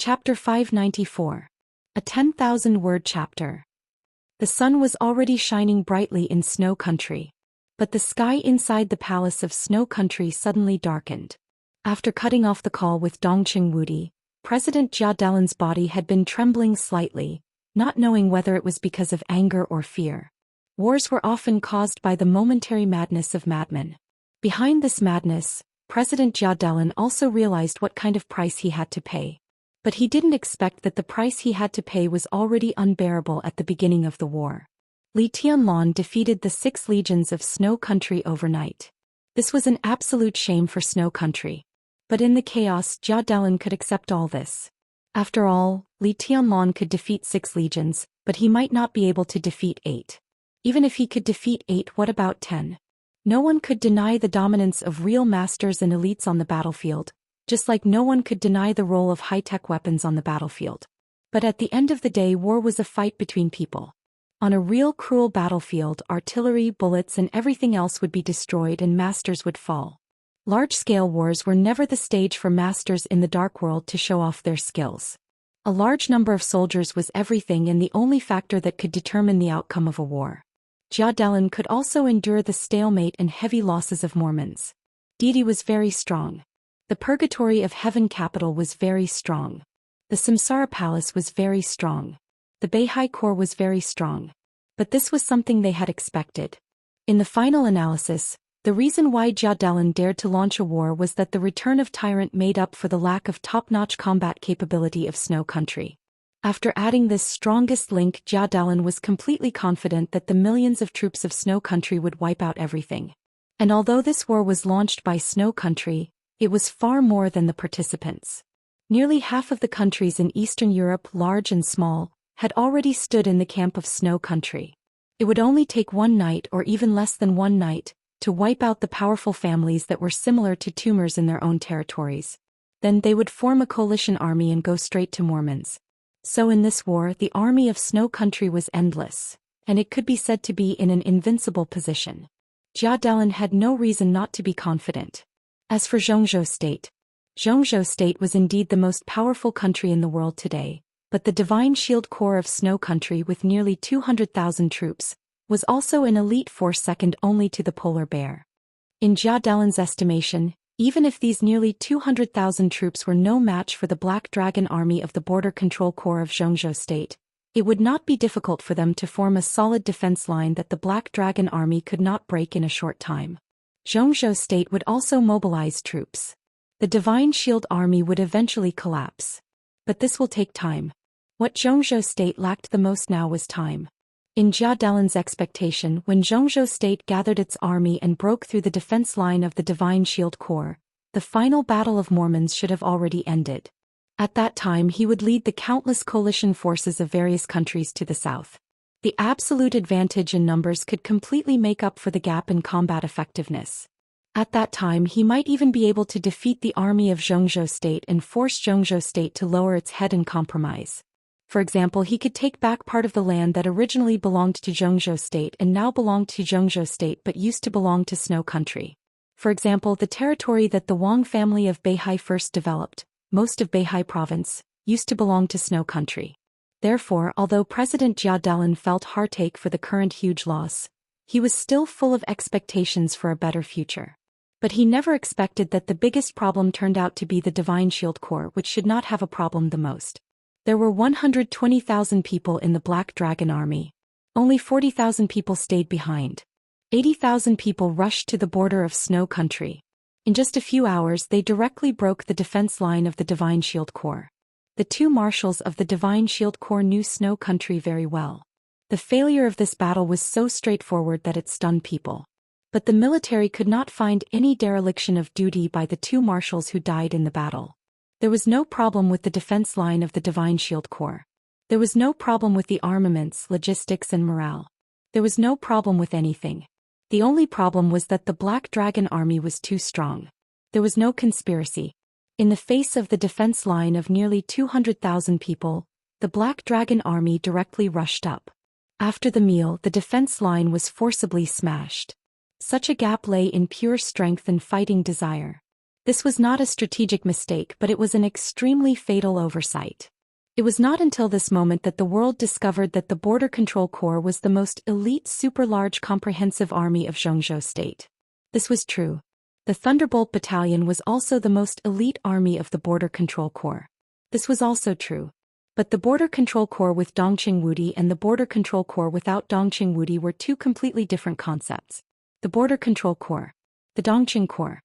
Chapter 594. A 10,000-word chapter. The sun was already shining brightly in Snow Country. But the sky inside the palace of Snow Country suddenly darkened. After cutting off the call with Dongqing Wudi, President Jia Delin's body had been trembling slightly, not knowing whether it was because of anger or fear. Wars were often caused by the momentary madness of madmen. Behind this madness, President Jia Delin also realized what kind of price he had to pay. But he didn't expect that the price he had to pay was already unbearable at the beginning of the war. Li Tianlan defeated the 6 legions of Snow Country overnight. This was an absolute shame for Snow Country. But in the chaos, Jia Delin could accept all this. After all, Li Tianlan could defeat 6 legions, but he might not be able to defeat 8. Even if he could defeat 8, what about 10? No one could deny the dominance of real masters and elites on the battlefield, just like no one could deny the role of high-tech weapons on the battlefield. But at the end of the day, war was a fight between people. On a real cruel battlefield, artillery, bullets and everything else would be destroyed and masters would fall. Large-scale wars were never the stage for masters in the dark world to show off their skills. A large number of soldiers was everything and the only factor that could determine the outcome of a war. Jia Delin could also endure the stalemate and heavy losses of Mormons. Didi was very strong. The Purgatory of Heaven capital was very strong. The Samsara Palace was very strong. The Beihai Corps was very strong. But this was something they had expected. In the final analysis, the reason why Jia Delin dared to launch a war was that the return of Tyrant made up for the lack of top-notch combat capability of Snow Country. After adding this strongest link, Jia Delin was completely confident that the millions of troops of Snow Country would wipe out everything. And although this war was launched by Snow Country, it was far more than the participants. Nearly half of the countries in Eastern Europe, large and small, had already stood in the camp of Snow Country. It would only take one night or even less than one night to wipe out the powerful families that were similar to tumors in their own territories. Then they would form a coalition army and go straight to Mormons. So in this war, the army of Snow Country was endless, and it could be said to be in an invincible position. Jia Delin had no reason not to be confident. As for Zhou State was indeed the most powerful country in the world today, but the Divine Shield Corps of Snow Country with nearly 200,000 troops was also an elite force second only to the Polar Bear. In Jia Delin's estimation, even if these nearly 200,000 troops were no match for the Black Dragon Army of the Border Control Corps of Zhou State, it would not be difficult for them to form a solid defense line that the Black Dragon Army could not break in a short time. Zhou State would also mobilize troops. The Divine Shield Army would eventually collapse. But this will take time. What Zhou State lacked the most now was time. In Jia Delin's expectation, when Zhou State gathered its army and broke through the defense line of the Divine Shield Corps, the final battle of Mormons should have already ended. At that time he would lead the countless coalition forces of various countries to the south. The absolute advantage in numbers could completely make up for the gap in combat effectiveness. At that time he might even be able to defeat the army of Zhou State and force Zhou State to lower its head and compromise. For example, he could take back part of the land that originally belonged to Zhou State and now belonged to Zhou State but used to belong to Snow Country. For example, the territory that the Wang family of Beihai first developed, most of Beihai province, used to belong to Snow Country. Therefore, although President Jia Delin felt heartache for the current huge loss, he was still full of expectations for a better future. But he never expected that the biggest problem turned out to be the Divine Shield Corps, which should not have a problem the most. There were 120,000 people in the Black Dragon Army. Only 40,000 people stayed behind. 80,000 people rushed to the border of Snow Country. In just a few hours they directly broke the defense line of the Divine Shield Corps. The 2 marshals of the Divine Shield Corps knew Snow Country very well. The failure of this battle was so straightforward that it stunned people. But the military could not find any dereliction of duty by the 2 marshals who died in the battle. There was no problem with the defense line of the Divine Shield Corps. There was no problem with the armaments, logistics and morale. There was no problem with anything. The only problem was that the Black Dragon Army was too strong. There was no conspiracy. In the face of the defense line of nearly 200,000 people, the Black Dragon Army directly rushed up. After the meal, the defense line was forcibly smashed. Such a gap lay in pure strength and fighting desire. This was not a strategic mistake, but it was an extremely fatal oversight. It was not until this moment that the world discovered that the Border Control Corps was the most elite super-large comprehensive army of Xianxia state. This was true. The Thunderbolt Battalion was also the most elite army of the Border Control Corps. This was also true. But the Border Control Corps with Dongqing Wudi and the Border Control Corps without Dongqing Wudi were two completely different concepts. The Border Control Corps. The Dongqing Corps.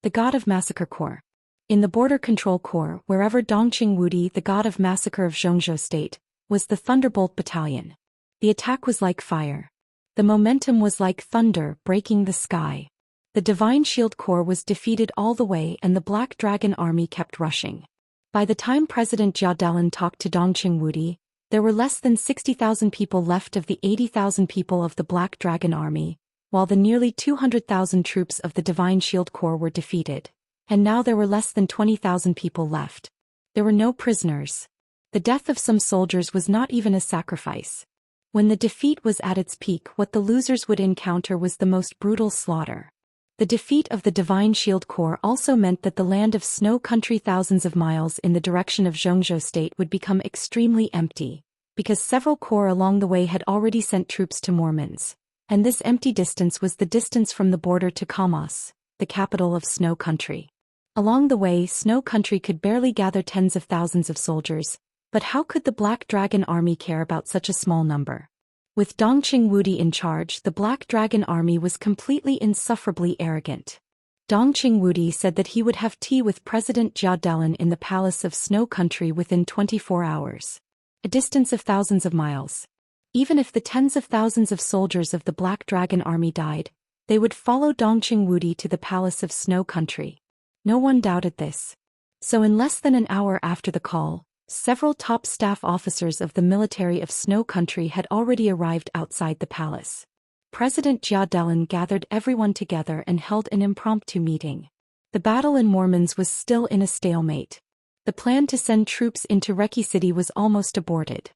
The God of Massacre Corps. In the Border Control Corps, wherever Dongqing Wudi, the god of massacre of Xianxia state, was the Thunderbolt Battalion. The attack was like fire. The momentum was like thunder breaking the sky. The Divine Shield Corps was defeated all the way and the Black Dragon Army kept rushing. By the time President Jia Dalan talked to Dongqing Wudi, there were less than 60,000 people left of the 80,000 people of the Black Dragon Army, while the nearly 200,000 troops of the Divine Shield Corps were defeated. And now there were less than 20,000 people left. There were no prisoners. The death of some soldiers was not even a sacrifice. When the defeat was at its peak, what the losers would encounter was the most brutal slaughter. The defeat of the Divine Shield Corps also meant that the land of Snow Country thousands of miles in the direction of Xianxia state would become extremely empty, because several corps along the way had already sent troops to Mormons, and this empty distance was the distance from the border to Kamos, the capital of Snow Country. Along the way, Snow Country could barely gather tens of thousands of soldiers, but how could the Black Dragon Army care about such a small number? With Dongqing Wudi in charge, the Black Dragon Army was completely insufferably arrogant. Dongqing Wudi said that he would have tea with President Jia Dalan in the palace of Snow Country within 24 hours. A distance of thousands of miles. Even if the tens of thousands of soldiers of the Black Dragon Army died, they would follow Dongqing Wudi to the palace of Snow Country. No one doubted this. So in less than an hour after the call, several top staff officers of the military of Snow Country had already arrived outside the palace. President Jia Dalan gathered everyone together and held an impromptu meeting. The battle in Mormons was still in a stalemate. The plan to send troops into Reki City was almost aborted.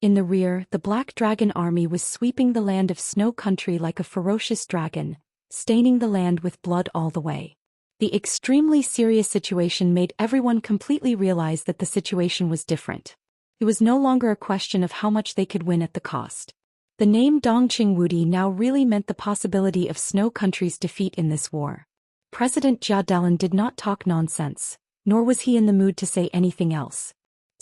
In the rear, the Black Dragon Army was sweeping the land of Snow Country like a ferocious dragon, staining the land with blood all the way. The extremely serious situation made everyone completely realize that the situation was different. It was no longer a question of how much they could win at the cost. The name Dongqing Wudi now really meant the possibility of Snow Country's defeat in this war. President Jia Dalan did not talk nonsense, nor was he in the mood to say anything else.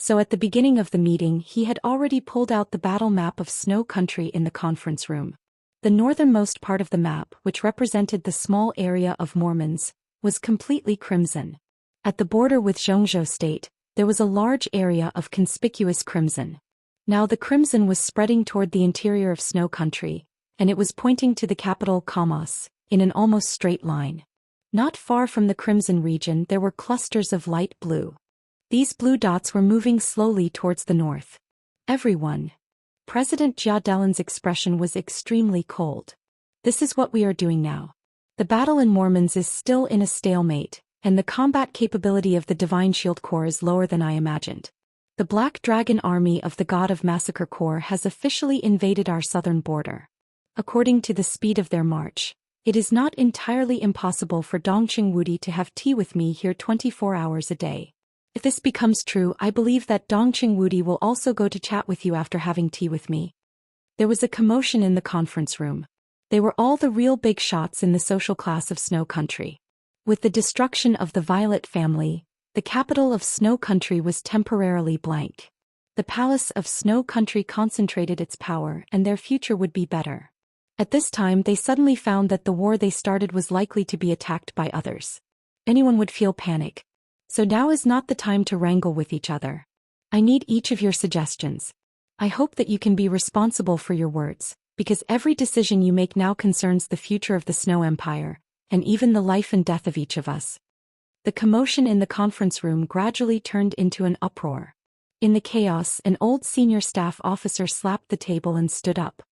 So at the beginning of the meeting, he had already pulled out the battle map of Snow Country in the conference room. The northernmost part of the map, which represented the small area of Mormons, was completely crimson. At the border with Xianxia state, there was a large area of conspicuous crimson. Now the crimson was spreading toward the interior of Snow Country, and it was pointing to the capital Kamos, in an almost straight line. Not far from the crimson region there were clusters of light blue. These blue dots were moving slowly towards the north. Everyone. President Jia Dalan's expression was extremely cold. This is what we are doing now. The battle in Mormons is still in a stalemate, and the combat capability of the Divine Shield Corps is lower than I imagined. The Black Dragon Army of the God of Massacre Corps has officially invaded our southern border. According to the speed of their march, it is not entirely impossible for Dongqing Wudi to have tea with me here 24 hours a day. If this becomes true, I believe that Dongqing Wudi will also go to chat with you after having tea with me. There was a commotion in the conference room. They were all the real big shots in the social class of Snow Country. With the destruction of the Violet family, the capital of Snow Country was temporarily blank. The palace of Snow Country concentrated its power and their future would be better. At this time they suddenly found that the war they started was likely to be attacked by others. Anyone would feel panic. So now is not the time to wrangle with each other. I need each of your suggestions. I hope that you can be responsible for your words, because every decision you make now concerns the future of the Snow Empire, and even the life and death of each of us. The commotion in the conference room gradually turned into an uproar. In the chaos, an old senior staff officer slapped the table and stood up.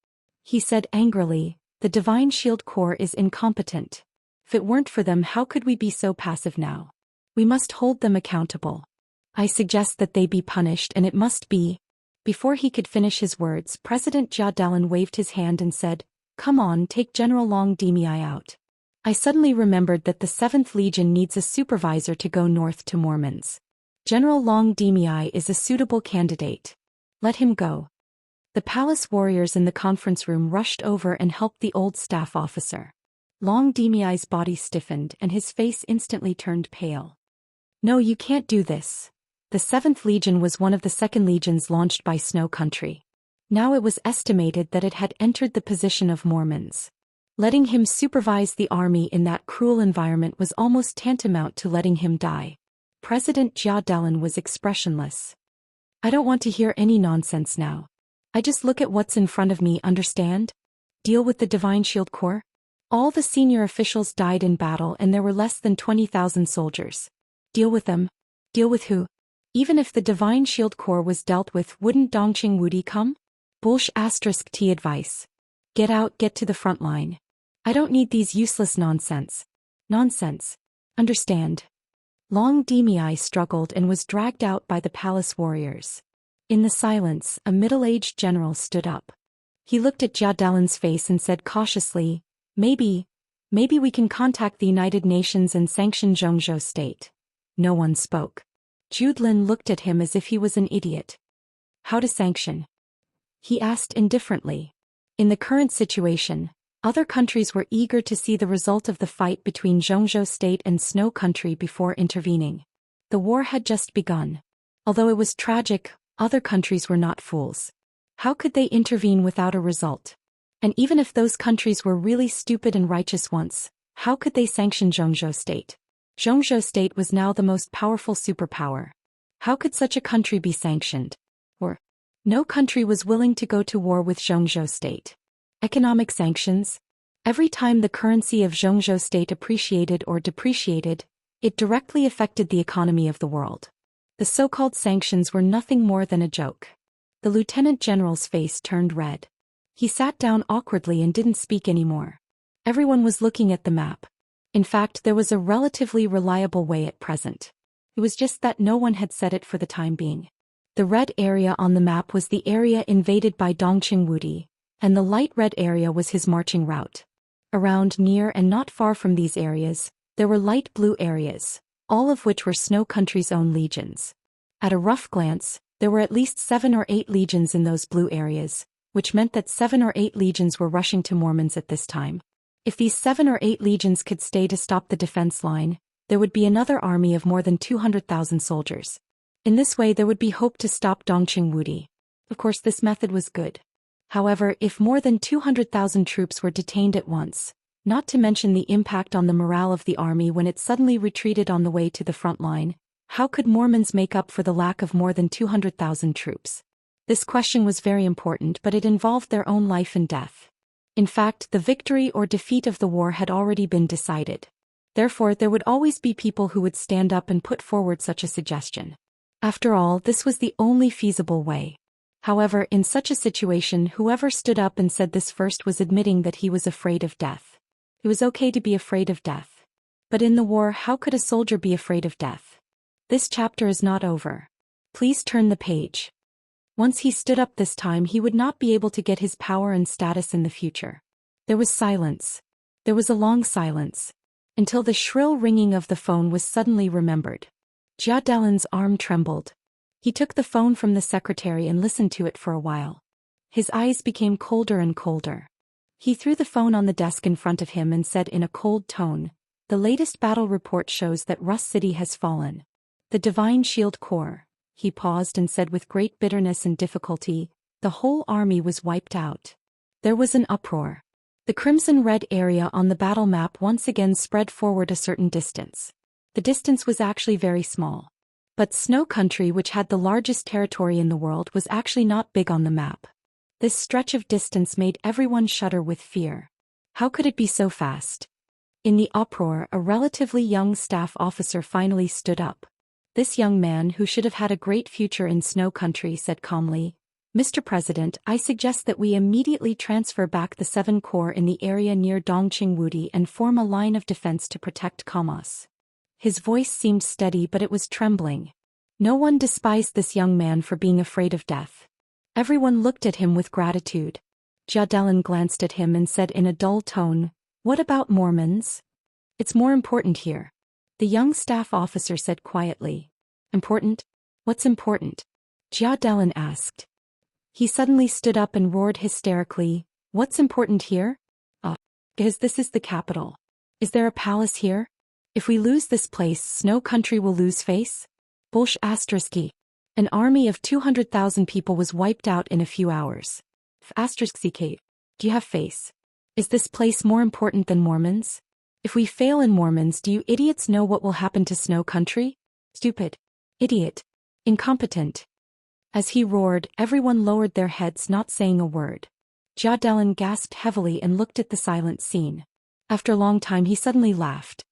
He said angrily, "The Divine Shield Corps is incompetent. If it weren't for them, how could we be so passive now? We must hold them accountable. I suggest that they be punished, and it must be." Before he could finish his words, President Jia Dalan waved his hand and said, "Come on, take General Long Dimi out. I suddenly remembered that the 7th Legion needs a supervisor to go north to Mormons. General Long Demii is a suitable candidate. Let him go. The palace warriors in the conference room rushed over and helped the old staff officer. Long Demii's body stiffened and his face instantly turned pale. No, you can't do this. The 7th Legion was one of the 2nd Legions launched by Snow Country. Now it was estimated that it had entered the position of Mormons. Letting him supervise the army in that cruel environment was almost tantamount to letting him die. President Jia Delin was expressionless. I don't want to hear any nonsense now. I just look at what's in front of me, understand? Deal with the Divine Shield Corps? All the senior officials died in battle and there were less than 20,000 soldiers. Deal with them. Deal with who? Even if the Divine Shield Corps was dealt with, wouldn't Dongqing Wudi come? Bullsh *T advice. Get out, get to the front line. I don't need these useless nonsense. Nonsense. Understand? Long Demii struggled and was dragged out by the palace warriors. In the silence, a middle-aged general stood up. He looked at Jia Delin's face and said cautiously, Maybe we can contact the United Nations and sanction Zhongzhou state. No one spoke. Judlin looked at him as if he was an idiot. How to sanction? He asked indifferently. In the current situation, other countries were eager to see the result of the fight between Zhongzhou State and Snow Country before intervening. The war had just begun. Although it was tragic, other countries were not fools. How could they intervene without a result? And even if those countries were really stupid and righteous once, how could they sanction Zhongzhou State? Zhongzhou State was now the most powerful superpower. How could such a country be sanctioned? Or, no country was willing to go to war with Zhongzhou State. Economic sanctions. Every time the currency of Zhongzhou State appreciated or depreciated, it directly affected the economy of the world. The so-called sanctions were nothing more than a joke. The lieutenant general's face turned red. He sat down awkwardly and didn't speak anymore. Everyone was looking at the map. In fact, there was a relatively reliable way at present. It was just that no one had said it for the time being. The red area on the map was the area invaded by Dongqing Wudi, and the light red area was his marching route. Around, near and not far from these areas, there were light blue areas, all of which were Snow Country's own legions. At a rough glance, there were at least 7 or 8 legions in those blue areas, which meant that 7 or 8 legions were rushing to Mormons at this time. If these 7 or 8 legions could stay to stop the defense line, there would be another army of more than 200,000 soldiers. In this way there would be hope to stop Dongqing Wudi. Of course this method was good. However, if more than 200,000 troops were detained at once, not to mention the impact on the morale of the army when it suddenly retreated on the way to the front line, how could Mormons make up for the lack of more than 200,000 troops? This question was very important, but it involved their own life and death. In fact, the victory or defeat of the war had already been decided. Therefore, there would always be people who would stand up and put forward such a suggestion. After all, this was the only feasible way. However, in such a situation, whoever stood up and said this first was admitting that he was afraid of death. It was okay to be afraid of death. But in the war, how could a soldier be afraid of death? This chapter is not over. Please turn the page. Once he stood up this time, he would not be able to get his power and status in the future. There was silence. There was a long silence. Until the shrill ringing of the phone was suddenly remembered. Jia Delin's arm trembled. He took the phone from the secretary and listened to it for a while. His eyes became colder and colder. He threw the phone on the desk in front of him and said in a cold tone, "The latest battle report shows that Rust City has fallen. The Divine Shield Corps," he paused and said with great bitterness and difficulty, "the whole army was wiped out." There was an uproar. The crimson-red area on the battle map once again spread forward a certain distance. The distance was actually very small. But Snow Country, which had the largest territory in the world, was actually not big on the map. This stretch of distance made everyone shudder with fear. How could it be so fast? In the uproar, a relatively young staff officer finally stood up. This young man, who should have had a great future in Snow Country, said calmly, "Mr. President, I suggest that we immediately transfer back the 7 Corps in the area near Dongqing Wudi and form a line of defense to protect Kamas." His voice seemed steady, but it was trembling. No one despised this young man for being afraid of death. Everyone looked at him with gratitude. Jia Delin glanced at him and said in a dull tone, "What about Mormons? It's more important here. The young staff officer said quietly. Important? What's important? Jia Delin asked. He suddenly stood up and roared hysterically. What's important here? Because this is the capital. Is there a palace here? If we lose this place, Snow Country will lose face? Bolsh *. An army of 200,000 people was wiped out in a few hours. *. Do you have face? Is this place more important than Mormons? If we fail in Mormons, do you idiots know what will happen to Snow Country? Stupid. Idiot. Incompetent. As he roared, everyone lowered their heads, not saying a word. Jia Delin gasped heavily and looked at the silent scene. After a long time he suddenly laughed.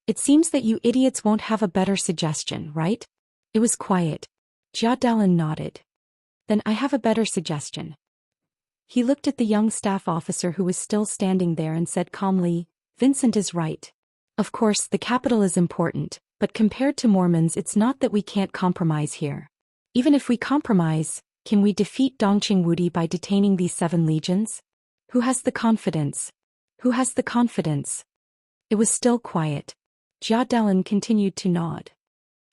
It seems that you idiots won't have a better suggestion, right? It was quiet. Jia Delin nodded. Then I have a better suggestion. He looked at the young staff officer who was still standing there and said calmly, Vincent is right. Of course, the capital is important, but compared to Mormons, it's not that we can't compromise here. Even if we compromise, can we defeat Dongqing Wudi by detaining these 7 legions? Who has the confidence? Who has the confidence? It was still quiet. Jia Delin continued to nod.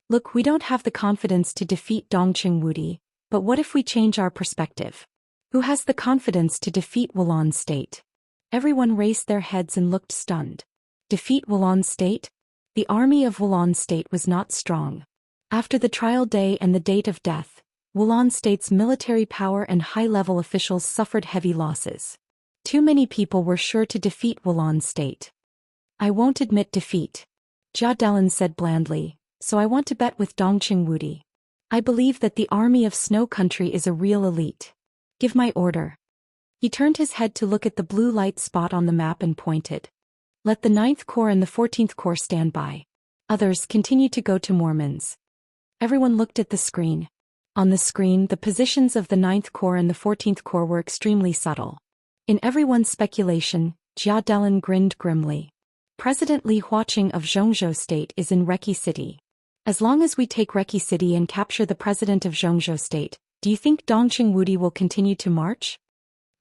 Look, we don't have the confidence to defeat Dongqing Wudi, but what if we change our perspective? Who has the confidence to defeat Wulan State? Everyone raised their heads and looked stunned. Defeat Wulan State? The army of Wulan State was not strong. After the trial day and the date of death, Wulan State's military power and high-level officials suffered heavy losses. Too many people were sure to defeat Wulan State. I won't admit defeat. Jia Delin said blandly, so I want to bet with Dongqing Wudi. I believe that the army of Snow Country is a real elite. Give my order. He turned his head to look at the blue light spot on the map and pointed. Let the 9th Corps and the 14th Corps stand by. Others continue to go to Mormons. Everyone looked at the screen. On the screen, the positions of the 9th Corps and the 14th Corps were extremely subtle. In everyone's speculation, Jia Delin grinned grimly. President Li Huaqing of Zhongzhou State is in Reki City. As long as we take Reki City and capture the president of Zhongzhou State, do you think Dongqing Wudi will continue to march?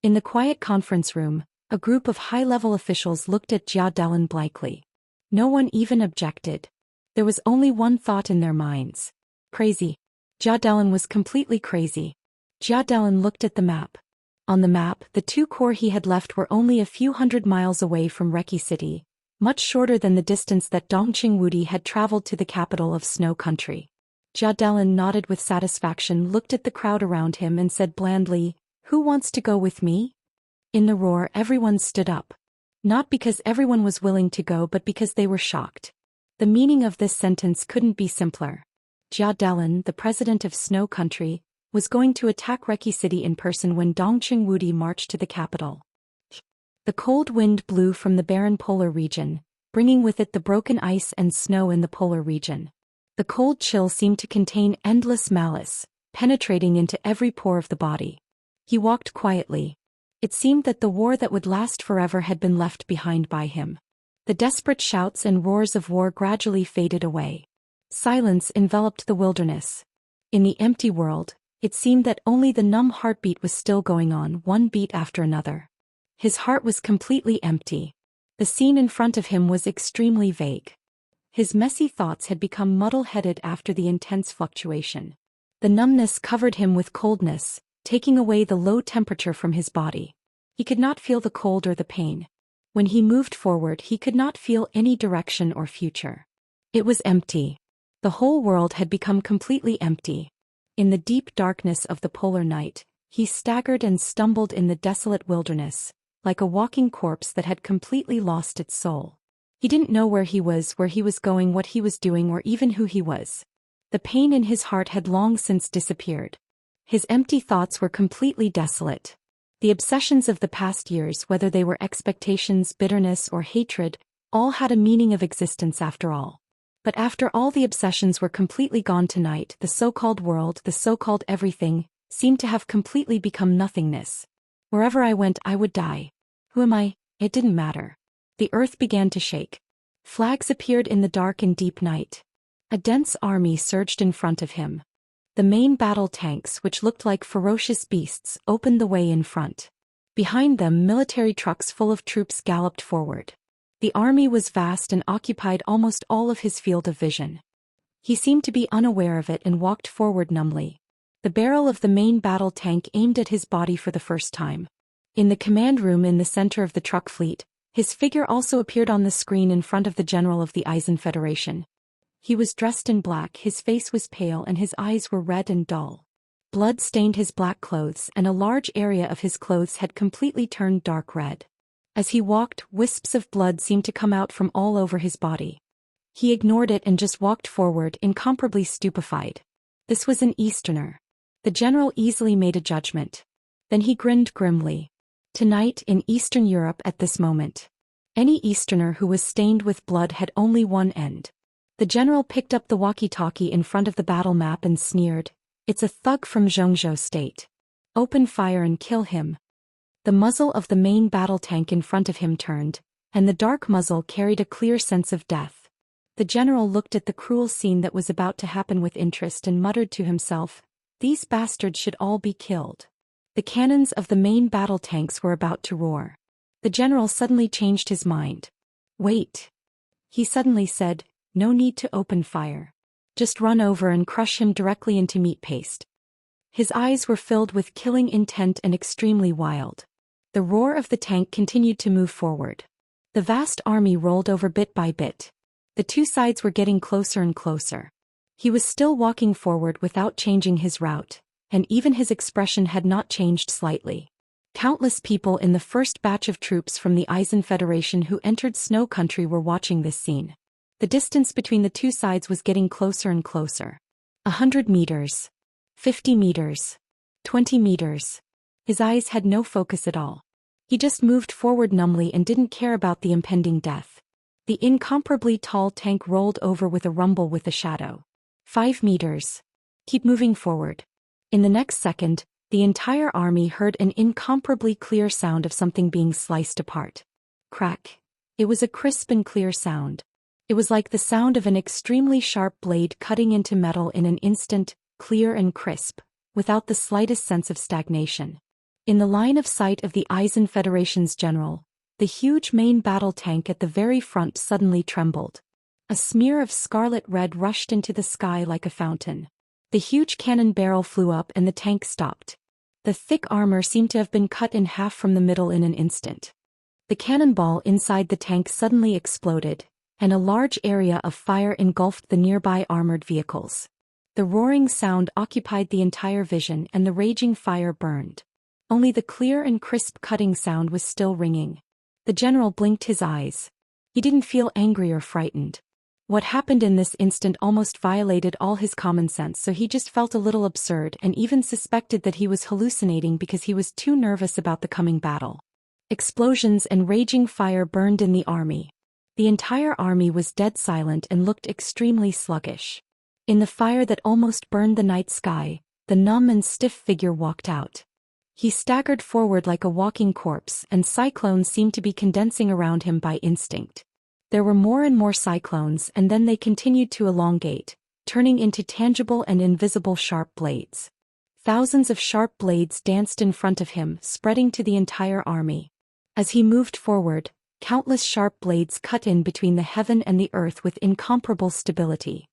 In the quiet conference room, a group of high-level officials looked at Jia Delin blankly. No one even objected. There was only one thought in their minds. Crazy. Jia Delin was completely crazy. Jia Delin looked at the map. On the map, the 2 corps he had left were only a few hundred miles away from Reki City, much shorter than the distance that Dongqing Wudi had traveled to the capital of Snow Country. Jia Delin nodded with satisfaction, looked at the crowd around him and said blandly, Who wants to go with me? In the roar, everyone stood up. Not because everyone was willing to go, but because they were shocked. The meaning of this sentence couldn't be simpler. Jia Delin, the president of Snow Country, was going to attack Reki City in person when Dongqing Wudi marched to the capital. The cold wind blew from the barren polar region, bringing with it the broken ice and snow in the polar region. The cold chill seemed to contain endless malice, penetrating into every pore of the body. He walked quietly. It seemed that the war that would last forever had been left behind by him. The desperate shouts and roars of war gradually faded away. Silence enveloped the wilderness. In the empty world, it seemed that only the numb heartbeat was still going on, one beat after another. His heart was completely empty. The scene in front of him was extremely vague. His messy thoughts had become muddle-headed after the intense fluctuation. The numbness covered him with coldness, taking away the low temperature from his body. He could not feel the cold or the pain. When he moved forward, he could not feel any direction or future. It was empty. The whole world had become completely empty. In the deep darkness of the polar night, he staggered and stumbled in the desolate wilderness, like a walking corpse that had completely lost its soul. He didn't know where he was going, what he was doing, or even who he was. The pain in his heart had long since disappeared. His empty thoughts were completely desolate. The obsessions of the past years, whether they were expectations, bitterness, or hatred, all had a meaning of existence after all. But after all the obsessions were completely gone tonight, the so-called world, the so-called everything, seemed to have completely become nothingness. Wherever I went, I would die. Who am I? It didn't matter. The earth began to shake. Flags appeared in the dark and deep night. A dense army surged in front of him. The main battle tanks, which looked like ferocious beasts, opened the way in front. Behind them, military trucks full of troops galloped forward. The army was vast and occupied almost all of his field of vision. He seemed to be unaware of it and walked forward numbly. The barrel of the main battle tank aimed at his body for the first time. In the command room in the center of the truck fleet, his figure also appeared on the screen in front of the general of the Eisen Federation. He was dressed in black, his face was pale and his eyes were red and dull. Blood stained his black clothes and a large area of his clothes had completely turned dark red. As he walked, wisps of blood seemed to come out from all over his body. He ignored it and just walked forward, incomparably stupefied. This was an Easterner. The general easily made a judgment. Then he grinned grimly. Tonight in Eastern Europe at this moment, any Easterner who was stained with blood had only one end. The general picked up the walkie-talkie in front of the battle map and sneered, "It's a thug from Zhou state. Open fire and kill him." The muzzle of the main battle tank in front of him turned, and the dark muzzle carried a clear sense of death. The general looked at the cruel scene that was about to happen with interest and muttered to himself, "These bastards should all be killed." The cannons of the main battle tanks were about to roar. The general suddenly changed his mind. "Wait," he suddenly said, "no need to open fire. Just run over and crush him directly into meat paste." His eyes were filled with killing intent and extremely wild. The roar of the tank continued to move forward. The vast army rolled over bit by bit. The two sides were getting closer and closer. He was still walking forward without changing his route, and even his expression had not changed slightly. Countless people in the first batch of troops from the Eisen Federation who entered Snow Country were watching this scene. The distance between the two sides was getting closer and closer. 100 meters. 50 meters. 20 meters. His eyes had no focus at all. He just moved forward numbly and didn't care about the impending death. The incomparably tall tank rolled over with a rumble with a shadow. 5 meters. Keep moving forward. In the next second, the entire army heard an incomparably clear sound of something being sliced apart. Crack. It was a crisp and clear sound. It was like the sound of an extremely sharp blade cutting into metal in an instant, clear and crisp, without the slightest sense of stagnation. In the line of sight of the Eisen Federation's general, the huge main battle tank at the very front suddenly trembled. A smear of scarlet red rushed into the sky like a fountain. The huge cannon barrel flew up and the tank stopped. The thick armor seemed to have been cut in half from the middle in an instant. The cannonball inside the tank suddenly exploded, and a large area of fire engulfed the nearby armored vehicles. The roaring sound occupied the entire vision and the raging fire burned. Only the clear and crisp cutting sound was still ringing. The general blinked his eyes. He didn't feel angry or frightened. What happened in this instant almost violated all his common sense, so he just felt a little absurd and even suspected that he was hallucinating because he was too nervous about the coming battle. Explosions and raging fire burned in the army. The entire army was dead silent and looked extremely sluggish. In the fire that almost burned the night sky, the numb and stiff figure walked out. He staggered forward like a walking corpse, and cyclones seemed to be condensing around him by instinct. There were more and more cyclones, and then they continued to elongate, turning into tangible and invisible sharp blades. Thousands of sharp blades danced in front of him, spreading to the entire army. As he moved forward, countless sharp blades cut in between the heaven and the earth with incomparable stability.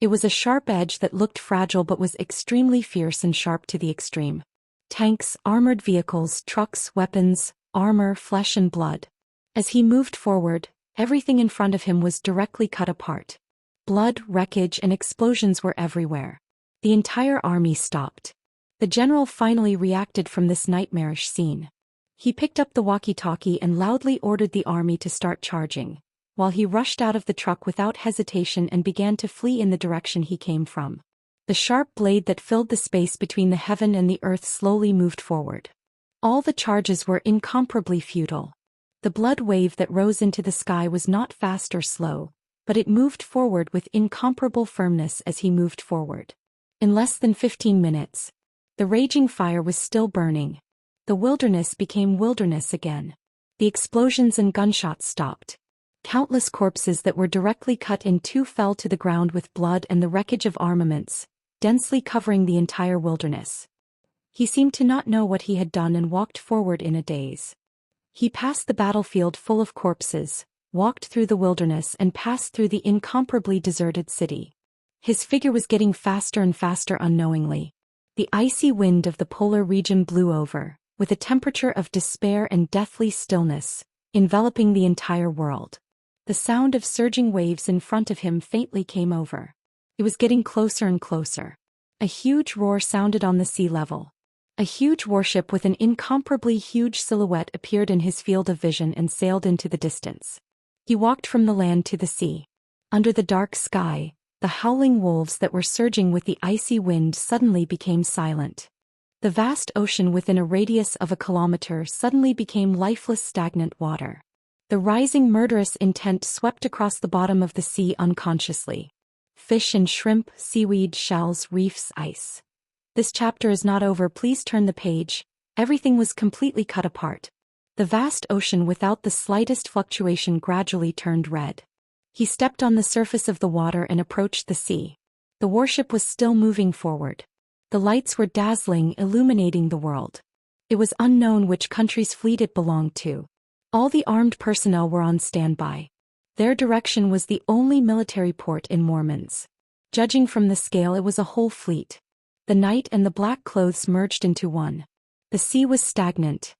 It was a sharp edge that looked fragile but was extremely fierce and sharp to the extreme. Tanks, armored vehicles, trucks, weapons, armor, flesh and blood. As he moved forward, everything in front of him was directly cut apart. Blood, wreckage, and explosions were everywhere. The entire army stopped. The general finally reacted from this nightmarish scene. He picked up the walkie-talkie and loudly ordered the army to start charging, while he rushed out of the truck without hesitation and began to flee in the direction he came from. The sharp blade that filled the space between the heaven and the earth slowly moved forward. All the charges were incomparably futile. The blood wave that rose into the sky was not fast or slow, but it moved forward with incomparable firmness as he moved forward. In less than 15 minutes, the raging fire was still burning. The wilderness became wilderness again. The explosions and gunshots stopped. Countless corpses that were directly cut in two fell to the ground with blood and the wreckage of armaments, densely covering the entire wilderness. He seemed to not know what he had done and walked forward in a daze. He passed the battlefield full of corpses, walked through the wilderness and passed through the incomparably deserted city. His figure was getting faster and faster unknowingly. The icy wind of the polar region blew over, with a temperature of despair and deathly stillness, enveloping the entire world. The sound of surging waves in front of him faintly came over. It was getting closer and closer. A huge roar sounded on the sea level. A huge warship with an incomparably huge silhouette appeared in his field of vision and sailed into the distance. He walked from the land to the sea. Under the dark sky, the howling wolves that were surging with the icy wind suddenly became silent. The vast ocean within a radius of a kilometer suddenly became lifeless stagnant water. The rising murderous intent swept across the bottom of the sea unconsciously. Fish and shrimp, seaweed, shells, reefs, ice. This chapter is not over, please turn the page. Everything was completely cut apart. The vast ocean without the slightest fluctuation gradually turned red. He stepped on the surface of the water and approached the sea. The warship was still moving forward. The lights were dazzling, illuminating the world. It was unknown which country's fleet it belonged to. All the armed personnel were on standby. Their direction was the only military port in Mormons. Judging from the scale, it was a whole fleet. The night and the black clothes merged into one. The sea was stagnant.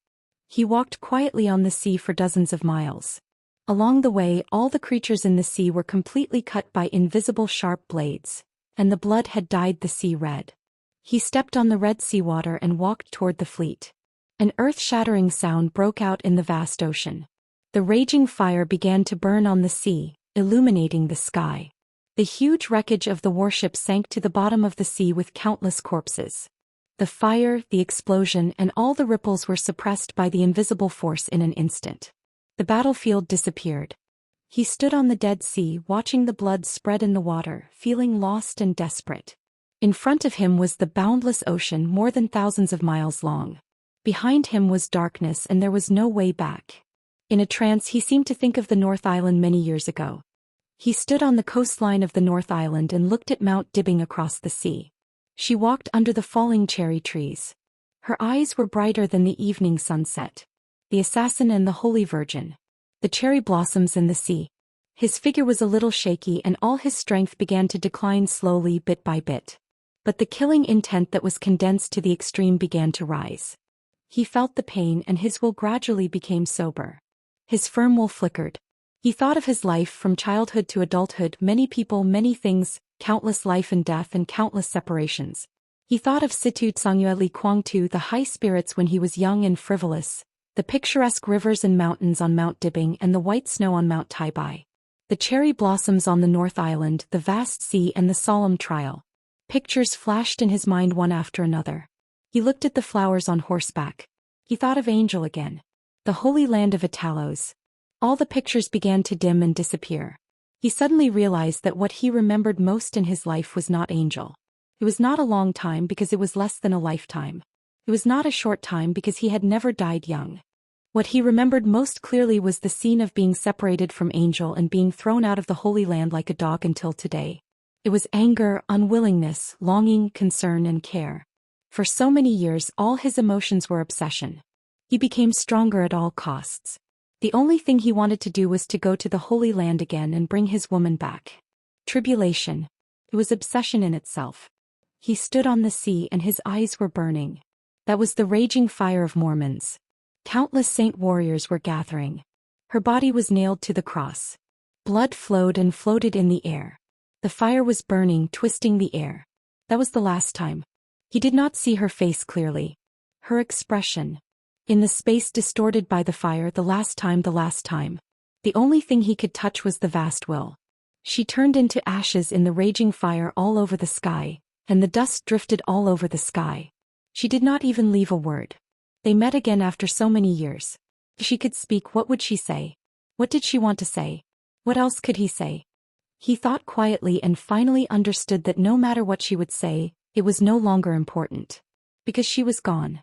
He walked quietly on the sea for dozens of miles. Along the way, all the creatures in the sea were completely cut by invisible sharp blades, and the blood had dyed the sea red. He stepped on the red seawater and walked toward the fleet. An earth-shattering sound broke out in the vast ocean. The raging fire began to burn on the sea, illuminating the sky. The huge wreckage of the warship sank to the bottom of the sea with countless corpses. The fire, the explosion, and all the ripples were suppressed by the invisible force in an instant. The battlefield disappeared. He stood on the dead sea, watching the blood spread in the water, feeling lost and desperate. In front of him was the boundless ocean, more than thousands of miles long. Behind him was darkness, and there was no way back. In a trance, he seemed to think of the North Island many years ago. He stood on the coastline of the North Island and looked at Mount Dibbing across the sea. She walked under the falling cherry trees. Her eyes were brighter than the evening sunset. The assassin and the Holy Virgin. The cherry blossoms in the sea. His figure was a little shaky and all his strength began to decline slowly bit by bit. But the killing intent that was condensed to the extreme began to rise. He felt the pain and his will gradually became sober. His firm will flickered. He thought of his life from childhood to adulthood, many people, many things, countless life and death and countless separations. He thought of Situ Tsangye Li Kwangtu, the high spirits when he was young and frivolous, the picturesque rivers and mountains on Mount Dibbing and the white snow on Mount Taibai. The cherry blossoms on the North Island, the vast sea and the solemn trial. Pictures flashed in his mind one after another. He looked at the flowers on horseback. He thought of Angel again. The holy land of Italos. All the pictures began to dim and disappear. He suddenly realized that what he remembered most in his life was not Angel. It was not a long time because it was less than a lifetime. It was not a short time because he had never died young. What he remembered most clearly was the scene of being separated from Angel and being thrown out of the Holy Land like a dog until today. It was anger, unwillingness, longing, concern, and care. For so many years, all his emotions were obsession. He became stronger at all costs. The only thing he wanted to do was to go to the Holy Land again and bring his woman back. Tribulation. It was obsession in itself. He stood on the sea and his eyes were burning. That was the raging fire of Mormons. Countless saint warriors were gathering. Her body was nailed to the cross. Blood flowed and floated in the air. The fire was burning, twisting the air. That was the last time. He did not see her face clearly. Her expression. In the space distorted by the fire, the last time. The only thing he could touch was the vast will. She turned into ashes in the raging fire all over the sky, and the dust drifted all over the sky. She did not even leave a word. They met again after so many years. If she could speak, what would she say? What did she want to say? What else could he say? He thought quietly and finally understood that no matter what she would say, it was no longer important. Because she was gone.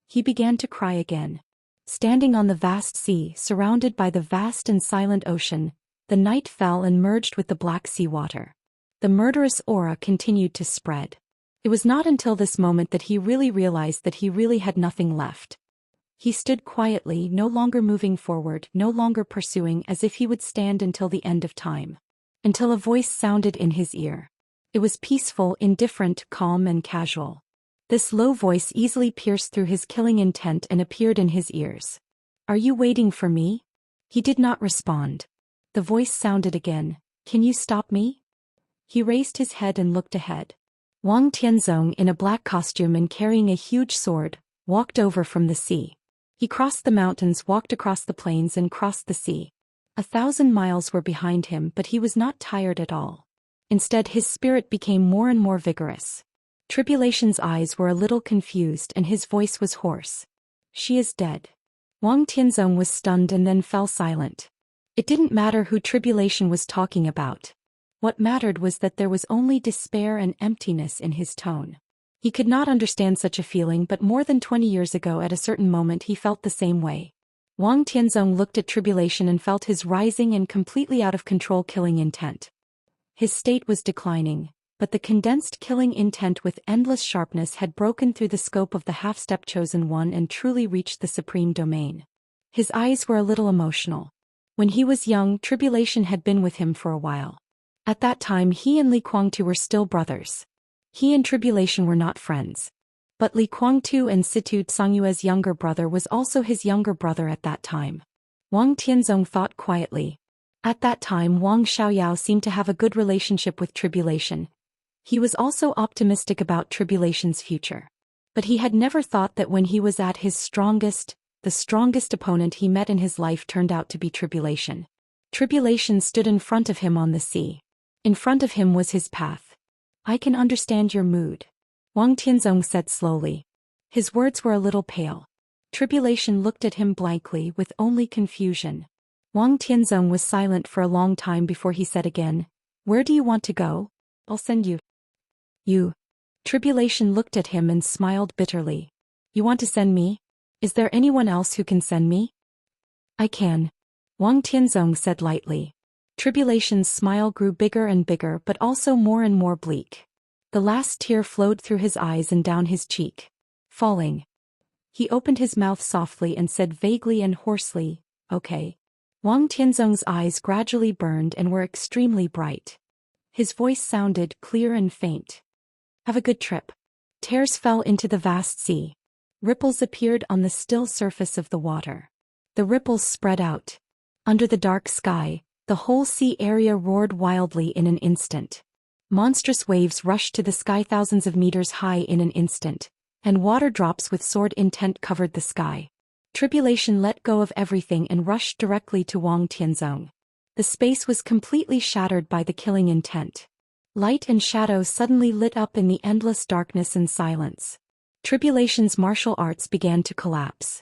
He began to cry again. Standing on the vast sea, surrounded by the vast and silent ocean, the night fell and merged with the black sea water. The murderous aura continued to spread. It was not until this moment that he really realized that he really had nothing left. He stood quietly, no longer moving forward, no longer pursuing, as if he would stand until the end of time. Until a voice sounded in his ear. It was peaceful, indifferent, calm and casual. This low voice easily pierced through his killing intent and appeared in his ears. "Are you waiting for me?" He did not respond. The voice sounded again. "Can you stop me?" He raised his head and looked ahead. Wang Tianzong, in a black costume and carrying a huge sword, walked over from the sea. He crossed the mountains, walked across the plains and crossed the sea. 1,000 miles were behind him, but he was not tired at all. Instead, his spirit became more and more vigorous. Tribulation's eyes were a little confused and his voice was hoarse. "She is dead." Wang Tianzong was stunned and then fell silent. It didn't matter who Tribulation was talking about. What mattered was that there was only despair and emptiness in his tone. He could not understand such a feeling, but more than 20 years ago at a certain moment he felt the same way. Wang Tianzong looked at Tribulation and felt his rising and completely out of control killing intent. His state was declining, but the condensed killing intent with endless sharpness had broken through the scope of the half-step chosen one and truly reached the supreme domain. His eyes were a little emotional. When he was young, Tribulation had been with him for a while. At that time he and Li Kuangtu were still brothers. He and Tribulation were not friends. But Li Kuangtu and Situ Tsongyue's younger brother was also his younger brother at that time. Wang Tianzong thought quietly. At that time Wang Xiaoyao seemed to have a good relationship with Tribulation. He was also optimistic about Tribulation's future. But he had never thought that when he was at his strongest, the strongest opponent he met in his life turned out to be Tribulation. Tribulation stood in front of him on the sea. In front of him was his path. "I can understand your mood," Wang Tianzong said slowly. His words were a little pale. Tribulation looked at him blankly with only confusion. Wang Tianzong was silent for a long time before he said again, "Where do you want to go? I'll send you." "You?" Tribulation looked at him and smiled bitterly. "You want to send me? Is there anyone else who can send me?" "I can," Wang Tianzong said lightly. Tribulation's smile grew bigger and bigger but also more and more bleak. The last tear flowed through his eyes and down his cheek. Falling. He opened his mouth softly and said vaguely and hoarsely, "Okay." Wang Tianzong's eyes gradually burned and were extremely bright. His voice sounded clear and faint. "Have a good trip." Tears fell into the vast sea. Ripples appeared on the still surface of the water. The ripples spread out. Under the dark sky, the whole sea area roared wildly in an instant. Monstrous waves rushed to the sky thousands of meters high in an instant, and water drops with sword intent covered the sky. Tribulation let go of everything and rushed directly to Wang Tianzong. The space was completely shattered by the killing intent. Light and shadow suddenly lit up in the endless darkness and silence. Tribulation's martial arts began to collapse.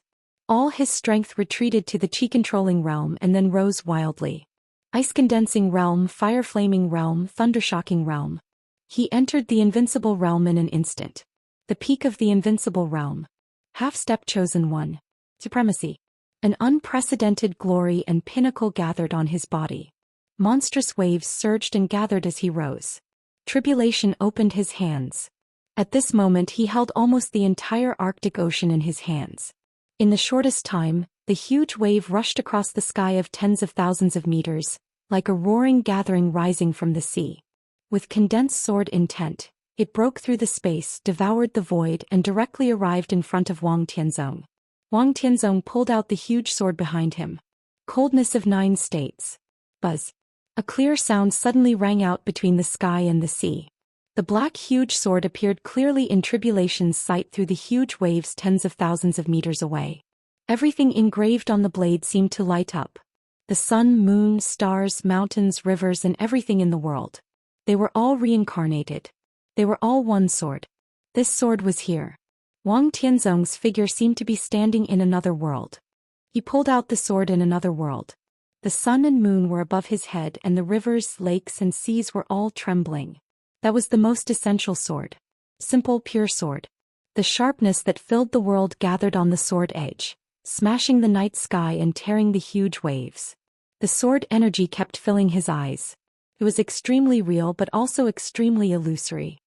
All his strength retreated to the chi-controlling realm and then rose wildly. Ice-condensing realm, fire-flaming realm, thunder-shocking realm. He entered the invincible realm in an instant. The peak of the invincible realm. Half-step chosen one. Supremacy. An unprecedented glory and pinnacle gathered on his body. Monstrous waves surged and gathered as he rose. Tribulation opened his hands. At this moment he held almost the entire Arctic Ocean in his hands. In the shortest time, the huge wave rushed across the sky of tens of thousands of meters, like a roaring gathering rising from the sea. With condensed sword intent, it broke through the space, devoured the void and directly arrived in front of Wang Tianzong. Wang Tianzong pulled out the huge sword behind him. Coldness of 9 states. Buzz. A clear sound suddenly rang out between the sky and the sea. The black huge sword appeared clearly in Tribulation's sight through the huge waves tens of thousands of meters away. Everything engraved on the blade seemed to light up. The sun, moon, stars, mountains, rivers and everything in the world. They were all reincarnated. They were all one sword. This sword was here. Wang Tianzong's figure seemed to be standing in another world. He pulled out the sword in another world. The sun and moon were above his head and the rivers, lakes and seas were all trembling. That was the most essential sword. Simple, pure sword. The sharpness that filled the world gathered on the sword edge, smashing the night sky and tearing the huge waves. The sword energy kept filling his eyes. It was extremely real but also extremely illusory.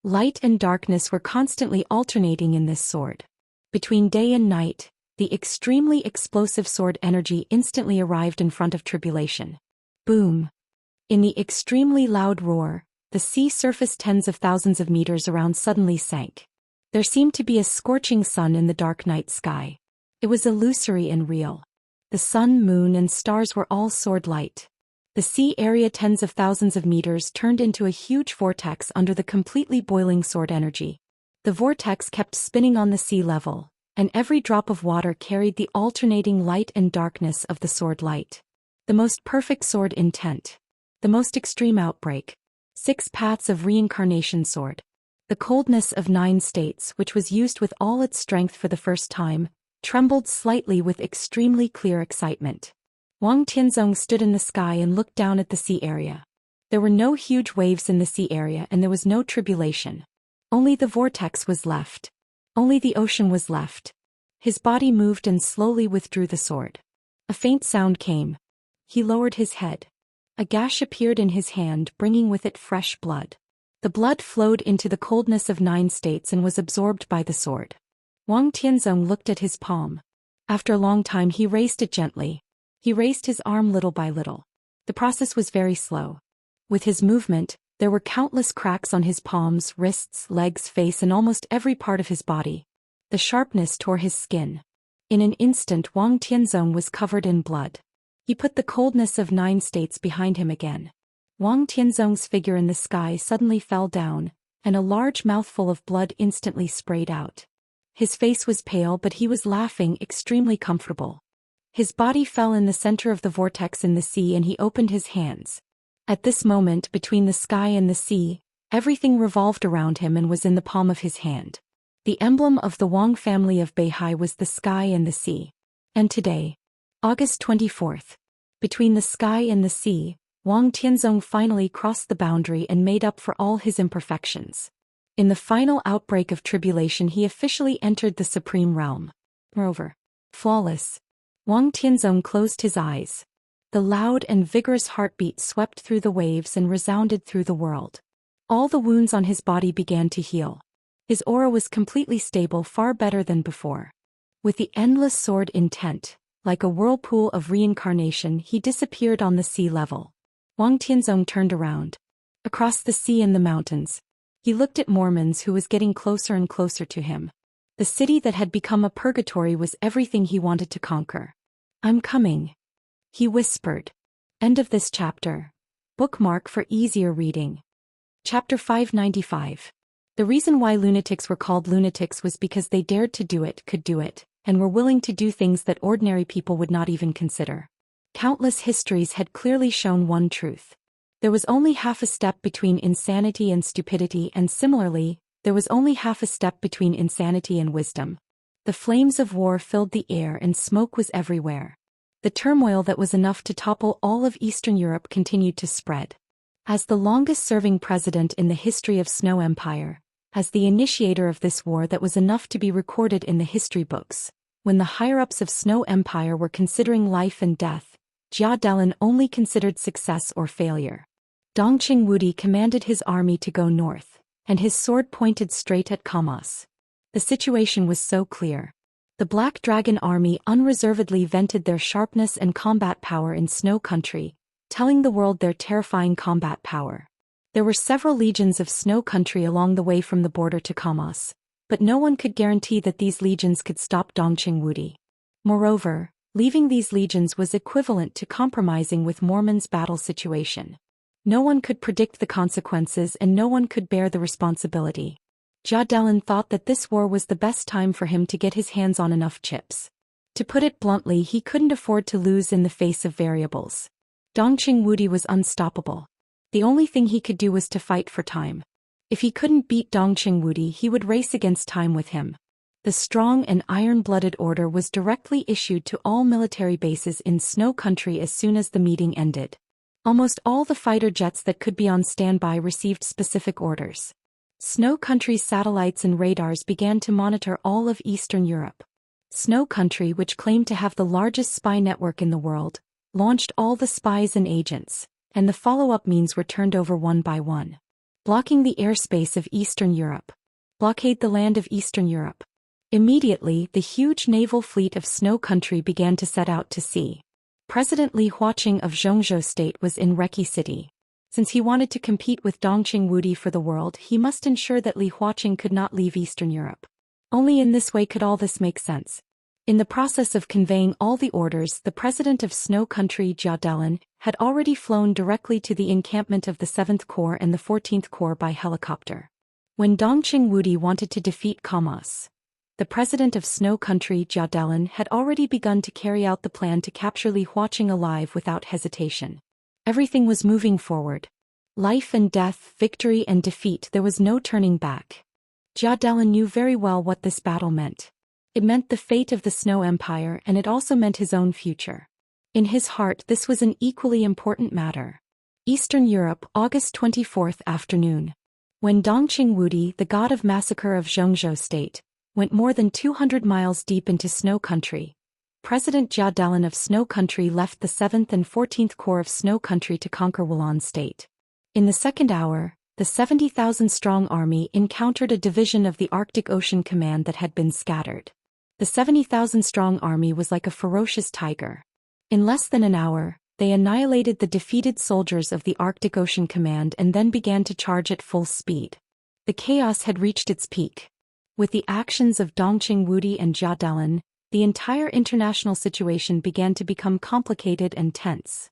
Light and darkness were constantly alternating in this sword. Between day and night, the extremely explosive sword energy instantly arrived in front of Tribulation. Boom! In the extremely loud roar, the sea surface tens of thousands of meters around suddenly sank. There seemed to be a scorching sun in the dark night sky. It was illusory and real. The sun, moon, and stars were all sword light. The sea area tens of thousands of meters turned into a huge vortex under the completely boiling sword energy. The vortex kept spinning on the sea level, and every drop of water carried the alternating light and darkness of the sword light. The most perfect sword intent. The most extreme outbreak. 6 paths of reincarnation sword. The coldness of 9 states, which was used with all its strength for the first time, trembled slightly with extremely clear excitement. Wang Tianzong stood in the sky and looked down at the sea area. There were no huge waves in the sea area and there was no tribulation. Only the vortex was left. Only the ocean was left. His body moved and slowly withdrew the sword. A faint sound came. He lowered his head. A gash appeared in his hand, bringing with it fresh blood. The blood flowed into the coldness of 9 states and was absorbed by the sword. Wang Tianzong looked at his palm. After a long time he raised it gently. He raised his arm little by little. The process was very slow. With his movement, there were countless cracks on his palms, wrists, legs, face, and almost every part of his body. The sharpness tore his skin. In an instant Wang Tianzong was covered in blood. He put the coldness of 9 states behind him again. Wang Tianzong's figure in the sky suddenly fell down, and a large mouthful of blood instantly sprayed out. His face was pale but he was laughing, extremely comfortable. His body fell in the center of the vortex in the sea and he opened his hands. At this moment, between the sky and the sea, everything revolved around him and was in the palm of his hand. The emblem of the Wang family of Beihai was the sky and the sea. And today, August 24th, between the sky and the sea, Wang Tianzong finally crossed the boundary and made up for all his imperfections. In the final outbreak of tribulation he officially entered the supreme realm. Moreover, flawless. Wang Tianzong closed his eyes. The loud and vigorous heartbeat swept through the waves and resounded through the world. All the wounds on his body began to heal. His aura was completely stable, far better than before. With the endless sword intent, like a whirlpool of reincarnation, he disappeared on the sea level. Wang Tianzong turned around. Across the sea and the mountains, he looked at Mormons who was getting closer and closer to him. The city that had become a purgatory was everything he wanted to conquer. "I'm coming," he whispered. End of this chapter. Bookmark for easier reading. Chapter 595. The reason why lunatics were called lunatics was because they dared to do it, could do it, and were willing to do things that ordinary people would not even consider. Countless histories had clearly shown one truth. There was only half a step between insanity and stupidity, and similarly, there was only half a step between insanity and wisdom. The flames of war filled the air and smoke was everywhere. The turmoil that was enough to topple all of Eastern Europe continued to spread. As the longest-serving president in the history of Snow Empire, as the initiator of this war that was enough to be recorded in the history books, when the higher-ups of Snow Empire were considering life and death, Jia Delin only considered success or failure. Dongqing Wudi commanded his army to go north, and his sword pointed straight at Kamos. The situation was so clear. The Black Dragon army unreservedly vented their sharpness and combat power in Snow Country, telling the world their terrifying combat power. There were several legions of Snow Country along the way from the border to Kamos, but no one could guarantee that these legions could stop Dongqing Wudi. Moreover, leaving these legions was equivalent to compromising with Mormon's battle situation. No one could predict the consequences and no one could bear the responsibility. Jia Delin thought that this war was the best time for him to get his hands on enough chips. To put it bluntly, he couldn't afford to lose in the face of variables. Dongqing Wudi was unstoppable. The only thing he could do was to fight for time. If he couldn't beat Dongqing Wudi, he would race against time with him. The strong and iron-blooded order was directly issued to all military bases in Snow Country as soon as the meeting ended. Almost all the fighter jets that could be on standby received specific orders. Snow Country's satellites and radars began to monitor all of Eastern Europe. Snow Country, which claimed to have the largest spy network in the world, launched all the spies and agents, and the follow-up means were turned over one by one. Blocking the airspace of Eastern Europe. Blockade the land of Eastern Europe. Immediately, the huge naval fleet of Snow Country began to set out to sea. President Li Huaqing of Zhou State was in Reki City. Since he wanted to compete with Dongqing Wudi for the world, he must ensure that Li Huaqing could not leave Eastern Europe. Only in this way could all this make sense. In the process of conveying all the orders, the president of Snow Country, Jia Delin, had already flown directly to the encampment of the 7th Corps and the 14th Corps by helicopter. When Dongqing Wudi wanted to defeat Kamas, the president of Snow Country, Jia Delin, had already begun to carry out the plan to capture Li Huaqing alive without hesitation. Everything was moving forward. Life and death, victory and defeat, there was no turning back. Jia Delin knew very well what this battle meant. It meant the fate of the Snow Empire, and it also meant his own future. In his heart, this was an equally important matter. Eastern Europe, August 24th afternoon. When Dongqing Wudi, the god of massacre of Zhou State, went more than 200 miles deep into Snow Country, President Jia Delin of Snow Country left the 7th and 14th Corps of Snow Country to conquer Wulan State. In the second hour, the 70,000-strong army encountered a division of the Arctic Ocean Command that had been scattered. The 70,000-strong army was like a ferocious tiger. In less than an hour, they annihilated the defeated soldiers of the Arctic Ocean Command and then began to charge at full speed. The chaos had reached its peak. With the actions of Dongqing Wudi and Jia Delin, the entire international situation began to become complicated and tense.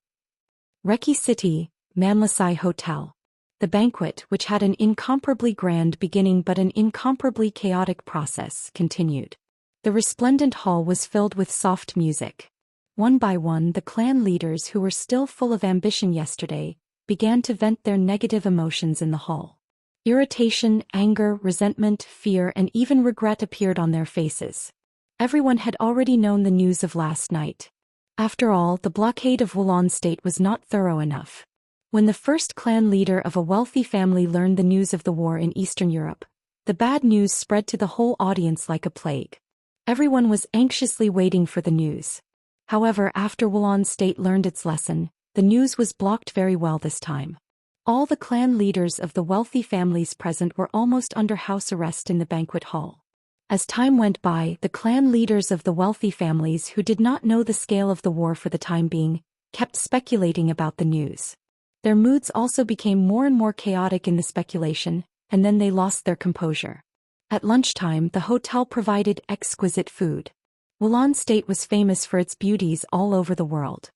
Reki City, Manlasai Hotel. The banquet, which had an incomparably grand beginning but an incomparably chaotic process, continued. The resplendent hall was filled with soft music. One by one, the clan leaders who were still full of ambition yesterday began to vent their negative emotions in the hall. Irritation, anger, resentment, fear, and even regret appeared on their faces. Everyone had already known the news of last night. After all, the blockade of Wulan State was not thorough enough. When the first clan leader of a wealthy family learned the news of the war in Eastern Europe, the bad news spread to the whole audience like a plague. Everyone was anxiously waiting for the news. However, after Wulan State learned its lesson, the news was blocked very well this time. All the clan leaders of the wealthy families present were almost under house arrest in the banquet hall. As time went by, the clan leaders of the wealthy families who did not know the scale of the war for the time being, kept speculating about the news. Their moods also became more and more chaotic in the speculation, and then they lost their composure. At lunchtime, the hotel provided exquisite food. Wulan State was famous for its beauties all over the world.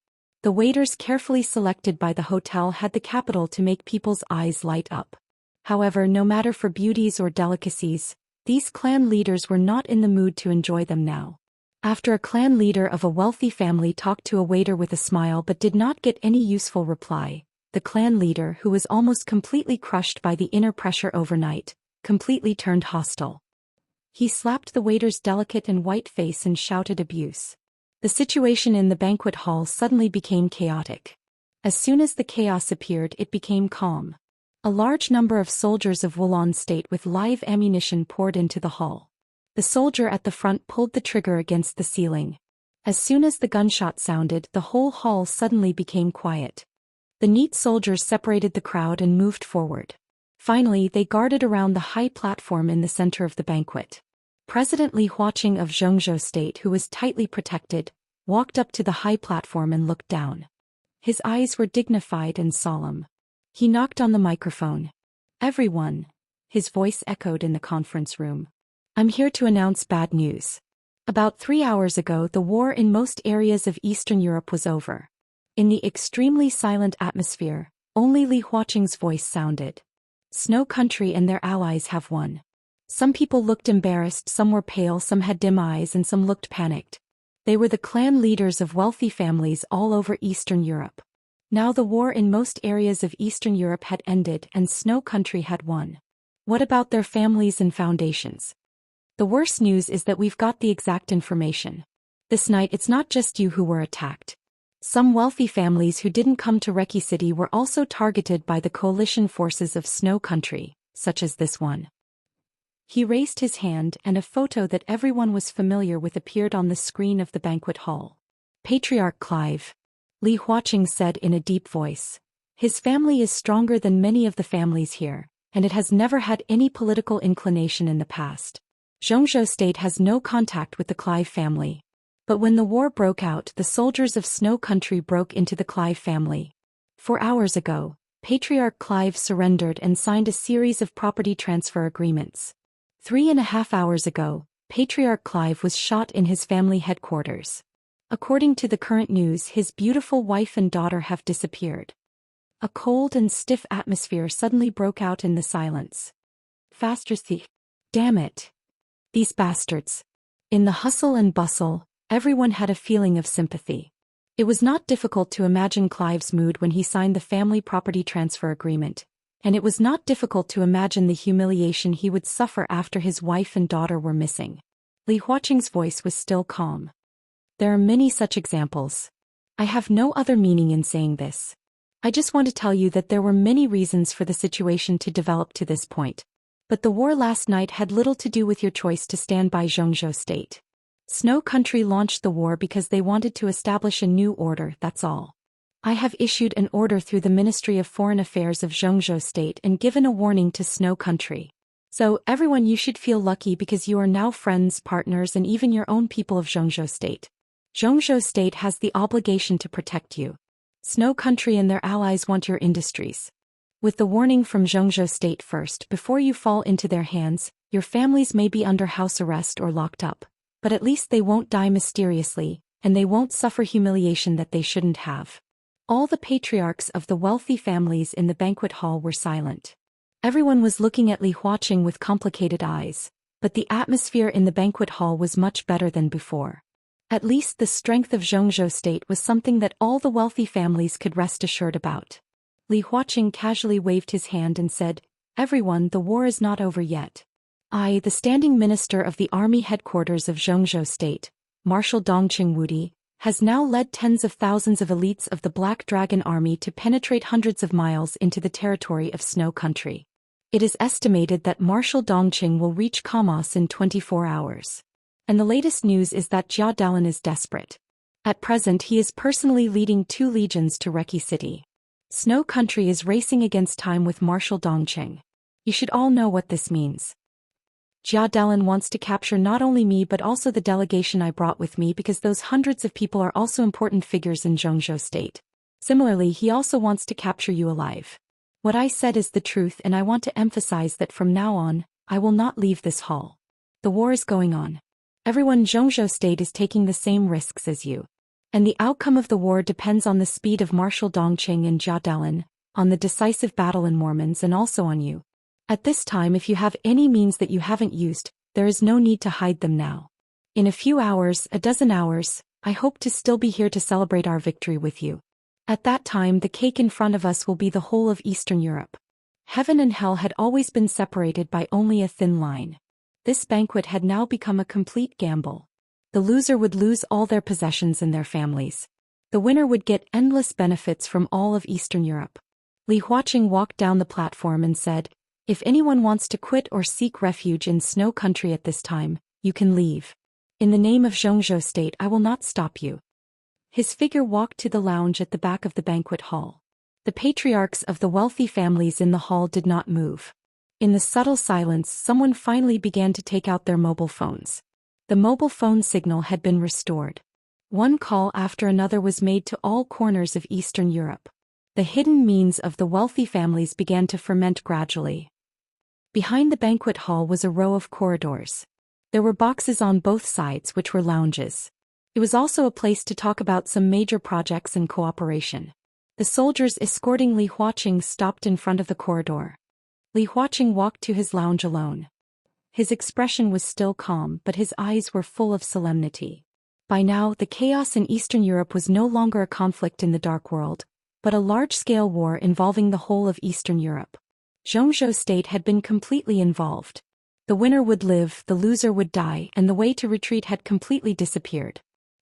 The waiters carefully selected by the hotel had the capital to make people's eyes light up. However, no matter for beauties or delicacies, these clan leaders were not in the mood to enjoy them now. After a clan leader of a wealthy family talked to a waiter with a smile but did not get any useful reply, the clan leader, who was almost completely crushed by the inner pressure overnight, completely turned hostile. He slapped the waiter's delicate and white face and shouted abuse. The situation in the banquet hall suddenly became chaotic. As soon as the chaos appeared, it became calm. A large number of soldiers of Wulan State with live ammunition poured into the hall. The soldier at the front pulled the trigger against the ceiling. As soon as the gunshot sounded, the whole hall suddenly became quiet. The neat soldiers separated the crowd and moved forward. Finally, they guarded around the high platform in the center of the banquet. President Li Huaqing of Zhou State, who was tightly protected, walked up to the high platform and looked down. His eyes were dignified and solemn. He knocked on the microphone. "Everyone," his voice echoed in the conference room. "I'm here to announce bad news. About 3 hours ago, the war in most areas of Eastern Europe was over." In the extremely silent atmosphere, only Li Huaqing's voice sounded. "Snow Country and their allies have won." Some people looked embarrassed, some were pale, some had dim eyes, and some looked panicked. They were the clan leaders of wealthy families all over Eastern Europe. Now the war in most areas of Eastern Europe had ended and Snow Country had won. What about their families and foundations? The worst news is that we've got the exact information. This night it's not just you who were attacked. Some wealthy families who didn't come to Reki City were also targeted by the coalition forces of Snow Country, such as this one. He raised his hand and a photo that everyone was familiar with appeared on the screen of the banquet hall. "Patriarch Clive," Li Huaqing said in a deep voice. "His family is stronger than many of the families here, and it has never had any political inclination in the past. Xianxia state has no contact with the Clive family. But when the war broke out, the soldiers of Snow Country broke into the Clive family. 4 hours ago, Patriarch Clive surrendered and signed a series of property transfer agreements. 3.5 hours ago, Patriarch Clive was shot in his family headquarters. According to the current news, his beautiful wife and daughter have disappeared. A cold and stiff atmosphere suddenly broke out in the silence. Faster thief. Damn it. These bastards. In the hustle and bustle, everyone had a feeling of sympathy. It was not difficult to imagine Clive's mood when he signed the family property transfer agreement, and it was not difficult to imagine the humiliation he would suffer after his wife and daughter were missing. Li Huaqing's voice was still calm. There are many such examples. I have no other meaning in saying this. I just want to tell you that there were many reasons for the situation to develop to this point. But the war last night had little to do with your choice to stand by Xianxia state. Snow Country launched the war because they wanted to establish a new order, that's all. I have issued an order through the Ministry of Foreign Affairs of Xianxia state and given a warning to Snow Country. So, everyone, you should feel lucky because you are now friends, partners, and even your own people of Xianxia state. Xianxia state has the obligation to protect you. Snow Country and their allies want your industries. With the warning from Xianxia state first, before you fall into their hands, your families may be under house arrest or locked up. But at least they won't die mysteriously, and they won't suffer humiliation that they shouldn't have. All the patriarchs of the wealthy families in the banquet hall were silent. Everyone was looking at Li Huaqing with complicated eyes, but the atmosphere in the banquet hall was much better than before. At least the strength of Xianxia state was something that all the wealthy families could rest assured about. Li Huaqing casually waved his hand and said, "Everyone, the war is not over yet. I, the standing minister of the army headquarters of Xianxia state, Marshal Dongqing Wudi, has now led tens of thousands of elites of the Black Dragon Army to penetrate hundreds of miles into the territory of Snow Country. It is estimated that Marshal Dongqing will reach Kamos in 24 hours. And the latest news is that Jia Dalan is desperate. At present he is personally leading 2 legions to Reki City. Snow Country is racing against time with Marshal Dongqing. You should all know what this means. Jia Dalan wants to capture not only me but also the delegation I brought with me because those hundreds of people are also important figures in Xianxia state. Similarly, he also wants to capture you alive. What I said is the truth, and I want to emphasize that from now on, I will not leave this hall. The war is going on. Everyone in Xianxia state is taking the same risks as you. And the outcome of the war depends on the speed of Marshal Dongqing and Jia Dalan, on the decisive battle in Mormons, and also on you. At this time, if you have any means that you haven't used, there is no need to hide them now. In a few hours, a dozen hours, I hope to still be here to celebrate our victory with you. At that time, the cake in front of us will be the whole of Eastern Europe. Heaven and hell had always been separated by only a thin line. This banquet had now become a complete gamble. The loser would lose all their possessions and their families. The winner would get endless benefits from all of Eastern Europe. Li Huaqing walked down the platform and said, "If anyone wants to quit or seek refuge in Snow Country at this time, you can leave. In the name of Xianxia state, I will not stop you." His figure walked to the lounge at the back of the banquet hall. The patriarchs of the wealthy families in the hall did not move. In the subtle silence, someone finally began to take out their mobile phones. The mobile phone signal had been restored. One call after another was made to all corners of Eastern Europe. The hidden means of the wealthy families began to ferment gradually. Behind the banquet hall was a row of corridors. There were boxes on both sides which were lounges. It was also a place to talk about some major projects and cooperation. The soldiers escorting Li Huaqing stopped in front of the corridor. Li Huaqing walked to his lounge alone. His expression was still calm, but his eyes were full of solemnity. By now, the chaos in Eastern Europe was no longer a conflict in the Dark World, but a large-scale war involving the whole of Eastern Europe. Xianxia state had been completely involved. The winner would live, the loser would die, and the way to retreat had completely disappeared.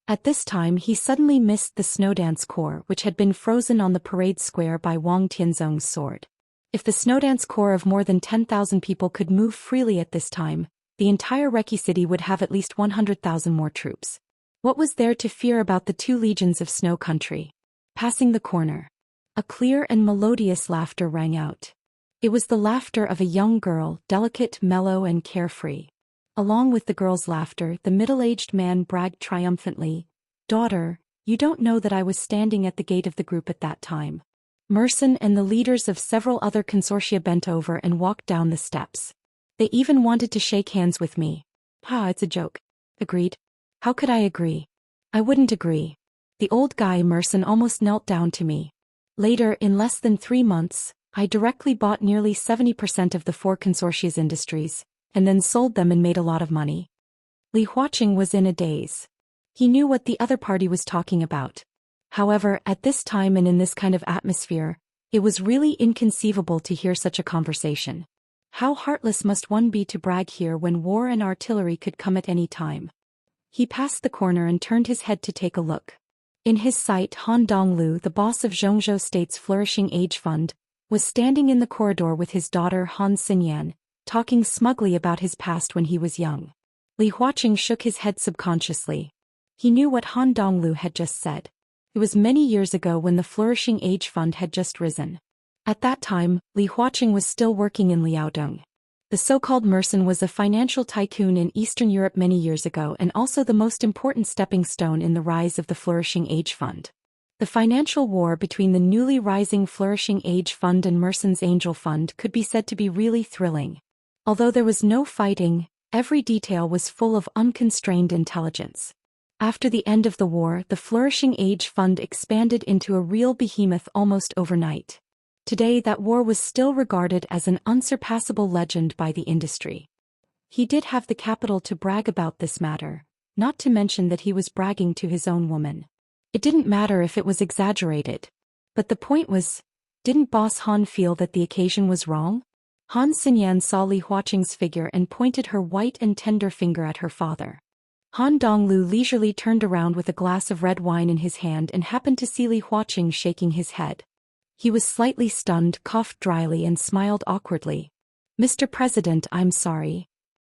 At this time he suddenly missed the Snowdance Corps, which had been frozen on the parade square by Wang Tianzong's sword. If the Snowdance Corps of more than 10,000 people could move freely at this time, the entire Reki city would have at least 100,000 more troops. What was there to fear about the 2 legions of Snow Country? Passing the corner. A clear and melodious laughter rang out. It was the laughter of a young girl, delicate, mellow, and carefree. Along with the girl's laughter, the middle-aged man bragged triumphantly, "Daughter, you don't know that I was standing at the gate of the group at that time." Merson and the leaders of several other consortia bent over and walked down the steps. They even wanted to shake hands with me. "Ha, it's a joke." Agreed. How could I agree? I wouldn't agree. The old guy Merson almost knelt down to me. Later, in less than 3 months, I directly bought nearly 70% of the 4 consortia's industries, and then sold them and made a lot of money. Li Huaqing was in a daze. He knew what the other party was talking about. However, at this time and in this kind of atmosphere, it was really inconceivable to hear such a conversation. How heartless must one be to brag here when war and artillery could come at any time? He passed the corner and turned his head to take a look. In his sight, Han Donglu, the boss of Zhongzhou State's Flourishing Age Fund, was standing in the corridor with his daughter Han Xinyan, talking smugly about his past when he was young. Li Huaqing shook his head subconsciously. He knew what Han Donglu had just said. It was many years ago when the Flourishing Age Fund had just risen. At that time, Li Huaqing was still working in Liaodong. The so-called Merson was a financial tycoon in Eastern Europe many years ago and also the most important stepping stone in the rise of the Flourishing Age Fund. The financial war between the newly rising Flourishing Age Fund and Merson's Angel Fund could be said to be really thrilling. Although there was no fighting, every detail was full of unconstrained intelligence. After the end of the war, the Flourishing Age Fund expanded into a real behemoth almost overnight. Today that war was still regarded as an unsurpassable legend by the industry. He did have the capital to brag about this matter, not to mention that he was bragging to his own woman. It didn't matter if it was exaggerated. But the point was, didn't Boss Han feel that the occasion was wrong? Han Xinyan saw Li Huaqing's figure and pointed her white and tender finger at her father. Han Donglu leisurely turned around with a glass of red wine in his hand and happened to see Li Huaqing shaking his head. He was slightly stunned, coughed dryly and smiled awkwardly. "Mr. President, I'm sorry."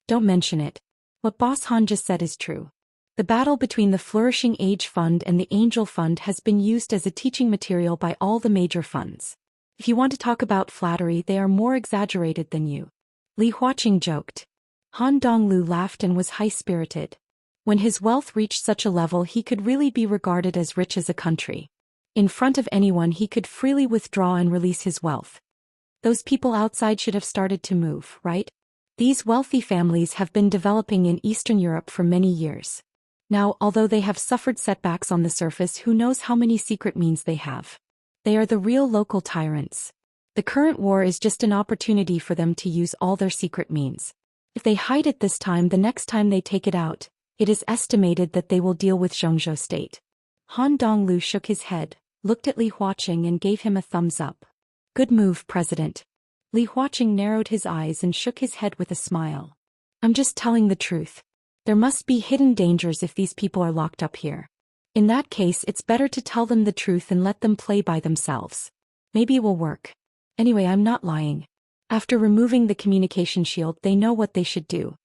"Don't mention it. What Boss Han just said is true. The battle between the Flourishing Age Fund and the Angel Fund has been used as a teaching material by all the major funds. If you want to talk about flattery, they are more exaggerated than you." Li Huaqing joked. Han Donglu laughed and was high-spirited. When his wealth reached such a level, he could really be regarded as rich as a country. In front of anyone, he could freely withdraw and release his wealth. Those people outside should have started to move, right? These wealthy families have been developing in Eastern Europe for many years. Now, although they have suffered setbacks on the surface, who knows how many secret means they have. They are the real local tyrants. The current war is just an opportunity for them to use all their secret means. If they hide it this time, the next time they take it out, it is estimated that they will deal with Zhongzhou State. Han Donglu shook his head, looked at Li Huaqing and gave him a thumbs up. "Good move, President." Li Huaqing narrowed his eyes and shook his head with a smile. "I'm just telling the truth. There must be hidden dangers if these people are locked up here. In that case, it's better to tell them the truth and let them play by themselves. Maybe it will work. Anyway, I'm not lying. After removing the communication shield, they know what they should do."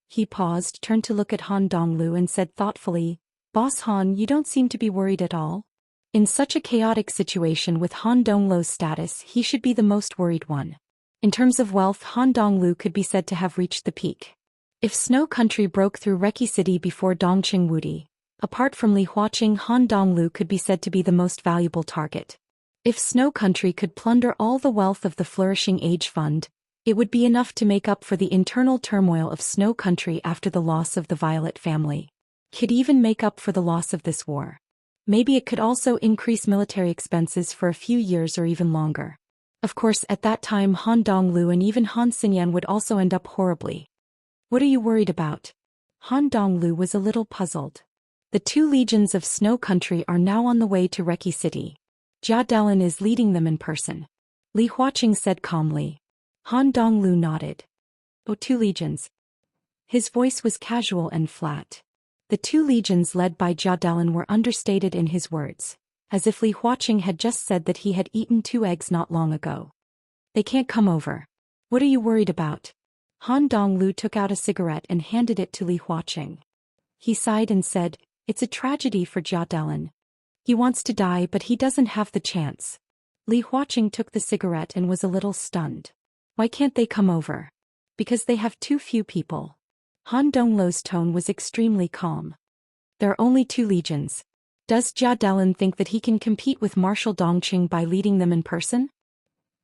He paused, turned to look at Han Donglu and said thoughtfully, "Boss Han, you don't seem to be worried at all?" In such a chaotic situation with Han Donglu's status, he should be the most worried one. In terms of wealth, Han Donglu could be said to have reached the peak. If Snow Country broke through Reki City before Dongqing Wudi, apart from Li Huaqing, Han Donglu could be said to be the most valuable target. If Snow Country could plunder all the wealth of the Flourishing Age Fund, it would be enough to make up for the internal turmoil of Snow Country after the loss of the Violet family. Could even make up for the loss of this war. Maybe it could also increase military expenses for a few years or even longer. Of course, at that time Han Donglu and even Han Xinyan would also end up horribly. "What are you worried about?" Han Donglu was a little puzzled. "The 2 legions of Snow Country are now on the way to Reki City. Jia Delin is leading them in person." Li Huaqing said calmly. Han Donglu nodded. "Oh, 2 legions." His voice was casual and flat. The 2 legions led by Jia Delin were understated in his words, as if Li Huaqing had just said that he had eaten 2 eggs not long ago. "They can't come over. What are you worried about?" Han Donglu took out a cigarette and handed it to Li Huaqing. He sighed and said, "It's a tragedy for Jia Delin. He wants to die, but he doesn't have the chance." Li Huaqing took the cigarette and was a little stunned. "Why can't they come over?" "Because they have too few people." Han Donglu's tone was extremely calm. There are only 2 legions. Does Jia Delan think that he can compete with Marshal Dongqing by leading them in person?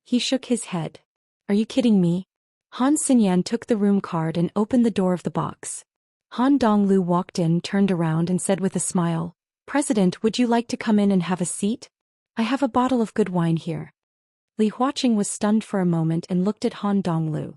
He shook his head. Are you kidding me? Han Xinyan took the room card and opened the door of the box. Han Donglu walked in, turned around and said with a smile, President, would you like to come in and have a seat? I have a bottle of good wine here. Li Huaqing was stunned for a moment and looked at Han Donglu.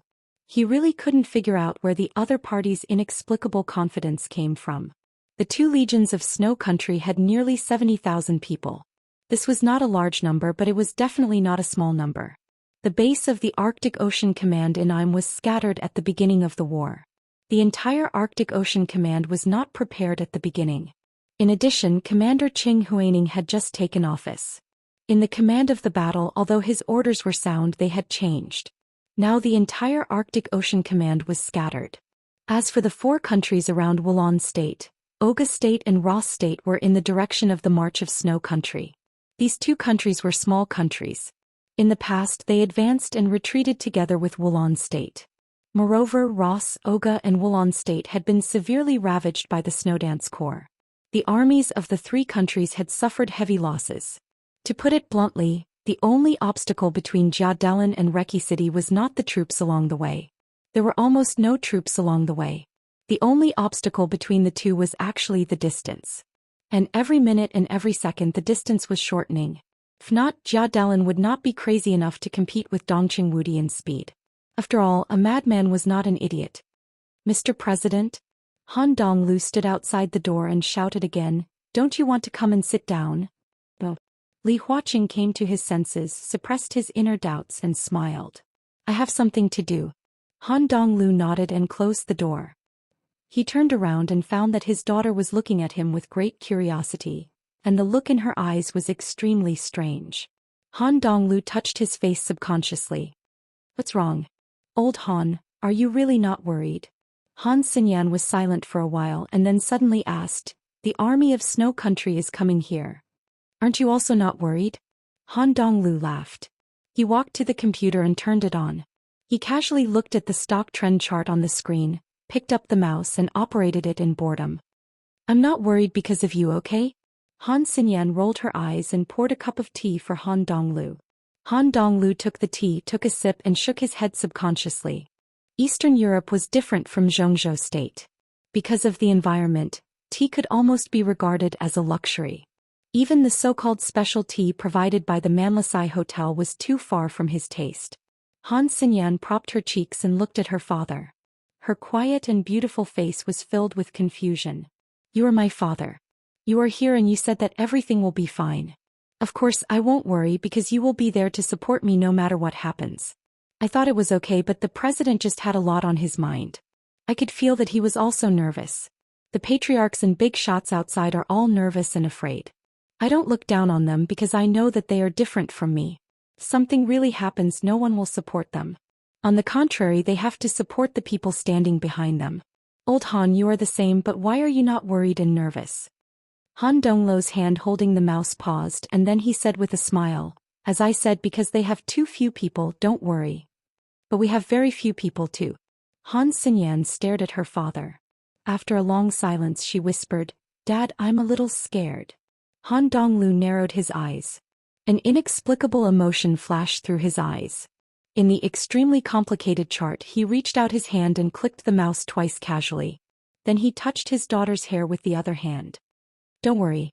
He really couldn't figure out where the other party's inexplicable confidence came from. The 2 legions of Snow Country had nearly 70,000 people. This was not a large number, but it was definitely not a small number. The base of the Arctic Ocean Command in Im was scattered at the beginning of the war. The entire Arctic Ocean Command was not prepared at the beginning. In addition, Commander Qing Huaining had just taken office. In the command of the battle, although his orders were sound, they had changed. Now the entire Arctic Ocean Command was scattered. As for the 4 countries around Wulan State, Oga State and Ross State were in the direction of the March of Snow Country. These 2 countries were small countries. In the past they advanced and retreated together with Wulan State. Moreover, Ross, Oga and Wulan State had been severely ravaged by the Snowdance Corps. The armies of the 3 countries had suffered heavy losses. To put it bluntly, the only obstacle between Jia Delan and Reki City was not the troops along the way. There were almost no troops along the way. The only obstacle between the 2 was actually the distance. And every minute and every second the distance was shortening. If not, Jia Delan would not be crazy enough to compete with Dongqing Wudi in speed. After all, a madman was not an idiot. Mr. President? Han Donglu stood outside the door and shouted again, Don't you want to come and sit down? No. Li Huaqing came to his senses, suppressed his inner doubts and smiled. I have something to do. Han Donglu nodded and closed the door. He turned around and found that his daughter was looking at him with great curiosity, and the look in her eyes was extremely strange. Han Donglu touched his face subconsciously. What's wrong? Old Han, are you really not worried? Han Xinyan was silent for a while and then suddenly asked, The army of Snow Country is coming here. Aren't you also not worried? Han Donglu laughed. He walked to the computer and turned it on. He casually looked at the stock trend chart on the screen, picked up the mouse and operated it in boredom. I'm not worried because of you, okay? Han Xinyan rolled her eyes and poured a cup of tea for Han Donglu. Han Donglu took the tea, took a sip and shook his head subconsciously. Eastern Europe was different from Zhou State. Because of the environment, tea could almost be regarded as a luxury. Even the so-called special tea provided by the Manlasai Hotel was too far from his taste. Han Xinyan propped her cheeks and looked at her father. Her quiet and beautiful face was filled with confusion. You are my father. You are here and you said that everything will be fine. Of course I won't worry because you will be there to support me no matter what happens. I thought it was okay, but the president just had a lot on his mind. I could feel that he was also nervous. The patriarchs and big shots outside are all nervous and afraid. I don't look down on them because I know that they are different from me. If something really happens, no one will support them. On the contrary, they have to support the people standing behind them. Old Han, you are the same, but why are you not worried and nervous? Han Donglu's hand holding the mouse paused and then he said with a smile, As I said, because they have too few people, don't worry. But we have very few people too. Han Xinyan stared at her father. After a long silence she whispered, Dad, I'm a little scared. Han Donglu narrowed his eyes. An inexplicable emotion flashed through his eyes. In the extremely complicated chart he reached out his hand and clicked the mouse twice casually. Then he touched his daughter's hair with the other hand. Don't worry.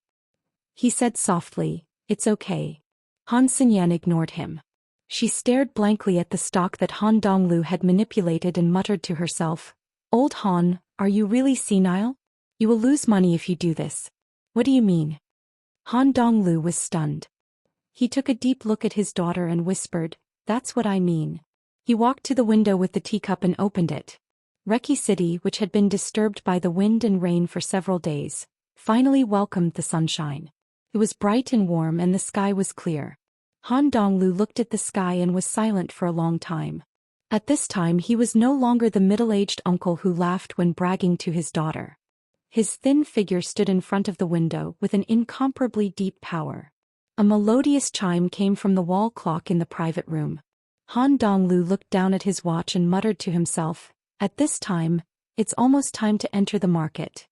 He said softly, It's okay. Han Xinyan ignored him. She stared blankly at the stock that Han Donglu had manipulated and muttered to herself, Old Han, are you really senile? You will lose money if you do this. What do you mean? Han Donglu was stunned. He took a deep look at his daughter and whispered, That's what I mean. He walked to the window with the teacup and opened it. Reki City, which had been disturbed by the wind and rain for several days, finally welcomed the sunshine. It was bright and warm and the sky was clear. Han Donglu looked at the sky and was silent for a long time. At this time he was no longer the middle-aged uncle who laughed when bragging to his daughter. His thin figure stood in front of the window with an incomparably deep power. A melodious chime came from the wall clock in the private room. Han Donglu looked down at his watch and muttered to himself, At this time, It's almost time to enter the market.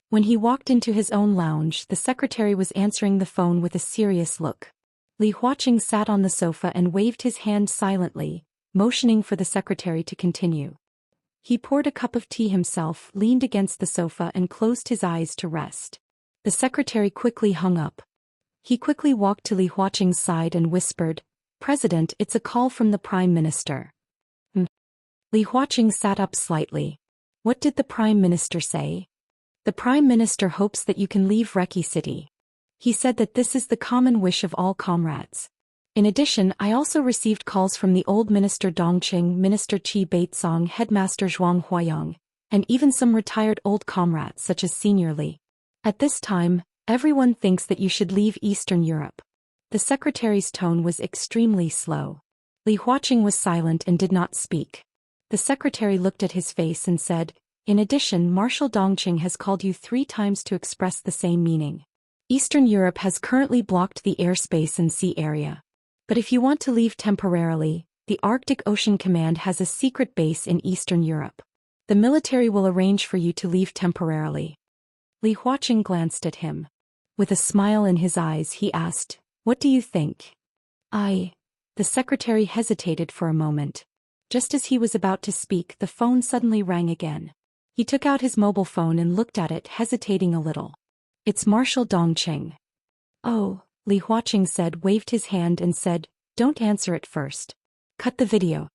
When he walked into his own lounge, the secretary was answering the phone with a serious look. Li Huaqing sat on the sofa and waved his hand silently, motioning for the secretary to continue. He poured a cup of tea himself, leaned against the sofa and closed his eyes to rest. The secretary quickly hung up. He quickly walked to Li Huaqing's side and whispered, "President, it's a call from the Prime Minister." Li Huaqing sat up slightly. What did the Prime Minister say? The Prime Minister hopes that you can leave Reki City. He said that this is the common wish of all comrades. In addition, I also received calls from the old Minister Dongqing, Minister Qi Baitsong, Headmaster Zhuang Huayang, and even some retired old comrades such as Senior Li. At this time, everyone thinks that you should leave Eastern Europe. The secretary's tone was extremely slow. Li Huaqing was silent and did not speak. The secretary looked at his face and said, "In addition, Marshal Dongqing has called you 3 times to express the same meaning. Eastern Europe has currently blocked the airspace and sea area. But if you want to leave temporarily, the Arctic Ocean Command has a secret base in Eastern Europe. The military will arrange for you to leave temporarily." Li Huaqing glanced at him. With a smile in his eyes, he asked, "What do you think?" The secretary hesitated for a moment. Just as he was about to speak, the phone suddenly rang again. He took out his mobile phone and looked at it, hesitating a little. "It's Marshal Dongqing." "Oh," Li Huaqing said, waved his hand and said, "Don't answer it first. Cut the video."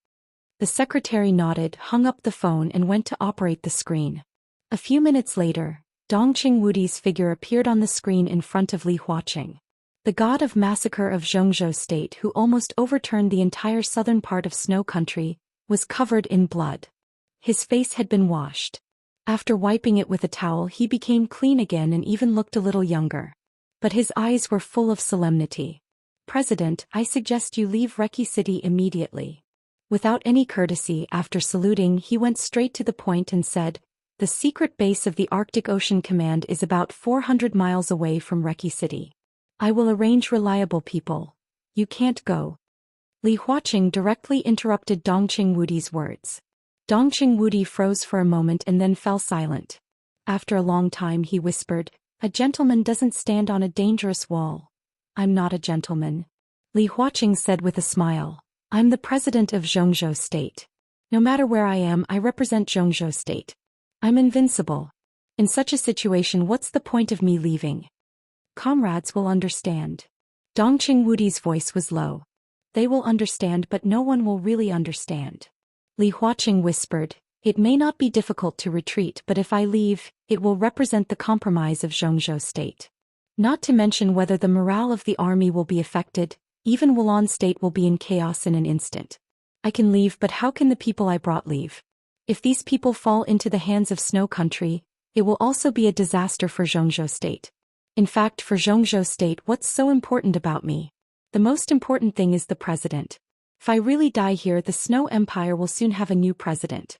The secretary nodded, hung up the phone and went to operate the screen. A few minutes later, Dongqing Wudi's figure appeared on the screen in front of Li Huaqing. The god of massacre of Zhou State, who almost overturned the entire southern part of Snow Country, was covered in blood. His face had been washed. After wiping it with a towel, he became clean again and even looked a little younger. But his eyes were full of solemnity. "President, I suggest you leave Reki City immediately." Without any courtesy, after saluting, he went straight to the point and said, "The secret base of the Arctic Ocean Command is about 400 miles away from Reki City. I will arrange reliable people. You can't go." Li Huaqing directly interrupted Dongqing Wudi's words. Dongqing Wudi froze for a moment and then fell silent. After a long time he whispered, "A gentleman doesn't stand on a dangerous wall." "I'm not a gentleman," Li Huaqing said with a smile. "I'm the president of Zhou State. No matter where I am, I represent Zhou State. I'm invincible. In such a situation, what's the point of me leaving? Comrades will understand." Dongqing Wudi's voice was low. "They will understand, but no one will really understand." Li Huaqing whispered, "It may not be difficult to retreat, but if I leave, it will represent the compromise of Zhou State. Not to mention whether the morale of the army will be affected, even Wulan State will be in chaos in an instant. I can leave, but how can the people I brought leave? If these people fall into the hands of Snow Country, it will also be a disaster for Zhou State. In fact, for Zhou State, what's so important about me? The most important thing is the president. If I really die here, the Snow Empire will soon have a new president.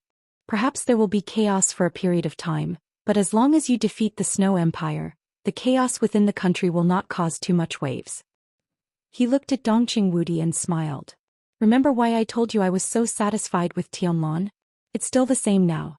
Perhaps there will be chaos for a period of time, but as long as you defeat the Snow Empire, the chaos within the country will not cause too much waves." He looked at Dongqing Wudi and smiled. "Remember why I told you I was so satisfied with Tianlong? It's still the same now.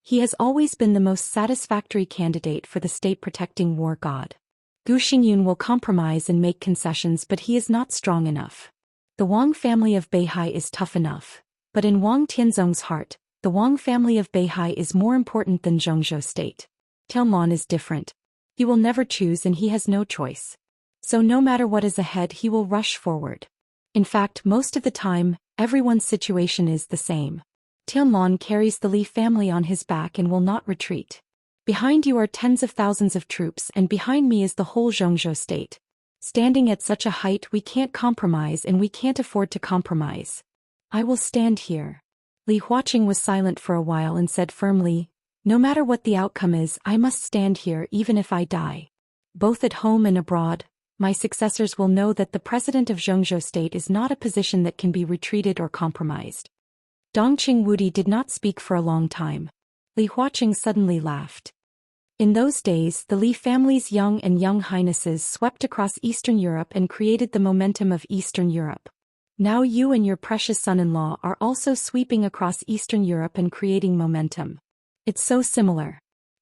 He has always been the most satisfactory candidate for the state-protecting war god. Gu Xingyun will compromise and make concessions, but he is not strong enough. The Wang family of Beihai is tough enough, but in Wang Tianzong's heart, the Wang family of Beihai is more important than Zhou State. Tianlong is different. He will never choose and he has no choice. So no matter what is ahead, he will rush forward. In fact, most of the time, everyone's situation is the same. Tianlong carries the Li family on his back and will not retreat. Behind you are tens of thousands of troops, and behind me is the whole Zhou State. Standing at such a height, we can't compromise and we can't afford to compromise. I will stand here." Li Huaqing was silent for a while and said firmly, "No matter what the outcome is, I must stand here even if I die. Both at home and abroad, my successors will know that the president of Zhou State is not a position that can be retreated or compromised." Dongqing Wudi did not speak for a long time. Li Huaqing suddenly laughed. In those days, the Li family's young and young highnesses swept across Eastern Europe and created the momentum of Eastern Europe. Now you and your precious son-in-law are also sweeping across Eastern Europe and creating momentum. It's so similar.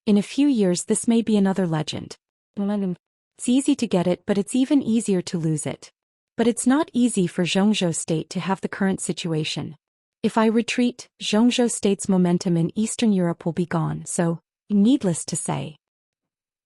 In a few years this may be another legend. It's easy to get it, but it's even easier to lose it. But it's not easy for Xianxia state to have the current situation. If I retreat, Xianxia state's momentum in Eastern Europe will be gone, so, needless to say.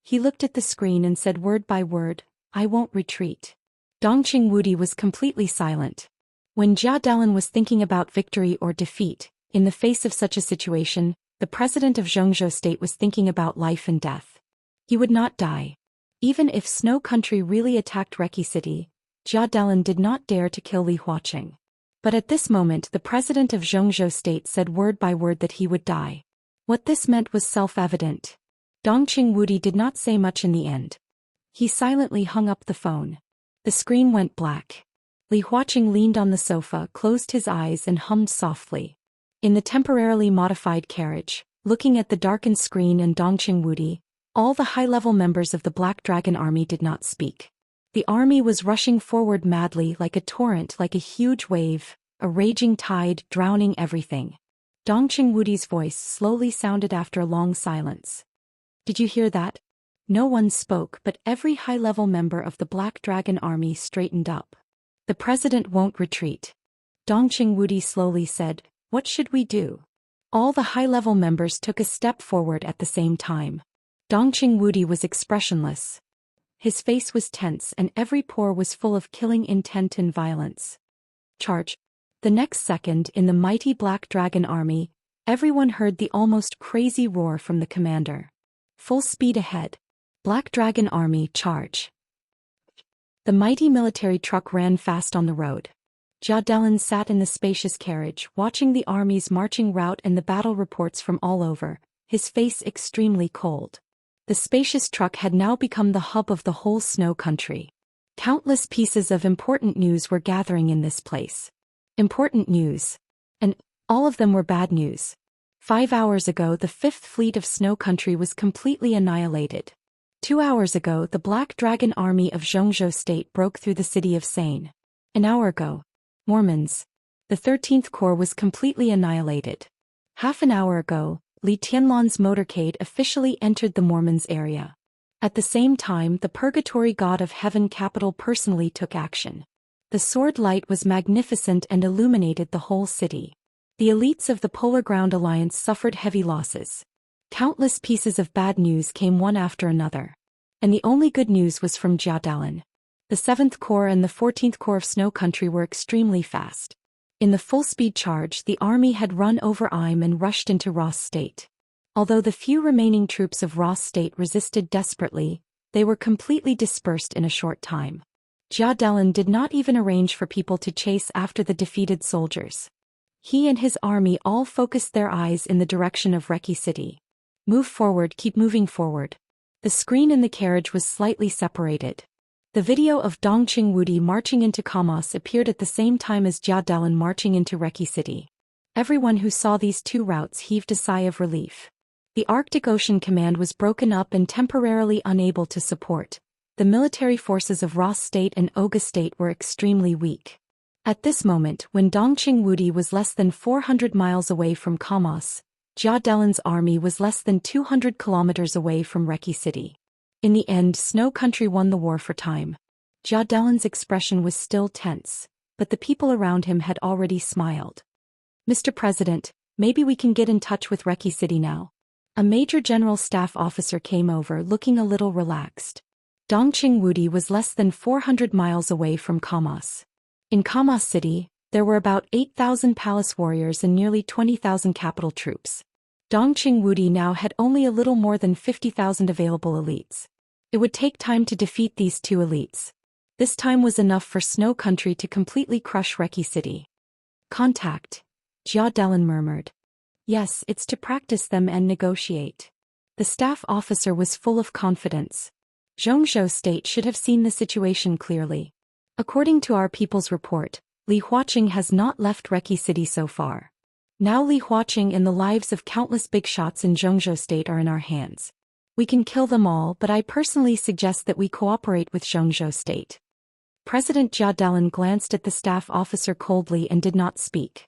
He looked at the screen and said word by word, I won't retreat. Dongqing Wudi was completely silent. When Jia Dalan was thinking about victory or defeat, in the face of such a situation, the president of Xianxia state was thinking about life and death. He would not die. Even if Snow Country really attacked Reki City, Jia Dalan did not dare to kill Li Huaqing. But at this moment the president of Xianxia state said word by word that he would die. What this meant was self-evident. Dongqing Wudi did not say much in the end. He silently hung up the phone. The screen went black. Li Huaqing leaned on the sofa, closed his eyes and hummed softly. In the temporarily modified carriage, looking at the darkened screen and Dongqing Wudi, all the high-level members of the Black Dragon army did not speak. The army was rushing forward madly like a torrent, like a huge wave, a raging tide drowning everything. Dongqing Wudi's voice slowly sounded after a long silence. Did you hear that? No one spoke, but every high-level member of the Black Dragon army straightened up. The president won't retreat. Dongqing Wudi slowly said, what should we do? All the high-level members took a step forward at the same time. Dongqing Wudi was expressionless. His face was tense and every pore was full of killing intent and violence. Charge. The next second, in the mighty Black Dragon army, everyone heard the almost crazy roar from the commander. Full speed ahead. Black Dragon army, charge. The mighty military truck ran fast on the road. Jia Dalan sat in the spacious carriage, watching the army's marching route and the battle reports from all over, his face extremely cold. The spacious truck had now become the hub of the whole Snow Country. Countless pieces of important news were gathering in this place. Important news. And all of them were bad news. 5 hours ago the 5th Fleet of Snow Country was completely annihilated. 2 hours ago the Black Dragon army of Xianxia state broke through the city of Seine. An hour ago, Mormons. The 13th Corps was completely annihilated. Half an hour ago, Li Tianlan's motorcade officially entered the Mormons area. At the same time the Purgatory God of Heaven capital personally took action. The sword light was magnificent and illuminated the whole city. The elites of the Polar Ground Alliance suffered heavy losses. Countless pieces of bad news came one after another. And the only good news was from Jia Dalan. The 7th Corps and the 14th Corps of Snow Country were extremely fast. In the full-speed charge the army had run over Im and rushed into Ross State. Although the few remaining troops of Ross State resisted desperately, they were completely dispersed in a short time. Jia Dalan did not even arrange for people to chase after the defeated soldiers. He and his army all focused their eyes in the direction of Reki City. Move forward, keep moving forward. The screen in the carriage was slightly separated. The video of Dongqing Wudi marching into Kamos appeared at the same time as Jia Dalan marching into Reki City. Everyone who saw these two routes heaved a sigh of relief. The Arctic Ocean Command was broken up and temporarily unable to support. The military forces of Ross State and Oga State were extremely weak. At this moment, when Dongqing Wudi was less than 400 miles away from Kamos, Jia Dalan's army was less than 200 kilometers away from Reki City. In the end, Snow Country won the war for time. Jia Dalan's expression was still tense, but the people around him had already smiled. Mr. President, maybe we can get in touch with Reki City now. A major general staff officer came over looking a little relaxed. Dongqing Wudi was less than 400 miles away from Kamos. In Kamos City, there were about 8,000 palace warriors and nearly 20,000 capital troops. Dongqing Wudi now had only a little more than 50,000 available elites. It would take time to defeat these two elites. This time was enough for Snow Country to completely crush Reki City. Contact. Jia Dalan murmured. Yes, it's to practice them and negotiate. The staff officer was full of confidence. Xianxia State should have seen the situation clearly. According to our people's report, Li Huaqing has not left Reki City so far. Now Li Huaqing and the lives of countless big shots in Xianxia State are in our hands. We can kill them all, but I personally suggest that we cooperate with Xianxia State. President Jia Dalan glanced at the staff officer coldly and did not speak.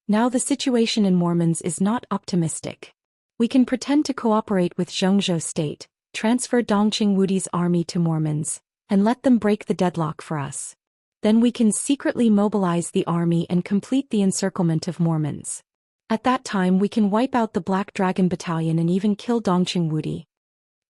Now the situation in Mormons is not optimistic. We can pretend to cooperate with Xianxia state, transfer Dongqing Wudi's army to Mormons, and let them break the deadlock for us. Then we can secretly mobilize the army and complete the encirclement of Mormons. At that time we can wipe out the Black Dragon Battalion and even kill Dongqing Wudi.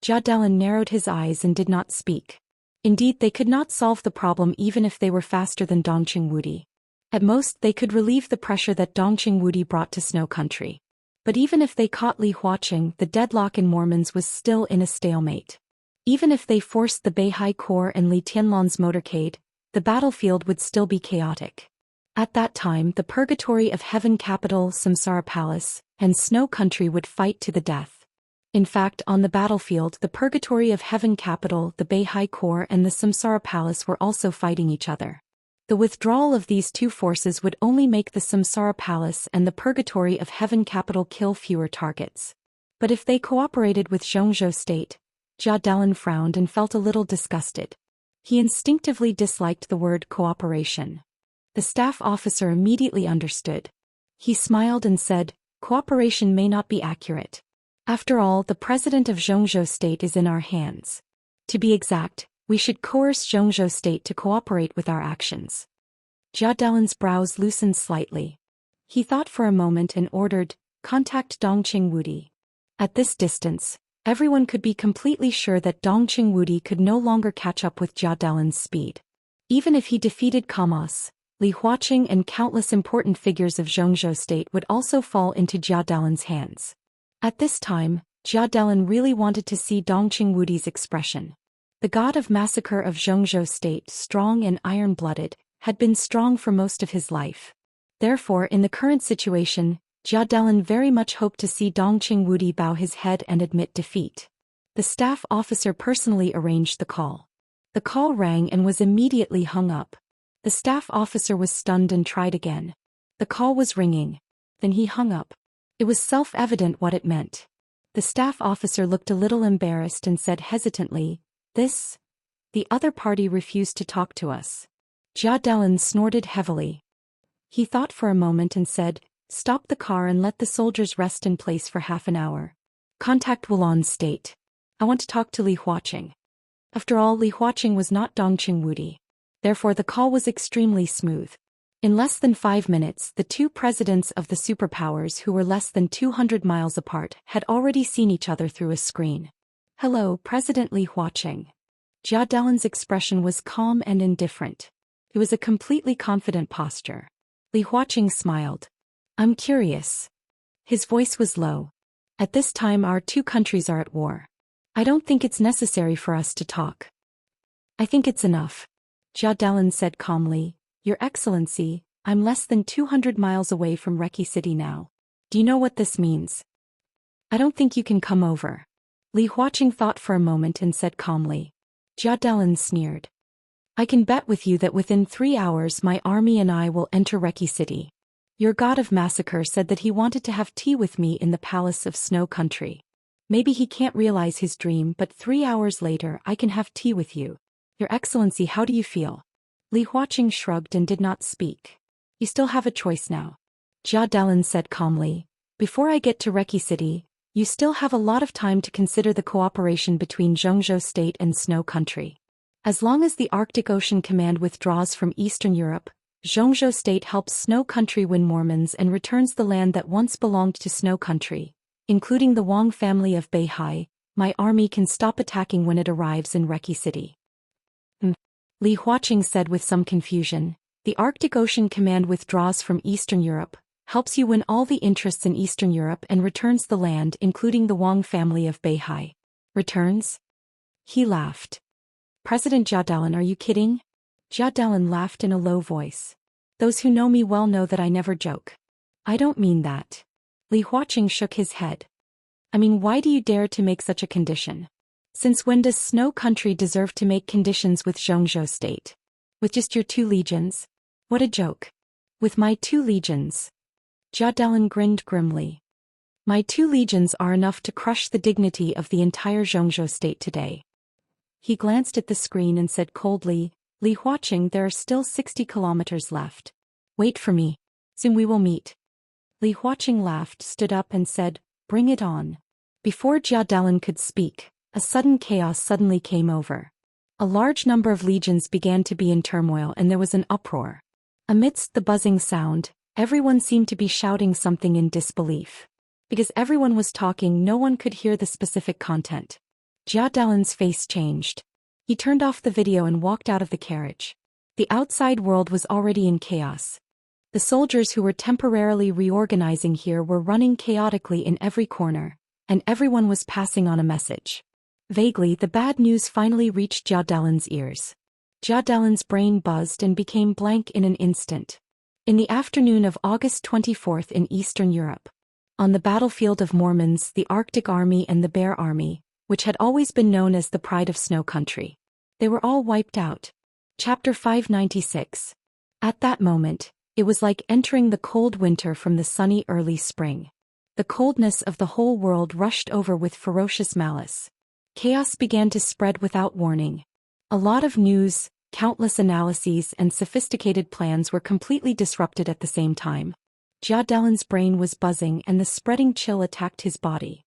Jia Delin narrowed his eyes and did not speak. Indeed, they could not solve the problem even if they were faster than Dongqing Wudi. At most they could relieve the pressure that Dongqing Wudi brought to Snow Country. But even if they caught Li Huaqing, the deadlock in Mormons was still in a stalemate. Even if they forced the Beihai Corps and Li Tianlan's motorcade, the battlefield would still be chaotic. At that time the Purgatory of Heaven capital Samsara Palace and Snow Country would fight to the death. In fact, on the battlefield the Purgatory of Heaven capital, the Beihai Corps and the Samsara Palace were also fighting each other. The withdrawal of these two forces would only make the Samsara Palace and the Purgatory of Heaven capital kill fewer targets. But if they cooperated with Xianxia state, Jia Delin frowned and felt a little disgusted. He instinctively disliked the word cooperation. The staff officer immediately understood. He smiled and said, "Cooperation may not be accurate. After all, the president of Xianxia state is in our hands. To be exact, we should coerce Xianxia state to cooperate with our actions." Jia Delin's brows loosened slightly. He thought for a moment and ordered, "Contact Dongqing Wudi." At this distance, everyone could be completely sure that Dongqing Wudi could no longer catch up with Jia Delin's speed. Even if he defeated Kamos, Li Huaqing and countless important figures of Xianxia state would also fall into Jia Delin's hands. At this time, Jia Delin really wanted to see Dongqing Wudi's expression. The god of massacre of Xianxia state, strong and iron-blooded, had been strong for most of his life. Therefore, in the current situation, Jia Delin very much hoped to see Dongqing Wudi bow his head and admit defeat. The staff officer personally arranged the call. The call rang and was immediately hung up. The staff officer was stunned and tried again. The call was ringing. Then he hung up. It was self-evident what it meant. The staff officer looked a little embarrassed and said hesitantly, "The other party refused to talk to us." Jia Delin snorted heavily. He thought for a moment and said, "Stop the car and let the soldiers rest in place for half an hour. Contact Wulan state. I want to talk to Li Huaqing." After all, Li Huaqing was not Dongqing Wudi. Therefore the call was extremely smooth. In less than 5 minutes, the two presidents of the superpowers who were less than 200 miles apart had already seen each other through a screen. "Hello, President Li Huaqing." Jia Delin's expression was calm and indifferent. It was a completely confident posture. Li Huaqing smiled. "I'm curious." His voice was low. "At this time our two countries are at war. I don't think it's necessary for us to talk." "I think it's enough," Jia Delin said calmly. "Your Excellency, I'm less than 200 miles away from Reki City now. Do you know what this means?" "I don't think you can come over." Li Huaqing thought for a moment and said calmly. Jia Delin sneered. "I can bet with you that within 3 hours my army and I will enter Reki City. Your god of massacre said that he wanted to have tea with me in the palace of Snow Country. Maybe he can't realize his dream, but 3 hours later I can have tea with you. Your Excellency, how do you feel?" Li Huaqing shrugged and did not speak. "You still have a choice now," Jia Delin said calmly. "Before I get to Reki City, you still have a lot of time to consider the cooperation between Xianxia State and Snow Country. As long as the Arctic Ocean Command withdraws from Eastern Europe, Xianxia State helps Snow Country win Mormons and returns the land that once belonged to Snow Country, including the Wang family of Beihai. My army can stop attacking when it arrives in Reki City." Li Huaqing said with some confusion. "The Arctic Ocean Command withdraws from Eastern Europe, helps you win all the interests in Eastern Europe and returns the land including the Wang family of Beihai. Returns?" He laughed. "President Jia Delin, are you kidding?" Jia Delin laughed in a low voice. "Those who know me well know that I never joke." "I don't mean that." Li Huaqing shook his head. "I mean, why do you dare to make such a condition? Since when does Snow Country deserve to make conditions with Xianxia State? With just your 2 legions? What a joke." "With my 2 legions." Jia Delin grinned grimly. "My 2 legions are enough to crush the dignity of the entire Xianxia State today." He glanced at the screen and said coldly, "Li Huaqing, there are still 60 kilometers left. Wait for me. Soon we will meet." Li Huaqing laughed, stood up and said, "Bring it on." Before Jia Dalan could speak, a sudden chaos suddenly came over. A large number of legions began to be in turmoil and there was an uproar. Amidst the buzzing sound, everyone seemed to be shouting something in disbelief. Because everyone was talking, no one could hear the specific content. Jia Dalan's face changed. He turned off the video and walked out of the carriage. The outside world was already in chaos. The soldiers who were temporarily reorganizing here were running chaotically in every corner, and everyone was passing on a message. Vaguely, the bad news finally reached Jia Dalan's ears. Jia Dalan's brain buzzed and became blank in an instant. In the afternoon of August 24th in Eastern Europe, on the battlefield of Mormons, the Arctic Army and the Bear Army, which had always been known as the Pride of Snow Country, they were all wiped out. Chapter 596. At that moment, it was like entering the cold winter from the sunny early spring. The coldness of the whole world rushed over with ferocious malice. Chaos began to spread without warning. A lot of news, countless analyses and sophisticated plans were completely disrupted at the same time. Jia Dalan's brain was buzzing and the spreading chill attacked his body.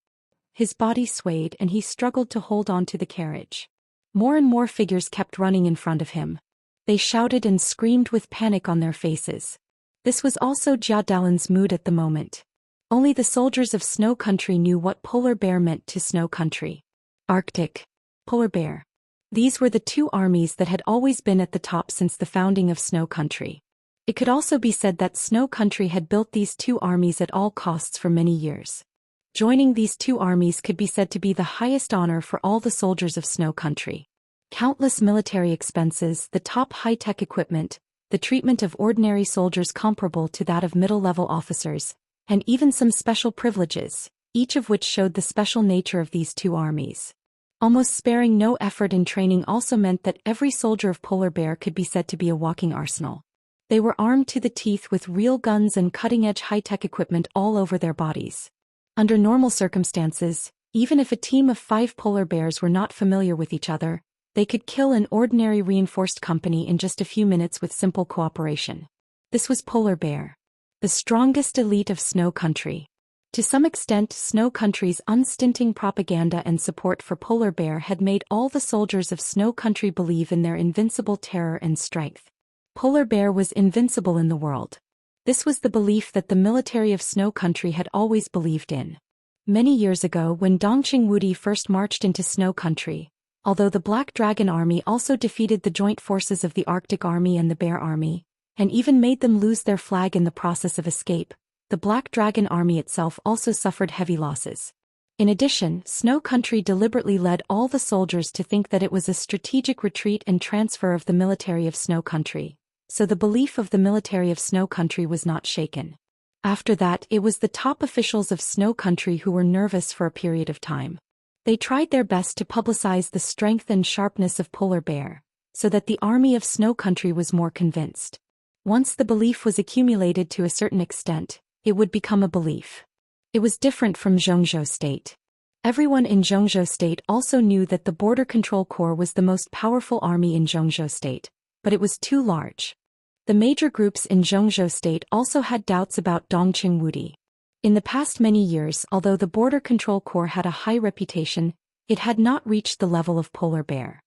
His body swayed and he struggled to hold on to the carriage. More and more figures kept running in front of him. They shouted and screamed with panic on their faces. This was also Jia Dalan's mood at the moment. Only the soldiers of Snow Country knew what polar bear meant to Snow Country. Arctic. Polar bear. These were the two armies that had always been at the top since the founding of Snow Country. It could also be said that Snow Country had built these two armies at all costs for many years. Joining these two armies could be said to be the highest honor for all the soldiers of Snow Country. Countless military expenses, the top high-tech equipment, the treatment of ordinary soldiers comparable to that of middle-level officers, and even some special privileges, each of which showed the special nature of these two armies. Almost sparing no effort in training also meant that every soldier of Polar Bear could be said to be a walking arsenal. They were armed to the teeth with real guns and cutting-edge high-tech equipment all over their bodies. Under normal circumstances, even if a team of 5 polar bears were not familiar with each other, they could kill an ordinary reinforced company in just a few minutes with simple cooperation. This was Polar Bear, the strongest elite of Snow Country. To some extent, Snow Country's unstinting propaganda and support for Polar Bear had made all the soldiers of Snow Country believe in their invincible terror and strength. Polar Bear was invincible in the world. This was the belief that the military of Snow Country had always believed in. Many years ago, when Dongqing Wudi first marched into Snow Country, although the Black Dragon Army also defeated the joint forces of the Arctic Army and the Bear Army, and even made them lose their flag in the process of escape, the Black Dragon Army itself also suffered heavy losses. In addition, Snow Country deliberately led all the soldiers to think that it was a strategic retreat and transfer of the military of Snow Country, so the belief of the military of Snow Country was not shaken. After that, it was the top officials of Snow Country who were nervous for a period of time. They tried their best to publicize the strength and sharpness of Polar Bear, so that the army of Snow Country was more convinced. Once the belief was accumulated to a certain extent, it would become a belief. It was different from Zhou State. Everyone in Zhou State also knew that the Border Control Corps was the most powerful army in Zhou State, but it was too large. The major groups in Zhou State also had doubts about Dongqing Wudi. In the past many years, although the Border Control Corps had a high reputation, it had not reached the level of Polar Bear.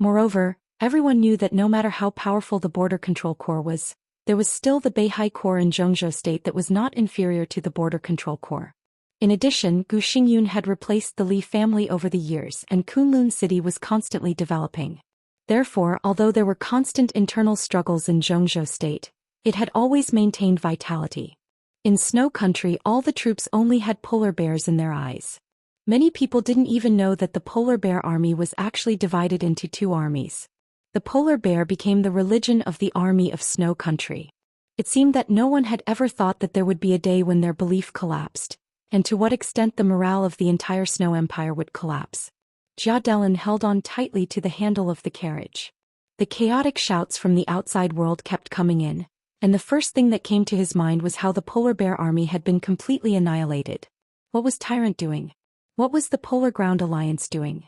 Moreover, everyone knew that no matter how powerful the Border Control Corps was, there was still the Beihai Corps in Zhou State that was not inferior to the Border Control Corps. In addition, Gu Xingyun had replaced the Li family over the years and Kunlun City was constantly developing. Therefore, although there were constant internal struggles in Zhou State, it had always maintained vitality. In Snow Country, all the troops only had polar bears in their eyes. Many people didn't even know that the Polar Bear Army was actually divided into two armies. The Polar Bear became the religion of the army of Snow Country. It seemed that no one had ever thought that there would be a day when their belief collapsed, and to what extent the morale of the entire Snow Empire would collapse. Jia Dalan held on tightly to the handle of the carriage. The chaotic shouts from the outside world kept coming in, and the first thing that came to his mind was how the Polar Bear Army had been completely annihilated. What was Tyrant doing? What was the Polar Ground Alliance doing?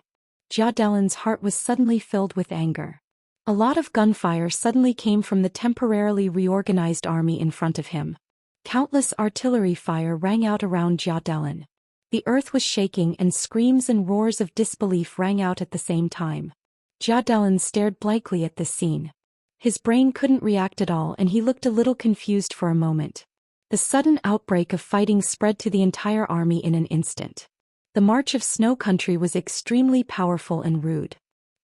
Jia Dalan's heart was suddenly filled with anger. A lot of gunfire suddenly came from the temporarily reorganized army in front of him. Countless artillery fire rang out around Jia Dalan. The earth was shaking and screams and roars of disbelief rang out at the same time. Jia Delin stared blankly at this scene. His brain couldn't react at all and he looked a little confused for a moment. The sudden outbreak of fighting spread to the entire army in an instant. The march of Snow Country was extremely powerful and rude.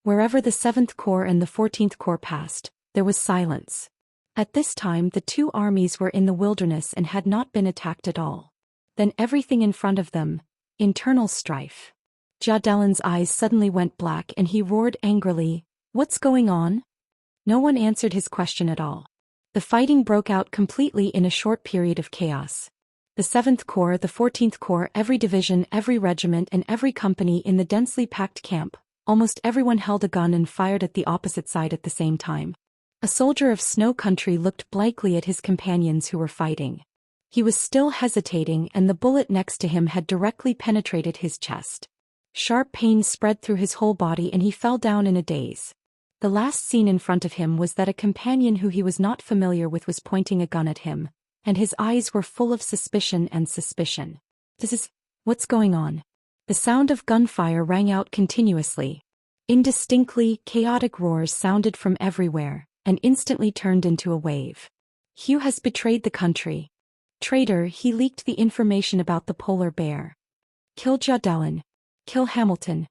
Wherever the 7th Corps and the 14th Corps passed, there was silence. At this time the two armies were in the wilderness and had not been attacked at all. Then everything in front of them, internal strife. Jia Delin's eyes suddenly went black and he roared angrily, "What's going on?" No one answered his question at all. The fighting broke out completely in a short period of chaos. The 7th Corps, the 14th Corps, every division, every regiment and every company in the densely packed camp, almost everyone held a gun and fired at the opposite side at the same time. A soldier of Snow Country looked blankly at his companions who were fighting. He was still hesitating and the bullet next to him had directly penetrated his chest. Sharp pain spread through his whole body and he fell down in a daze. The last scene in front of him was that a companion who he was not familiar with was pointing a gun at him, and his eyes were full of suspicion and suspicion. What's going on? The sound of gunfire rang out continuously. Indistinctly, chaotic roars sounded from everywhere, and instantly turned into a wave. Hugh has betrayed the country. Traitor, he leaked the information about the polar bear. Kill Jia Delin. Kill Hamilton.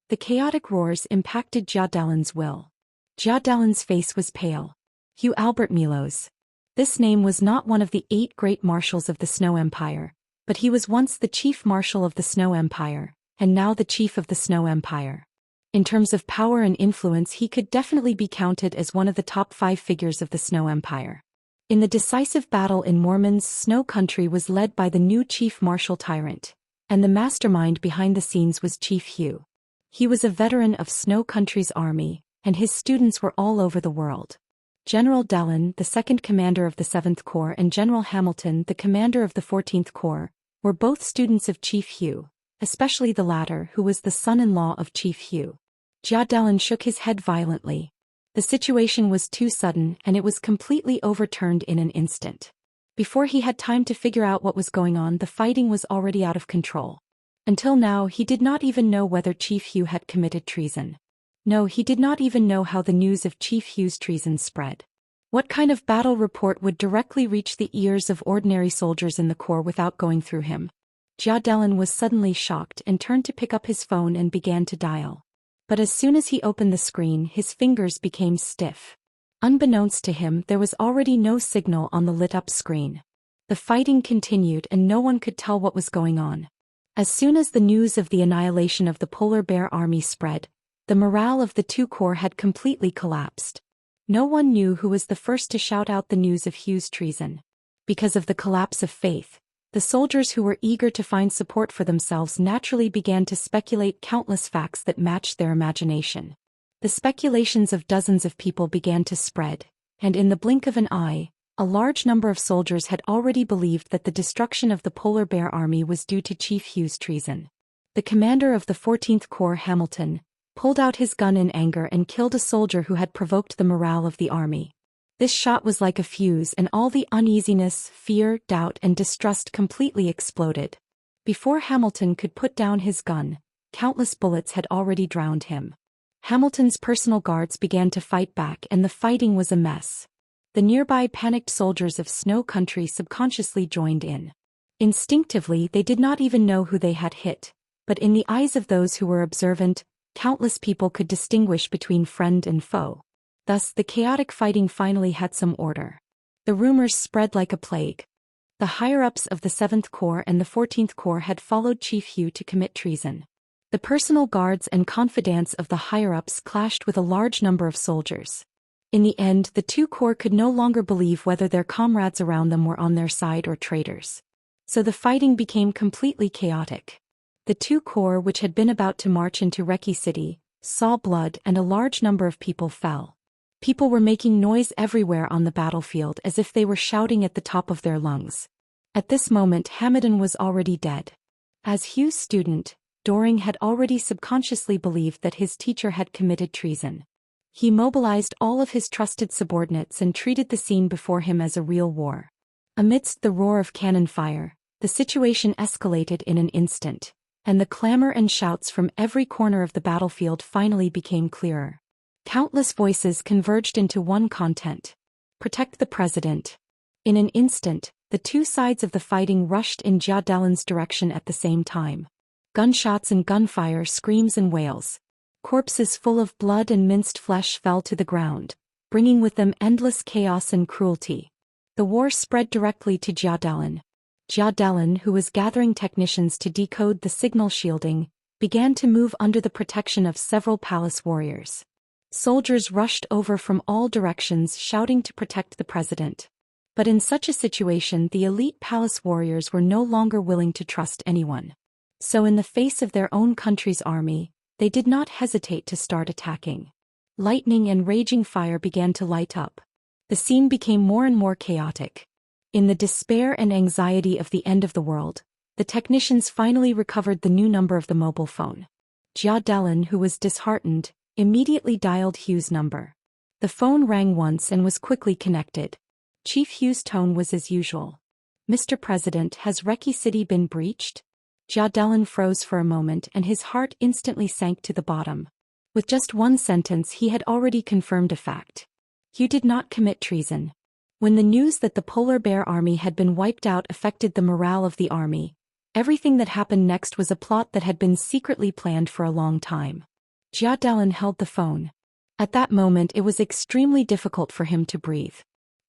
The chaotic roars impacted Jia Delin's will. Jia Delin's face was pale. Hugh Albert Milos. This name was not one of the 8 great marshals of the Snow Empire, but he was once the chief marshal of the Snow Empire, and now the chief of the Snow Empire. In terms of power and influence he could definitely be counted as one of the top 5 figures of the Snow Empire. In the decisive battle in Mormon's Snow Country was led by the new chief marshal Tyrant, and the mastermind behind the scenes was Chief Hugh. He was a veteran of Snow Country's army, and his students were all over the world. General Delin, the 2nd commander of the 7th Corps, and General Hamilton, the commander of the 14th Corps, were both students of Chief Hugh, especially the latter who was the son-in-law of Chief Hugh. Jia Delin shook his head violently. The situation was too sudden and it was completely overturned in an instant. Before he had time to figure out what was going on, the fighting was already out of control. Until now he did not even know whether Chief Hugh had committed treason. No, he did not even know how the news of Chief Hugh's treason spread. What kind of battle report would directly reach the ears of ordinary soldiers in the Corps without going through him? Jia Delin was suddenly shocked and turned to pick up his phone and began to dial. But as soon as he opened the screen, his fingers became stiff. Unbeknownst to him, there was already no signal on the lit-up screen. The fighting continued and no one could tell what was going on. As soon as the news of the annihilation of the Polar Bear Army spread, the morale of the 2 corps had completely collapsed. No one knew who was the first to shout out the news of Hugh's treason. Because of the collapse of faith, the soldiers who were eager to find support for themselves naturally began to speculate countless facts that matched their imagination. The speculations of dozens of people began to spread, and in the blink of an eye, a large number of soldiers had already believed that the destruction of the Polar Bear Army was due to Chief Hugh's treason. The commander of the 14th Corps, Hamilton, pulled out his gun in anger and killed a soldier who had provoked the morale of the army. This shot was like a fuse and all the uneasiness, fear, doubt and distrust completely exploded. Before Hamilton could put down his gun, countless bullets had already drowned him. Hamilton's personal guards began to fight back and the fighting was a mess. The nearby panicked soldiers of Snow Country subconsciously joined in. Instinctively they did not even know who they had hit, but in the eyes of those who were observant, countless people could distinguish between friend and foe. Thus the chaotic fighting finally had some order. The rumors spread like a plague. The higher-ups of the 7th Corps and the 14th Corps had followed Chief Hugh to commit treason. The personal guards and confidants of the higher-ups clashed with a large number of soldiers. In the end, the 2 corps could no longer believe whether their comrades around them were on their side or traitors. So the fighting became completely chaotic. The 2 corps, which had been about to march into Reki City, saw blood and a large number of people fell. People were making noise everywhere on the battlefield as if they were shouting at the top of their lungs. At this moment Hamilton was already dead. As Hugh's student, Doring had already subconsciously believed that his teacher had committed treason. He mobilized all of his trusted subordinates and treated the scene before him as a real war. Amidst the roar of cannon fire, the situation escalated in an instant, and the clamor and shouts from every corner of the battlefield finally became clearer. Countless voices converged into one content: protect the president. In an instant, the two sides of the fighting rushed in Jia Dalin's direction at the same time. Gunshots and gunfire, screams and wails. Corpses full of blood and minced flesh fell to the ground, bringing with them endless chaos and cruelty. The war spread directly to Jia Dalin. Jia Dalin, who was gathering technicians to decode the signal shielding, began to move under the protection of several palace warriors. Soldiers rushed over from all directions shouting to protect the president. But in such a situation, the elite palace warriors were no longer willing to trust anyone. So in the face of their own country's army, they did not hesitate to start attacking. Lightning and raging fire began to light up. The scene became more and more chaotic. In the despair and anxiety of the end of the world, the technicians finally recovered the new number of the mobile phone. Jia Dalin, who was disheartened, immediately dialed Hugh's number. The phone rang once and was quickly connected. Chief Hugh's tone was as usual. "Mr. President, has Reki City been breached?" Jia Dalin froze for a moment and his heart instantly sank to the bottom. With just one sentence he had already confirmed a fact. Hugh did not commit treason. When the news that the Polar Bear army had been wiped out affected the morale of the army, everything that happened next was a plot that had been secretly planned for a long time. Jia Dalin held the phone. At that moment it was extremely difficult for him to breathe.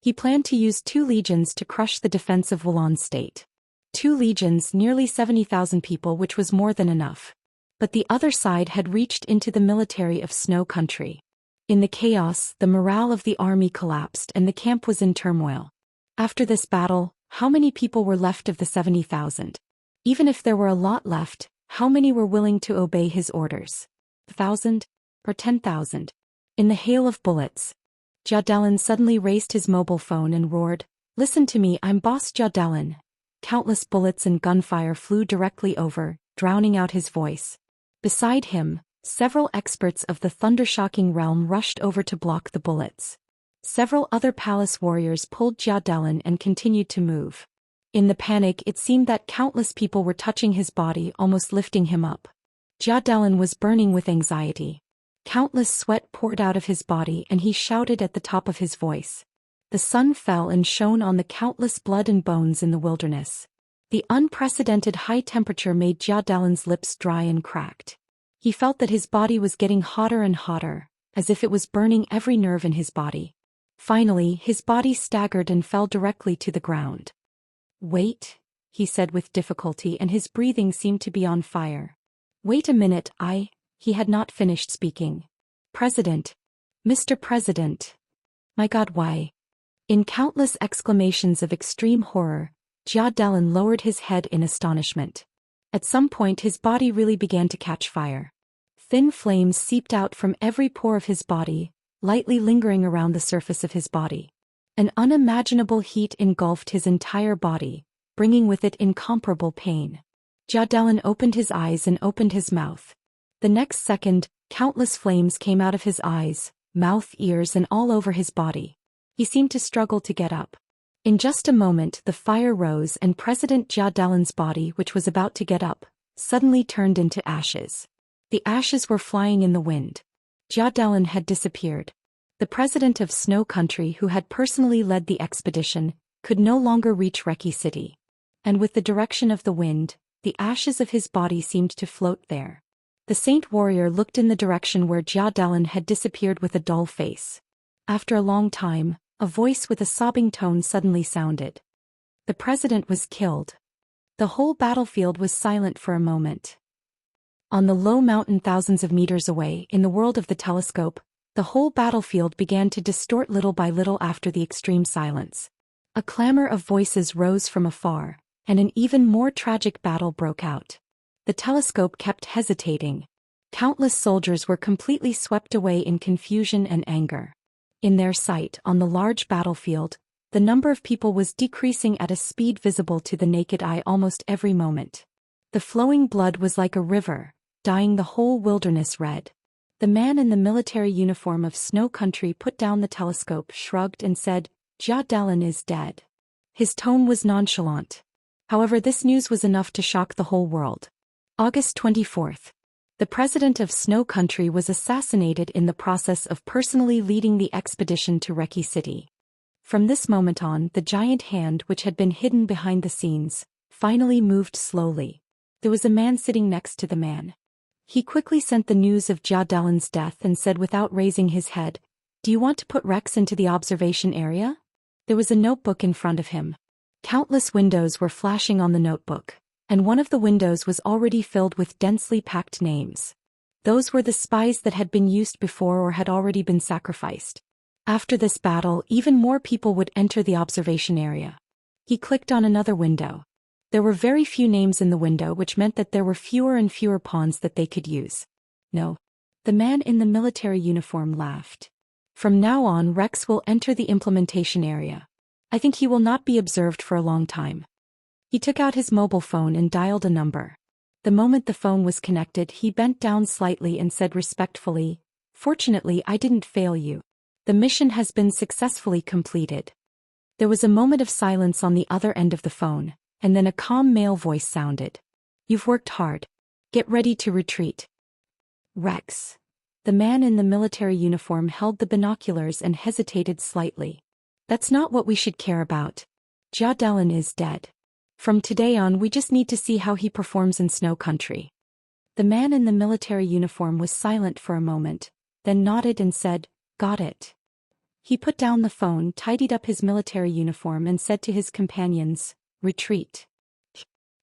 He planned to use 2 legions to crush the defense of Wulan state. 2 legions, nearly 70,000 people, which was more than enough. But the other side had reached into the military of Snow Country. In the chaos, the morale of the army collapsed and the camp was in turmoil. After this battle, how many people were left of the 70,000? Even if there were a lot left, how many were willing to obey his orders? 1,000? Or 10,000? In the hail of bullets, Jia Dalin suddenly raised his mobile phone and roared, "Listen to me, I'm Boss Jia Dalin." Countless bullets and gunfire flew directly over, drowning out his voice. Beside him, several experts of the thunder-shocking realm rushed over to block the bullets. Several other palace warriors pulled Jia Dalin and continued to move. In the panic, it seemed that countless people were touching his body, almost lifting him up. Jia Dalin was burning with anxiety. Countless sweat poured out of his body and he shouted at the top of his voice. The sun fell and shone on the countless blood and bones in the wilderness. The unprecedented high temperature made Jia Dalin's lips dry and cracked. He felt that his body was getting hotter and hotter, as if it was burning every nerve in his body. Finally, his body staggered and fell directly to the ground. "Wait," he said with difficulty, and his breathing seemed to be on fire. "Wait a minute, He had not finished speaking. "President. Mr. President. My God, why?" In countless exclamations of extreme horror, Jia Dalin lowered his head in astonishment. At some point his body really began to catch fire. Thin flames seeped out from every pore of his body, lightly lingering around the surface of his body. An unimaginable heat engulfed his entire body, bringing with it incomparable pain. Jia Dalin opened his eyes and opened his mouth. The next second, countless flames came out of his eyes, mouth, ears, and all over his body. He seemed to struggle to get up. In just a moment the fire rose and President Jia Dalin's body, which was about to get up, suddenly turned into ashes. The ashes were flying in the wind. Jia Dalin had disappeared. The president of Snow Country, who had personally led the expedition, could no longer reach Reki City. And with the direction of the wind, the ashes of his body seemed to float there. The saint warrior looked in the direction where Jia Dalin had disappeared with a dull face. After a long time, a voice with a sobbing tone suddenly sounded. The president was killed. The whole battlefield was silent for a moment. On the low mountain thousands of meters away, in the world of the telescope, the whole battlefield began to distort little by little after the extreme silence. A clamor of voices rose from afar, and an even more tragic battle broke out. The telescope kept hesitating. Countless soldiers were completely swept away in confusion and anger. In their sight, on the large battlefield, the number of people was decreasing at a speed visible to the naked eye almost every moment. The flowing blood was like a river, dyeing the whole wilderness red. The man in the military uniform of Snow Country put down the telescope, shrugged, and said, "Jia Dalin is dead." His tone was nonchalant. However, this news was enough to shock the whole world. August 24th. The president of Snow Country was assassinated in the process of personally leading the expedition to Reki City. From this moment on, the giant hand which had been hidden behind the scenes, finally moved slowly. There was a man sitting next to the man. He quickly sent the news of Jia Dalin's death and said without raising his head, "Do you want to put Rex into the observation area?" There was a notebook in front of him. Countless windows were flashing on the notebook, and one of the windows was already filled with densely packed names. Those were the spies that had been used before or had already been sacrificed. After this battle, even more people would enter the observation area. He clicked on another window. There were very few names in the window, which meant that there were fewer and fewer pawns that they could use. No. The man in the military uniform laughed. From now on, Rex will enter the implementation area. I think he will not be observed for a long time. He took out his mobile phone and dialed a number. The moment the phone was connected, he bent down slightly and said respectfully, "Fortunately, I didn't fail you. The mission has been successfully completed." There was a moment of silence on the other end of the phone, and then a calm male voice sounded. "You've worked hard. Get ready to retreat." Rex. The man in the military uniform held the binoculars and hesitated slightly. "That's not what we should care about. Jia Dalin is dead. From today on, we just need to see how he performs in Snow Country." The man in the military uniform was silent for a moment, then nodded and said, "Got it." He put down the phone, tidied up his military uniform and said to his companions, "Retreat."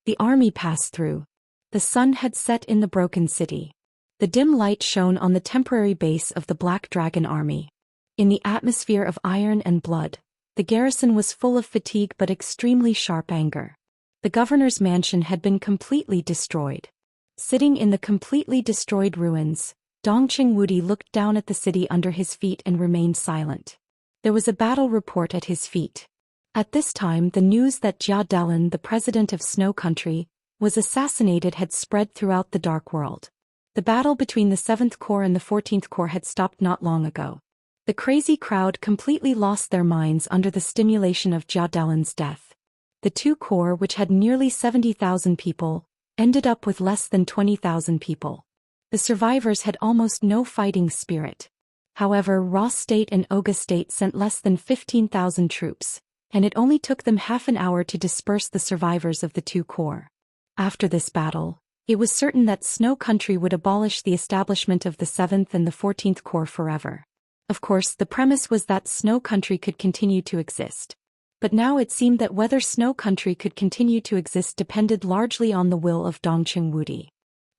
The army passed through. The sun had set in the broken city. The dim light shone on the temporary base of the Black Dragon army. In the atmosphere of iron and blood, the garrison was full of fatigue but extremely sharp anger. The governor's mansion had been completely destroyed. Sitting in the completely destroyed ruins, Dongqing Wudi looked down at the city under his feet and remained silent. There was a battle report at his feet. At this time, the news that Jia Dalin, the president of Snow Country, was assassinated had spread throughout the Dark World. The battle between the 7th Corps and the 14th Corps had stopped not long ago. The crazy crowd completely lost their minds under the stimulation of Jia Dalin's death. The two corps, which had nearly 70,000 people, ended up with less than 20,000 people. The survivors had almost no fighting spirit. However, Ross State and Oga State sent less than 15,000 troops, and it only took them half an hour to disperse the survivors of the two corps. After this battle, it was certain that Snow Country would abolish the establishment of the 7th and the 14th Corps forever. Of course, the premise was that Snow Country could continue to exist. But now it seemed that whether Snow Country could continue to exist depended largely on the will of Dongqing Wudi.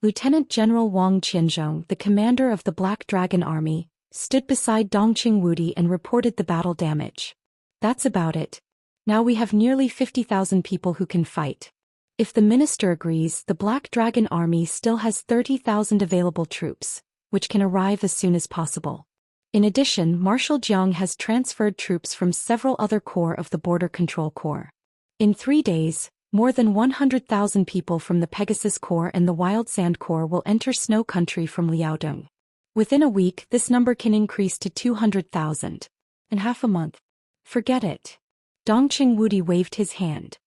Lieutenant General Wang Qianzhong, the commander of the Black Dragon Army, stood beside Dongqing Wudi and reported the battle damage. "That's about it. Now we have nearly 50,000 people who can fight. If the minister agrees, the Black Dragon Army still has 30,000 available troops, which can arrive as soon as possible. In addition, Marshal Jiang has transferred troops from several other corps of the Border Control Corps. In 3 days, more than 100,000 people from the Pegasus Corps and the Wild Sand Corps will enter Snow Country from Liaodong. Within a week, this number can increase to 200,000. In half a month. Forget it." Dongqing Wudi waved his hand.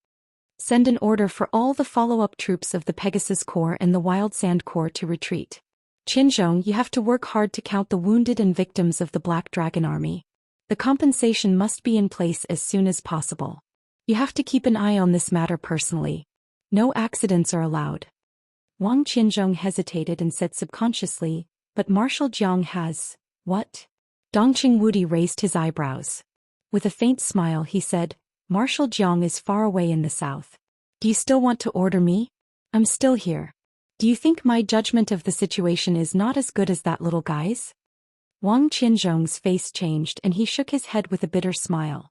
"Send an order for all the follow-up troops of the Pegasus Corps and the Wild Sand Corps to retreat. Qinzhong, you have to work hard to count the wounded and victims of the Black Dragon Army. The compensation must be in place as soon as possible. You have to keep an eye on this matter personally. No accidents are allowed." Wang Qinzhong hesitated and said subconsciously, "But Marshal Jiang has..." "What?" Dongqing Wudi raised his eyebrows. With a faint smile he said, "Marshal Jiang is far away in the south. Do you still want to order me? I'm still here. Do you think my judgment of the situation is not as good as that little guy's?" Wang Qinzhong's face changed and he shook his head with a bitter smile.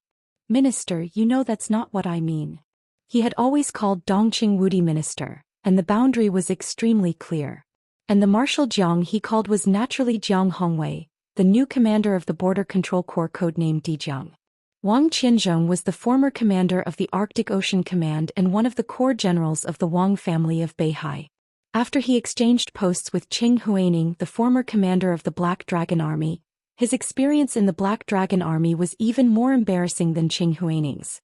"Minister, you know that's not what I mean." He had always called Dongqing Wudi minister, and the boundary was extremely clear. And the Marshal Jiang he called was naturally Jiang Hongwei, the new commander of the Border Control Corps codenamed Dijiang. Wang Qinzhong was the former commander of the Arctic Ocean Command and one of the corps generals of the Wang family of Beihai. After he exchanged posts with Qing Huaining, the former commander of the Black Dragon Army, his experience in the Black Dragon Army was even more embarrassing than Qing Huaining's.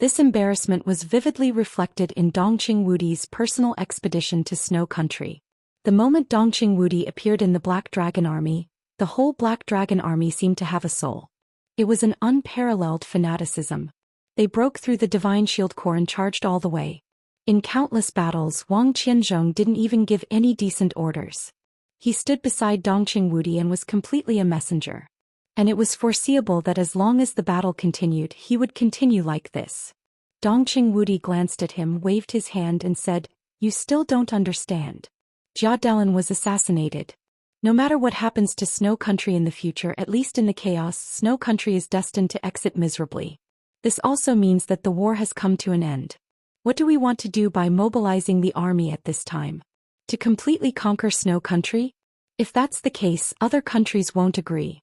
This embarrassment was vividly reflected in Dongqing Wudi's personal expedition to Snow Country. The moment Dongqing Wudi appeared in the Black Dragon Army, the whole Black Dragon Army seemed to have a soul. It was an unparalleled fanaticism. They broke through the Divine Shield Corps and charged all the way. In countless battles, Wang Qianzhong didn't even give any decent orders. He stood beside Dongqing Wudi and was completely a messenger. And it was foreseeable that as long as the battle continued, he would continue like this. Dongqing Wudi glanced at him, waved his hand and said, "You still don't understand. Jia Delin was assassinated. No matter what happens to Snow Country in the future, at least in the chaos, Snow Country is destined to exit miserably. This also means that the war has come to an end. What do we want to do by mobilizing the army at this time? To completely conquer Snow Country? If that's the case, other countries won't agree."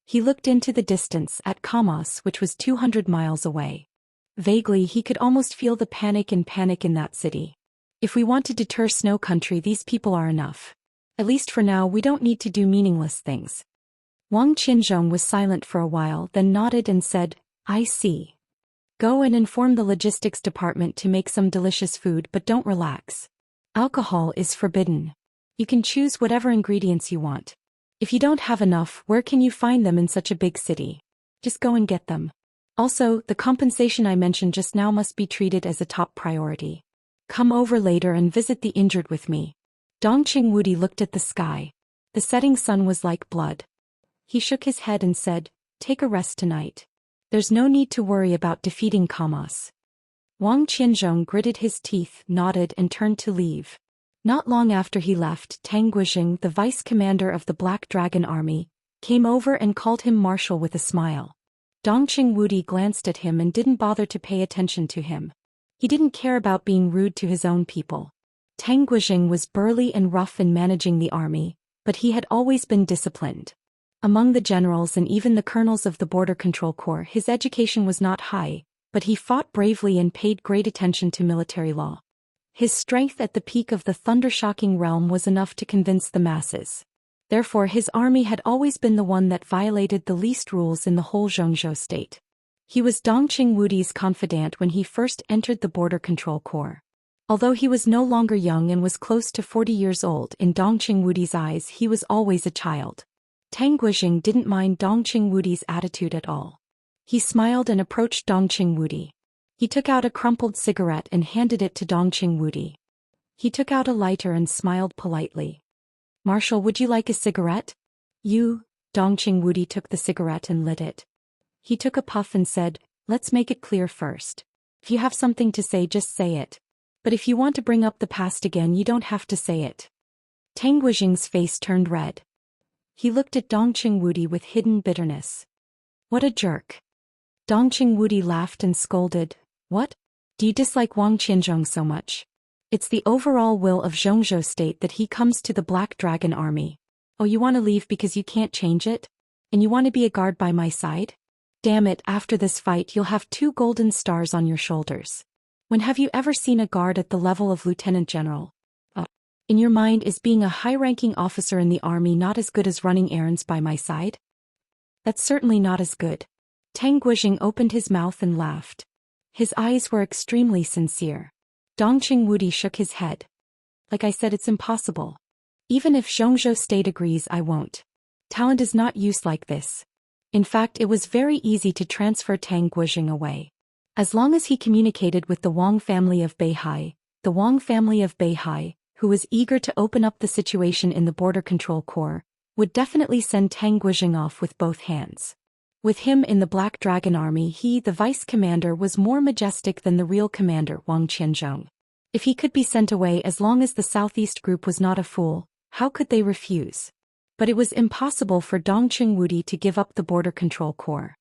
He looked into the distance at Kamos, which was 200 miles away. Vaguely, he could almost feel the panic in that city. If we want to deter Snow Country, these people are enough. At least for now, we don't need to do meaningless things. Wang Qianzhong was silent for a while, then nodded and said, "I see. Go and inform the logistics department to make some delicious food, but don't relax. Alcohol is forbidden. You can choose whatever ingredients you want. If you don't have enough, where can you find them in such a big city? Just go and get them. Also, the compensation I mentioned just now must be treated as a top priority. Come over later and visit the injured with me." Dongqing Wudi looked at the sky. The setting sun was like blood. He shook his head and said, "Take a rest tonight. There's no need to worry about defeating Kamos." Wang Qianzhong gritted his teeth, nodded and turned to leave. Not long after he left, Tang Guixing, the vice commander of the Black Dragon Army, came over and called him Marshal with a smile. Dongqing Wudi glanced at him and didn't bother to pay attention to him. He didn't care about being rude to his own people. Tang Guixing was burly and rough in managing the army, but he had always been disciplined. Among the generals and even the colonels of the Border Control Corps, his education was not high, but he fought bravely and paid great attention to military law. His strength at the peak of the thunder-shocking realm was enough to convince the masses. Therefore, his army had always been the one that violated the least rules in the whole Zhongzhou state. He was Dongqing Wudi's confidant when he first entered the Border Control Corps. Although he was no longer young and was close to 40 years old, in Dongqing Wudi's eyes he was always a child. Tang Guixing didn't mind Dongqing Wudi's attitude at all. He smiled and approached Dongqing Wudi. He took out a crumpled cigarette and handed it to Dongqing Wudi. He took out a lighter and smiled politely. "Marshal, would you like a cigarette?" Dongqing Wudi took the cigarette and lit it. He took a puff and said, "Let's make it clear first. If you have something to say, just say it. But if you want to bring up the past again, you don't have to say it." Tang Guixing's face turned red. He looked at Dongqing Wudi with hidden bitterness. "What a jerk." Dongqing Wudi laughed and scolded, "What? Do you dislike Wang Qianzhong so much? It's the overall will of Zhongzhou state that he comes to the Black Dragon Army. Oh, you want to leave because you can't change it? And you want to be a guard by my side? Damn it, after this fight you'll have 2 golden stars on your shoulders. When have you ever seen a guard at the level of lieutenant general? In your mind, is being a high-ranking officer in the army not as good as running errands by my side? That's certainly not as good." Tang Guixing opened his mouth and laughed. His eyes were extremely sincere. Dongqing Wudi shook his head. "Like I said, it's impossible. Even if Zhongzhou state agrees, I won't. Talent is not used like this." In fact, it was very easy to transfer Tang Guixing away. As long as he communicated with the Wang family of Beihai, who was eager to open up the situation in the Border Control Corps, would definitely send Tang Guixing off with both hands. With him in the Black Dragon Army, he, the vice commander, was more majestic than the real commander, Wang Qianzhong. If he could be sent away as long as the Southeast group was not a fool, how could they refuse? But it was impossible for Dongqing Wudi to give up the Border Control Corps.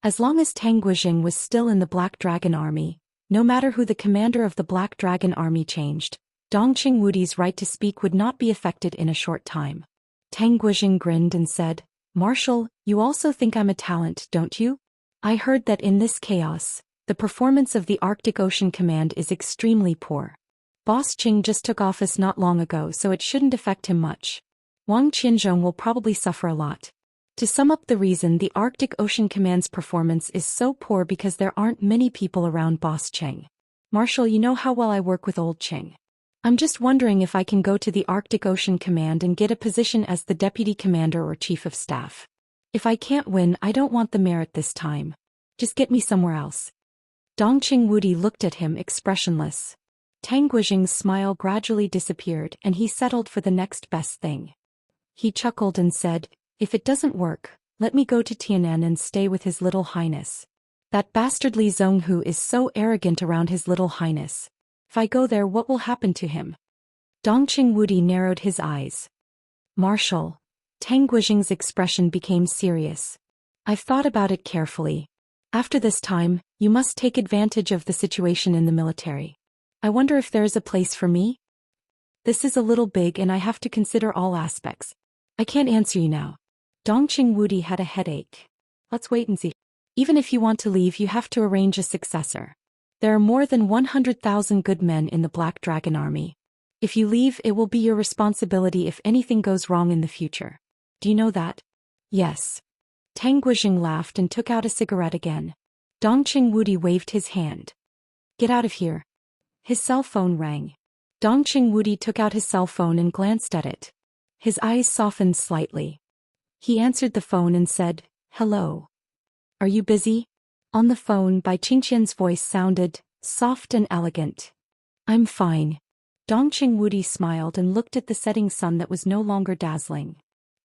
As long as Tang Guixing was still in the Black Dragon Army, no matter who the commander of the Black Dragon Army changed, Dongqing Wudi's right to speak would not be affected in a short time. Tang Guixing grinned and said, "Marshal, you also think I'm a talent, don't you? I heard that in this chaos, the performance of the Arctic Ocean Command is extremely poor. Boss Qing just took office not long ago, so it shouldn't affect him much. Wang Qianzhong will probably suffer a lot." To sum up the reason the Arctic Ocean Command's performance is so poor because there aren't many people around Boss Cheng. Marshal, you know how well I work with old Cheng. I'm just wondering if I can go to the Arctic Ocean Command and get a position as the Deputy Commander or Chief of Staff. If I can't win, I don't want the merit this time. Just get me somewhere else. Dongqing Wudi looked at him expressionless. Tang Guizhing's smile gradually disappeared and he settled for the next best thing. He chuckled and said, "If it doesn't work, let me go to Tianan and stay with His Little Highness. That bastardly Zhonghu is so arrogant around His Little Highness. If I go there, what will happen to him?" Dongqing Wudi narrowed his eyes. "Marshal." Tang Guizhing's expression became serious. "I've thought about it carefully. After this time, you must take advantage of the situation in the military. I wonder if there is a place for me? This is a little big and I have to consider all aspects. I can't answer you now." Dongqing Wudi had a headache. "Let's wait and see. Even if you want to leave, you have to arrange a successor. There are more than 100,000 good men in the Black Dragon Army. If you leave, it will be your responsibility if anything goes wrong in the future. Do you know that?" "Yes." Tang Guizhing laughed and took out a cigarette again. Dongqing Wudi waved his hand. "Get out of here." His cell phone rang. Dongqing Wudi took out his cell phone and glanced at it. His eyes softened slightly. He answered the phone and said, "Hello. Are you busy?" On the phone, Bai Qingqian's voice sounded soft and elegant. "I'm fine." Dongqing Wudi smiled and looked at the setting sun that was no longer dazzling.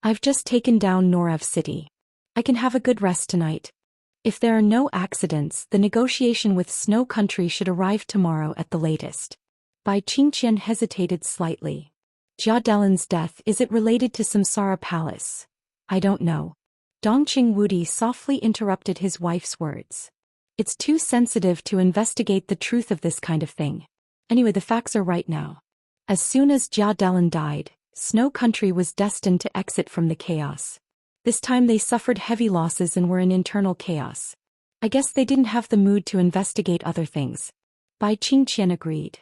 "I've just taken down Norev City. I can have a good rest tonight. If there are no accidents, the negotiation with Snow Country should arrive tomorrow at the latest." Bai Qingqian hesitated slightly. "Jia Delin's death, is it related to Samsara Palace?" "I don't know." Dongqing Wudi softly interrupted his wife's words. "It's too sensitive to investigate the truth of this kind of thing. Anyway, the facts are right now. As soon as Jia Delin died, Snow Country was destined to exit from the chaos. This time they suffered heavy losses and were in internal chaos. I guess they didn't have the mood to investigate other things." Bai Qingqian agreed.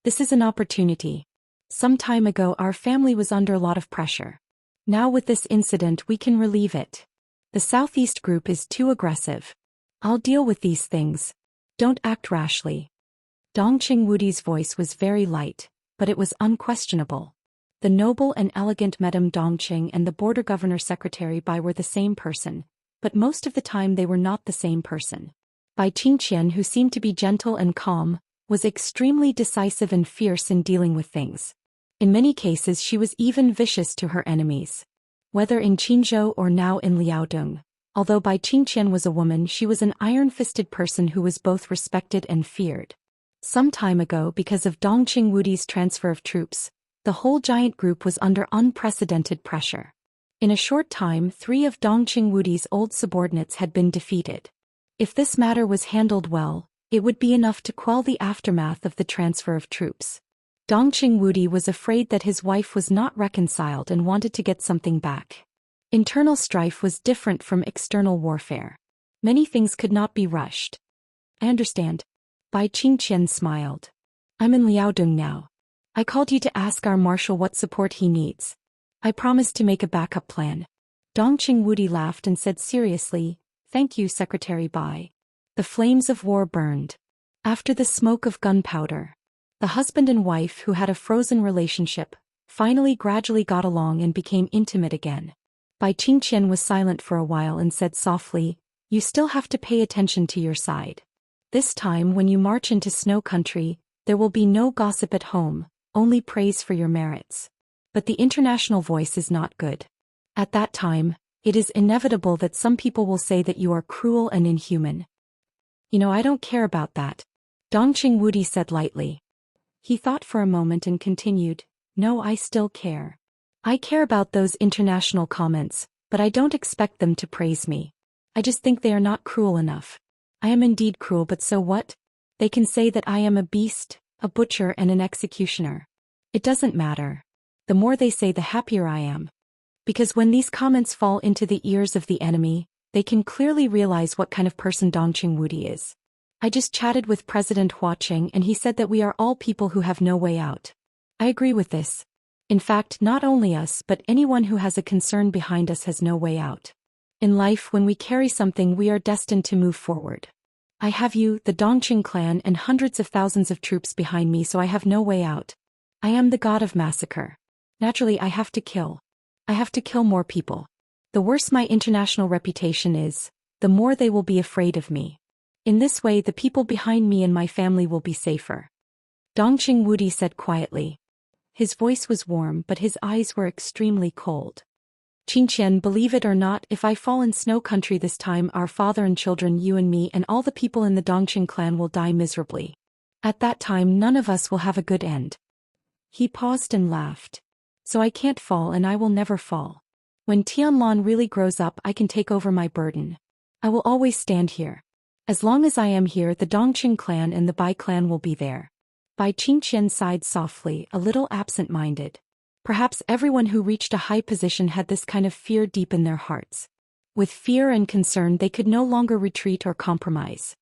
"This is an opportunity. Some time ago our family was under a lot of pressure. Now with this incident we can relieve it. The Southeast group is too aggressive. I'll deal with these things. Don't act rashly." Dongqing Wudi's voice was very light, but it was unquestionable. The noble and elegant Madame Dongqing and the border governor secretary Bai were the same person, but most of the time they were not the same person. Bai Qingqian, who seemed to be gentle and calm, was extremely decisive and fierce in dealing with things. In many cases she was even vicious to her enemies. Whether in Qinzhou or now in Liaodong, although Bai Qingqian was a woman, she was an iron-fisted person who was both respected and feared. Some time ago, because of Dongqing Wudi's transfer of troops, the whole giant group was under unprecedented pressure. In a short time, 3 of Dongqing Wudi's old subordinates had been defeated. If this matter was handled well, it would be enough to quell the aftermath of the transfer of troops. Dongqing Wudi was afraid that his wife was not reconciled and wanted to get something back. Internal strife was different from external warfare. Many things could not be rushed. "I understand." Bai Qingqian smiled. "I'm in Liaodong now. I called you to ask our marshal what support he needs. I promised to make a backup plan." Dongqing Wudi laughed and said seriously, "Thank you, Secretary Bai." The flames of war burned. After the smoke of gunpowder, the husband and wife who had a frozen relationship finally gradually got along and became intimate again. Bai Qingqian was silent for a while and said softly, "You still have to pay attention to your side. This time when you march into Snow Country, there will be no gossip at home, only praise for your merits. But the international voice is not good. At that time, it is inevitable that some people will say that you are cruel and inhuman." "You know, I don't care about that," Dongqing Wudi said lightly. He thought for a moment and continued, "No, I still care. I care about those international comments, but I don't expect them to praise me. I just think they are not cruel enough. I am indeed cruel, but so what? They can say that I am a beast, a butcher and an executioner. It doesn't matter. The more they say, the happier I am. Because when these comments fall into the ears of the enemy, they can clearly realize what kind of person Dongqing Wudi is. I just chatted with President Hua Cheng and he said that we are all people who have no way out. I agree with this. In fact, not only us but anyone who has a concern behind us has no way out. In life, when we carry something, we are destined to move forward. I have you, the Dongqing clan, and hundreds of thousands of troops behind me, so I have no way out. I am the god of massacre. Naturally, I have to kill. I have to kill more people. The worse my international reputation is, the more they will be afraid of me. In this way, the people behind me and my family will be safer. Dongqing Wudi said quietly. His voice was warm, but his eyes were extremely cold. Xianxia, believe it or not, if I fall in Snow Country this time, our father and children, you and me and all the people in the Dongqing clan will die miserably. At that time, none of us will have a good end. He paused and laughed. So I can't fall, and I will never fall. When Tianlan really grows up, I can take over my burden. I will always stand here. As long as I am here, the Dongqing clan and the Bai clan will be there. Bai Xianxia sighed softly, a little absent-minded. Perhaps everyone who reached a high position had this kind of fear deep in their hearts. With fear and concern, they could no longer retreat or compromise.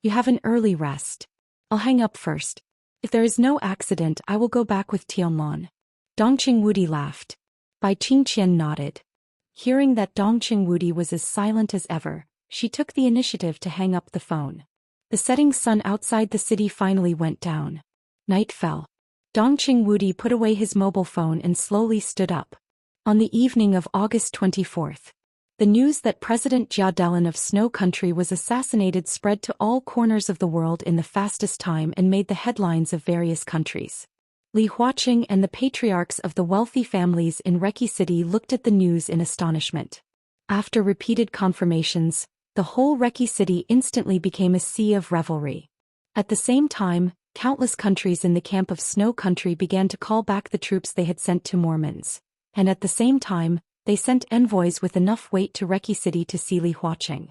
You have an early rest. I'll hang up first. If there is no accident, I will go back with Tianlan. Dongqing Wudi laughed. Bai Xianxia nodded. Hearing that Dongqing Wudi was as silent as ever, she took the initiative to hang up the phone. The setting sun outside the city finally went down. Night fell. Dongqing Wudi put away his mobile phone and slowly stood up. On the evening of August 24th, the news that President Jia Delan of Snow Country was assassinated spread to all corners of the world in the fastest time and made the headlines of various countries. Li Huaqing and the patriarchs of the wealthy families in Reki City looked at the news in astonishment. After repeated confirmations, the whole Reki City instantly became a sea of revelry. At the same time, countless countries in the camp of Snow Country began to call back the troops they had sent to Mormons, and at the same time, they sent envoys with enough weight to Reki City to see Li Huaqing.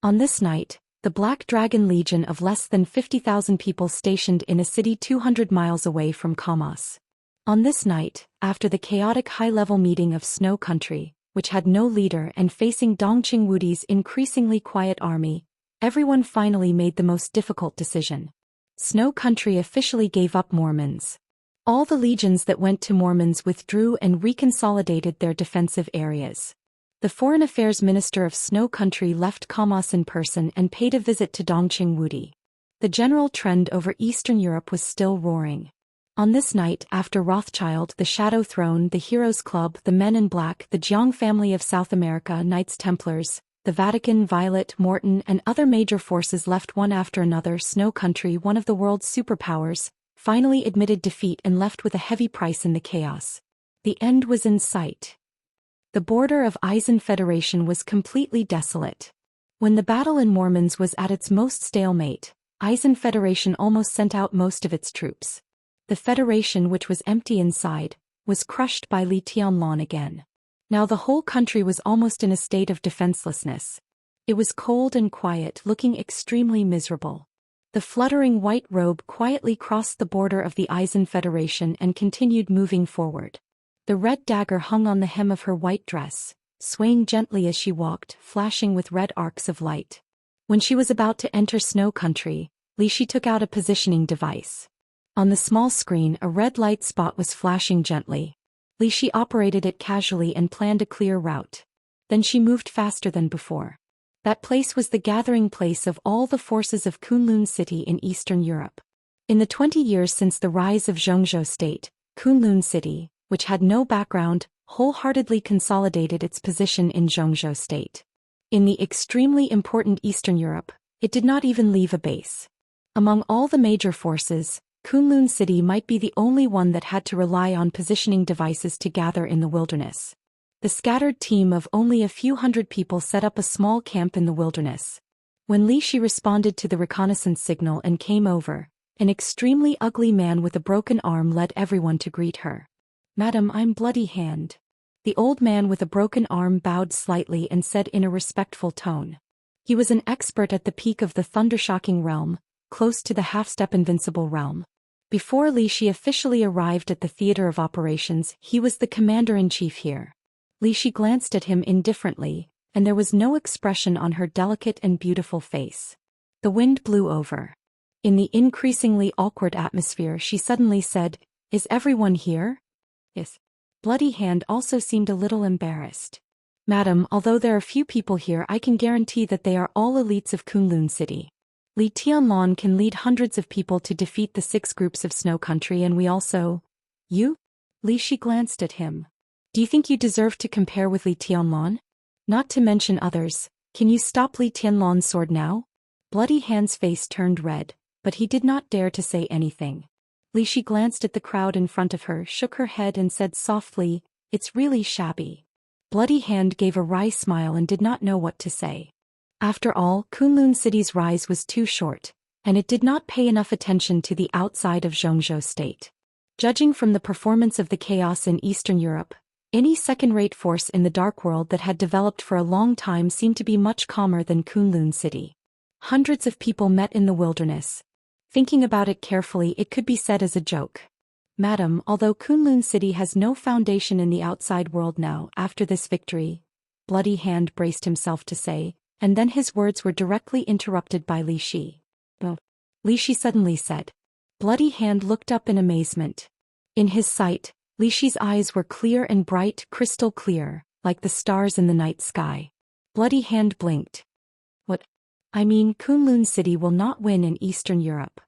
On this night, the Black Dragon Legion of less than 50,000 people stationed in a city 200 miles away from Kamas. On this night, after the chaotic high-level meeting of Snow Country, which had no leader and facing Dongqing Wudi's increasingly quiet army, everyone finally made the most difficult decision. Snow Country officially gave up Mormons. All the legions that went to Mormons withdrew and reconsolidated their defensive areas. The Foreign Affairs Minister of Snow Country left Kamas in person and paid a visit to Dongqing Wudi. The general trend over Eastern Europe was still roaring. On this night, after Rothschild, the Shadow Throne, the Heroes Club, the Men in Black, the Jiang family of South America, Knights Templars, the Vatican, Violet, Morton, and other major forces left one after another, Snow Country, one of the world's superpowers, finally admitted defeat and left with a heavy price in the chaos. The end was in sight. The border of Eisen Federation was completely desolate. When the battle in Mormons was at its most stalemate, Eisen Federation almost sent out most of its troops. The Federation, which was empty inside, was crushed by Li Tianlan again. Now the whole country was almost in a state of defenselessness. It was cold and quiet, looking extremely miserable. The fluttering white robe quietly crossed the border of the Eisen Federation and continued moving forward. The red dagger hung on the hem of her white dress, swaying gently as she walked, flashing with red arcs of light. When she was about to enter Snow Country, Li Shi took out a positioning device. On the small screen, a red light spot was flashing gently. Li Shi operated it casually and planned a clear route. Then she moved faster than before. That place was the gathering place of all the forces of Kunlun City in Eastern Europe. In the 20 years since the rise of Zhongzhou State, Kunlun City, which had no background, wholeheartedly consolidated its position in Zhongzhou State. In the extremely important Eastern Europe, it did not even leave a base. Among all the major forces, Kunlun City might be the only one that had to rely on positioning devices to gather in the wilderness. The scattered team of only a few hundred people set up a small camp in the wilderness. When Li Shi responded to the reconnaissance signal and came over, an extremely ugly man with a broken arm led everyone to greet her. "Madam, I'm Bloody Hand." The old man with a broken arm bowed slightly and said in a respectful tone. He was an expert at the peak of the thundershocking realm, close to the half-step invincible realm. Before Li Shi officially arrived at the theater of operations, he was the commander-in-chief here. Li Shi glanced at him indifferently, and there was no expression on her delicate and beautiful face. The wind blew over. In the increasingly awkward atmosphere, she suddenly said, "Is everyone here?" "Yes." Bloody Hand also seemed a little embarrassed. Madam, although there are few people here, I can guarantee that they are all elites of Kunlun City. Li Tianlan can lead hundreds of people to defeat the 6 groups of Snow Country, and we also... You? Li Shi glanced at him. Do you think you deserve to compare with Li Tianlan? Not to mention others. Can you stop Li Tianlan's sword now? Bloody Hand's face turned red, but he did not dare to say anything. Li Shi glanced at the crowd in front of her, shook her head and said softly, "It's really shabby." Bloody Hand gave a wry smile and did not know what to say. After all, Kunlun City's rise was too short, and it did not pay enough attention to the outside of Zhongzhou State. Judging from the performance of the chaos in Eastern Europe, any second-rate force in the Dark World that had developed for a long time seemed to be much calmer than Kunlun City. Hundreds of people met in the wilderness. Thinking about it carefully, it could be said as a joke. Madam, although Kunlun City has no foundation in the outside world now after this victory, Bloody Hand braced himself to say, and then his words were directly interrupted by Li Shi. "Oh," Li Shi suddenly said. Bloody Hand looked up in amazement. In his sight, Li Shi's eyes were clear and bright, crystal clear, like the stars in the night sky. Bloody Hand blinked. "What? I mean, Kunlun City will not win in Eastern Europe."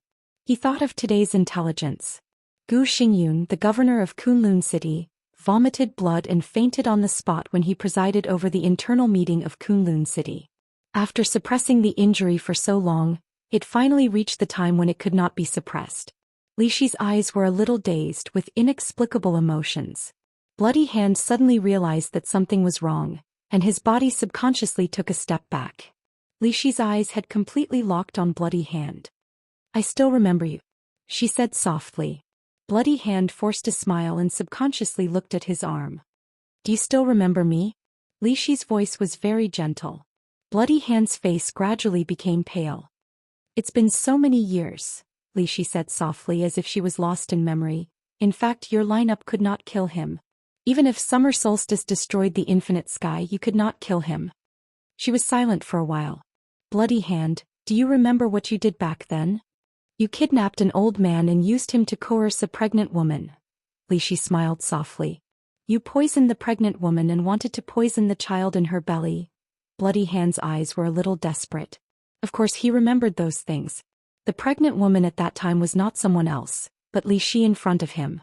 He thought of today's intelligence. Gu Xingyun, the governor of Kunlun City, vomited blood and fainted on the spot when he presided over the internal meeting of Kunlun City. After suppressing the injury for so long, it finally reached the time when it could not be suppressed. Li Shi's eyes were a little dazed with inexplicable emotions. Bloody Hand suddenly realized that something was wrong, and his body subconsciously took a step back. Li Shi's eyes had completely locked on Bloody Hand. "I still remember you," she said softly. Bloody Hand forced a smile and subconsciously looked at his arm. "Do you still remember me?" Li Shi's voice was very gentle. Bloody Hand's face gradually became pale. "It's been so many years," Li Shi said softly, as if she was lost in memory. "In fact, your lineup could not kill him. Even if summer solstice destroyed the infinite sky, you could not kill him." She was silent for a while. "Bloody Hand, do you remember what you did back then? You kidnapped an old man and used him to coerce a pregnant woman." Li Shi smiled softly. "You poisoned the pregnant woman and wanted to poison the child in her belly." Bloody Hand's eyes were a little desperate. Of course he remembered those things. The pregnant woman at that time was not someone else, but Li Shi in front of him.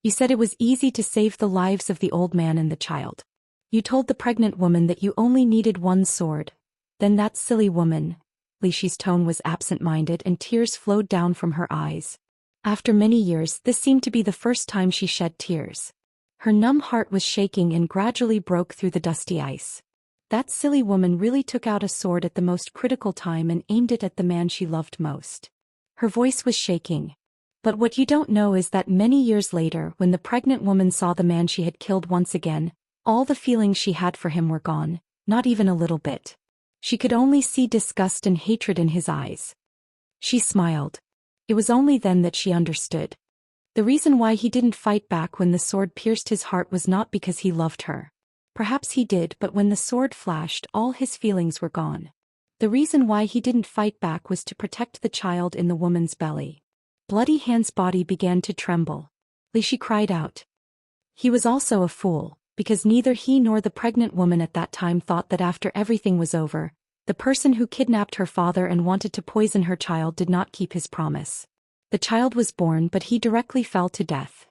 "You said it was easy to save the lives of the old man and the child. You told the pregnant woman that you only needed one sword. Then that silly woman..." Li Shi's tone was absent-minded and tears flowed down from her eyes. After many years, this seemed to be the first time she shed tears. Her numb heart was shaking and gradually broke through the dusty ice. That silly woman really took out a sword at the most critical time and aimed it at the man she loved most. Her voice was shaking. "But what you don't know is that many years later, when the pregnant woman saw the man she had killed once again, all the feelings she had for him were gone, not even a little bit. She could only see disgust and hatred in his eyes." She smiled. It was only then that she understood. The reason why he didn't fight back when the sword pierced his heart was not because he loved her. Perhaps he did, but when the sword flashed, all his feelings were gone. The reason why he didn't fight back was to protect the child in the woman's belly. Bloody Hand's body began to tremble. Li Shi cried out. He was also a fool, because neither he nor the pregnant woman at that time thought that after everything was over, the person who kidnapped her father and wanted to poison her child did not keep his promise. The child was born, but he directly fell to death.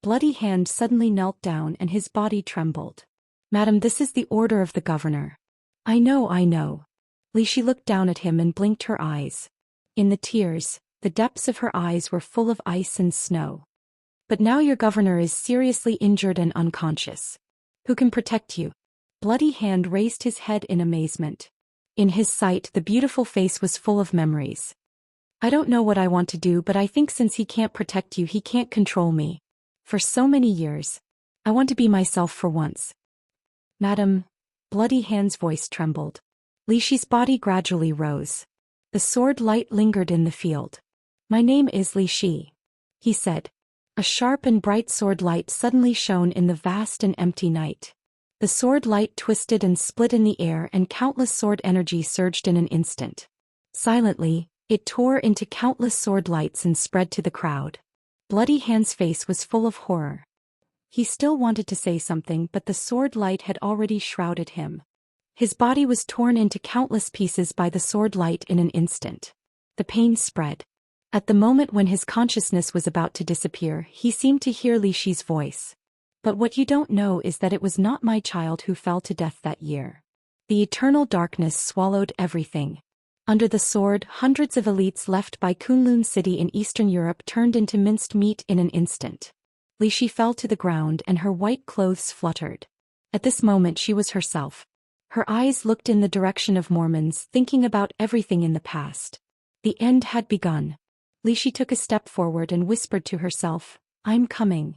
Bloody Hand suddenly knelt down and his body trembled. "Madam, this is the order of the governor." I know. Li Shi looked down at him and blinked her eyes. In the tears, the depths of her eyes were full of ice and snow. "But now your governor is seriously injured and unconscious. Who can protect you?" Bloody Hand raised his head in amazement. In his sight, the beautiful face was full of memories. "I don't know what I want to do, but I think since he can't protect you, he can't control me. For so many years, I want to be myself for once." "Madam," Bloody Hand's voice trembled. Li Shi's body gradually rose. The sword light lingered in the field. "My name is Li Shi," he said. A sharp and bright sword light suddenly shone in the vast and empty night. The sword light twisted and split in the air, and countless sword energy surged in an instant. Silently, it tore into countless sword lights and spread to the crowd. Bloody Hand's face was full of horror. He still wanted to say something, but the sword light had already shrouded him. His body was torn into countless pieces by the sword light in an instant. The pain spread. At the moment when his consciousness was about to disappear, he seemed to hear Li Shi's voice. But what you don't know is that it was not my child who fell to death that year. The eternal darkness swallowed everything. Under the sword, hundreds of elites left by Kunlun City in Eastern Europe turned into minced meat in an instant. Li Shi fell to the ground and her white clothes fluttered. At this moment she was herself. Her eyes looked in the direction of Mormons, thinking about everything in the past. The end had begun. Li Shi took a step forward and whispered to herself, "I'm coming."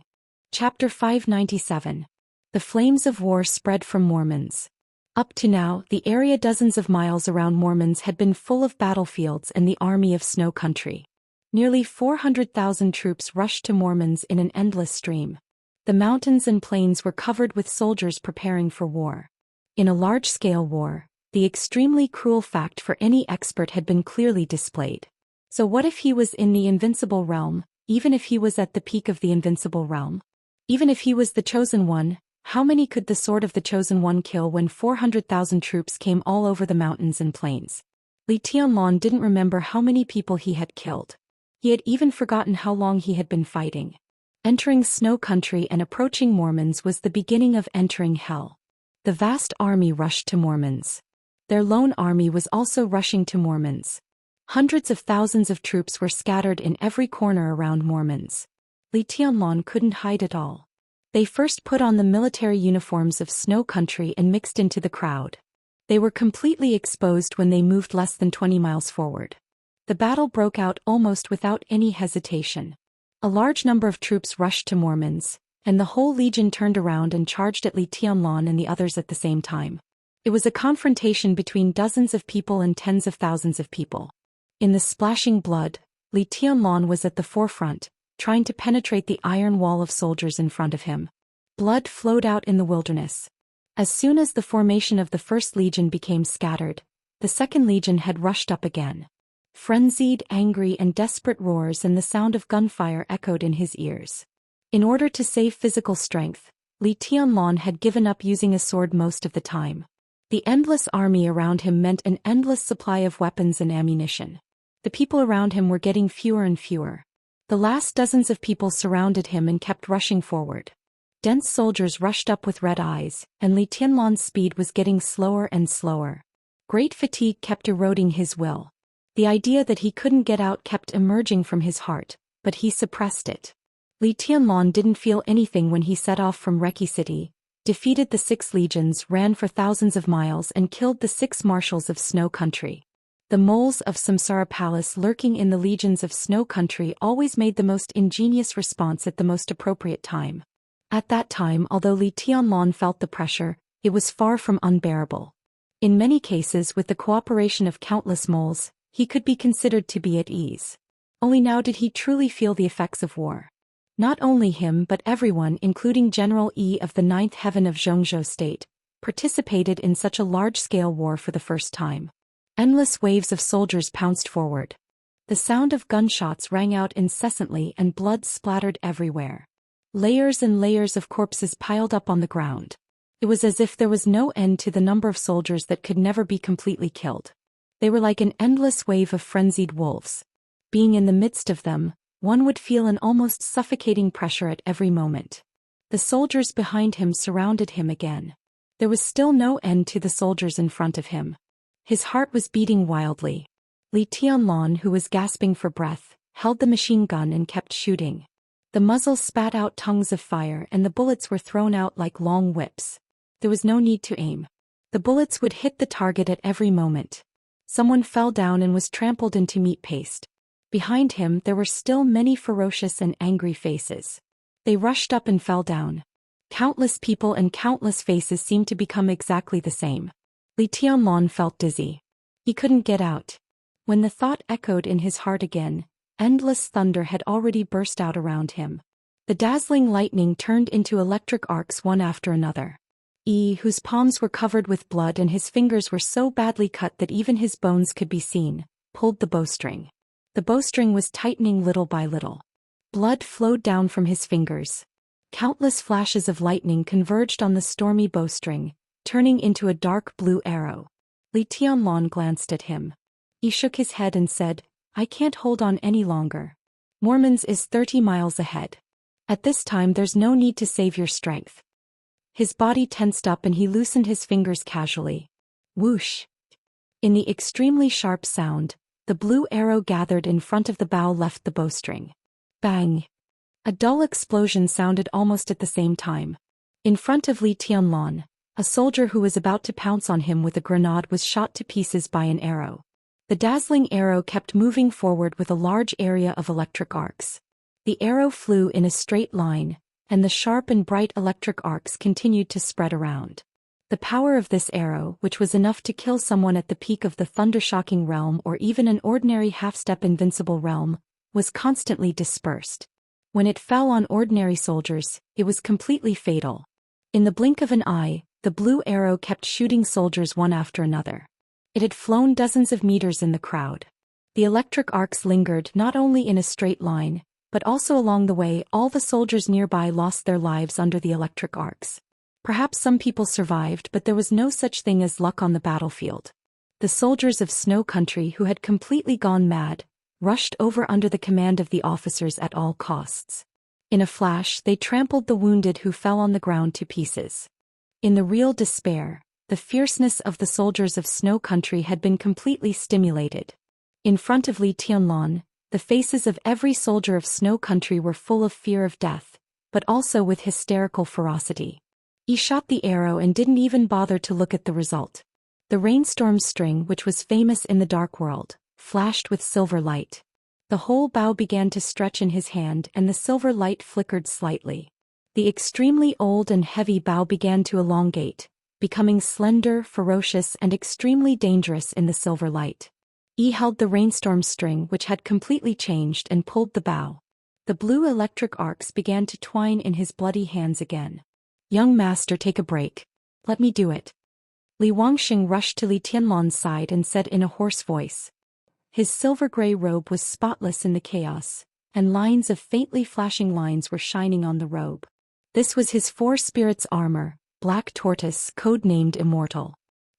Chapter 597. The flames of war spread from Mormons. Up to now, the area dozens of miles around Mormons had been full of battlefields and the army of snow country. Nearly 400,000 troops rushed to Mormons in an endless stream. The mountains and plains were covered with soldiers preparing for war. In a large-scale war, the extremely cruel fact for any expert had been clearly displayed. So what if he was in the invincible realm, even if he was at the peak of the invincible realm? Even if he was the chosen one, how many could the sword of the chosen one kill when 400,000 troops came all over the mountains and plains? Li Tianlan didn't remember how many people he had killed. He had even forgotten how long he had been fighting. Entering snow country and approaching Mormons was the beginning of entering hell. The vast army rushed to Mormons. Their lone army was also rushing to Mormons. Hundreds of thousands of troops were scattered in every corner around Mormons. Li Tianlan couldn't hide it all. They first put on the military uniforms of snow country and mixed into the crowd. They were completely exposed when they moved less than 20 miles forward. The battle broke out almost without any hesitation. A large number of troops rushed to Mormons, and the whole legion turned around and charged at Li Tianlan and the others at the same time. It was a confrontation between dozens of people and tens of thousands of people. In the splashing blood, Li Tianlan was at the forefront, trying to penetrate the iron wall of soldiers in front of him. Blood flowed out in the wilderness. As soon as the formation of the First Legion became scattered, the Second Legion had rushed up again. Frenzied, angry, and desperate roars and the sound of gunfire echoed in his ears. In order to save physical strength, Li Tianlan had given up using a sword most of the time. The endless army around him meant an endless supply of weapons and ammunition. The people around him were getting fewer and fewer. The last dozens of people surrounded him and kept rushing forward. Dense soldiers rushed up with red eyes, and Li Tianlan's speed was getting slower and slower. Great fatigue kept eroding his will. The idea that he couldn't get out kept emerging from his heart, but he suppressed it. Li Tianlan didn't feel anything when he set off from Reki City, defeated the 6 legions, ran for thousands of miles and killed the 6 marshals of Snow Country. The moles of Samsara Palace lurking in the legions of Snow Country always made the most ingenious response at the most appropriate time. At that time, although Li Tianlan felt the pressure, it was far from unbearable. In many cases, with the cooperation of countless moles, he could be considered to be at ease. Only now did he truly feel the effects of war. Not only him but everyone, including General Yi of the 9th Heaven of Zhongzhou State, participated in such a large-scale war for the first time. Endless waves of soldiers pounced forward. The sound of gunshots rang out incessantly and blood splattered everywhere. Layers and layers of corpses piled up on the ground. It was as if there was no end to the number of soldiers that could never be completely killed. They were like an endless wave of frenzied wolves. Being in the midst of them, one would feel an almost suffocating pressure at every moment. The soldiers behind him surrounded him again. There was still no end to the soldiers in front of him. His heart was beating wildly. Li Tianlan, who was gasping for breath, held the machine gun and kept shooting. The muzzle spat out tongues of fire and the bullets were thrown out like long whips. There was no need to aim. The bullets would hit the target at every moment. Someone fell down and was trampled into meat paste. Behind him there were still many ferocious and angry faces. They rushed up and fell down. Countless people and countless faces seemed to become exactly the same. Li Tianlan felt dizzy. He couldn't get out. When the thought echoed in his heart again, endless thunder had already burst out around him. The dazzling lightning turned into electric arcs one after another. Yi, whose palms were covered with blood and his fingers were so badly cut that even his bones could be seen, pulled the bowstring. The bowstring was tightening little by little. Blood flowed down from his fingers. Countless flashes of lightning converged on the stormy bowstring, turning into a dark blue arrow. Li Tianlan glanced at him. He shook his head and said, "I can't hold on any longer. Mormon's is 30 miles ahead. At this time there's no need to save your strength." His body tensed up and he loosened his fingers casually. Whoosh! In the extremely sharp sound, the blue arrow gathered in front of the bow left the bowstring. Bang! A dull explosion sounded almost at the same time. In front of Li Tianlan, a soldier who was about to pounce on him with a grenade was shot to pieces by an arrow. The dazzling arrow kept moving forward with a large area of electric arcs. The arrow flew in a straight line, and the sharp and bright electric arcs continued to spread around. The power of this arrow, which was enough to kill someone at the peak of the thunder-shocking realm or even an ordinary half-step invincible realm, was constantly dispersed. When it fell on ordinary soldiers, it was completely fatal. In the blink of an eye, the blue arrow kept shooting soldiers one after another. It had flown dozens of meters in the crowd. The electric arcs lingered not only in a straight line, but also along the way. All the soldiers nearby lost their lives under the electric arcs. Perhaps some people survived, but there was no such thing as luck on the battlefield. The soldiers of Snow Country, who had completely gone mad, rushed over under the command of the officers at all costs. In a flash, they trampled the wounded who fell on the ground to pieces. In the real despair, the fierceness of the soldiers of Snow Country had been completely stimulated. In front of Li Tianlan, the faces of every soldier of Snow Country were full of fear of death, but also with hysterical ferocity. He shot the arrow and didn't even bother to look at the result. The rainstorm string, which was famous in the dark world, flashed with silver light. The whole bow began to stretch in his hand and the silver light flickered slightly. The extremely old and heavy bow began to elongate, becoming slender, ferocious and extremely dangerous in the silver light. He held the rainstorm string, which had completely changed, and pulled the bow. The blue electric arcs began to twine in his bloody hands again. "Young master, take a break. Let me do it." Li Wangxing rushed to Li Tianlan's side and said in a hoarse voice. His silver-gray robe was spotless in the chaos, and lines of faintly flashing lines were shining on the robe. This was his four spirits armor, Black Tortoise, codenamed Immortal.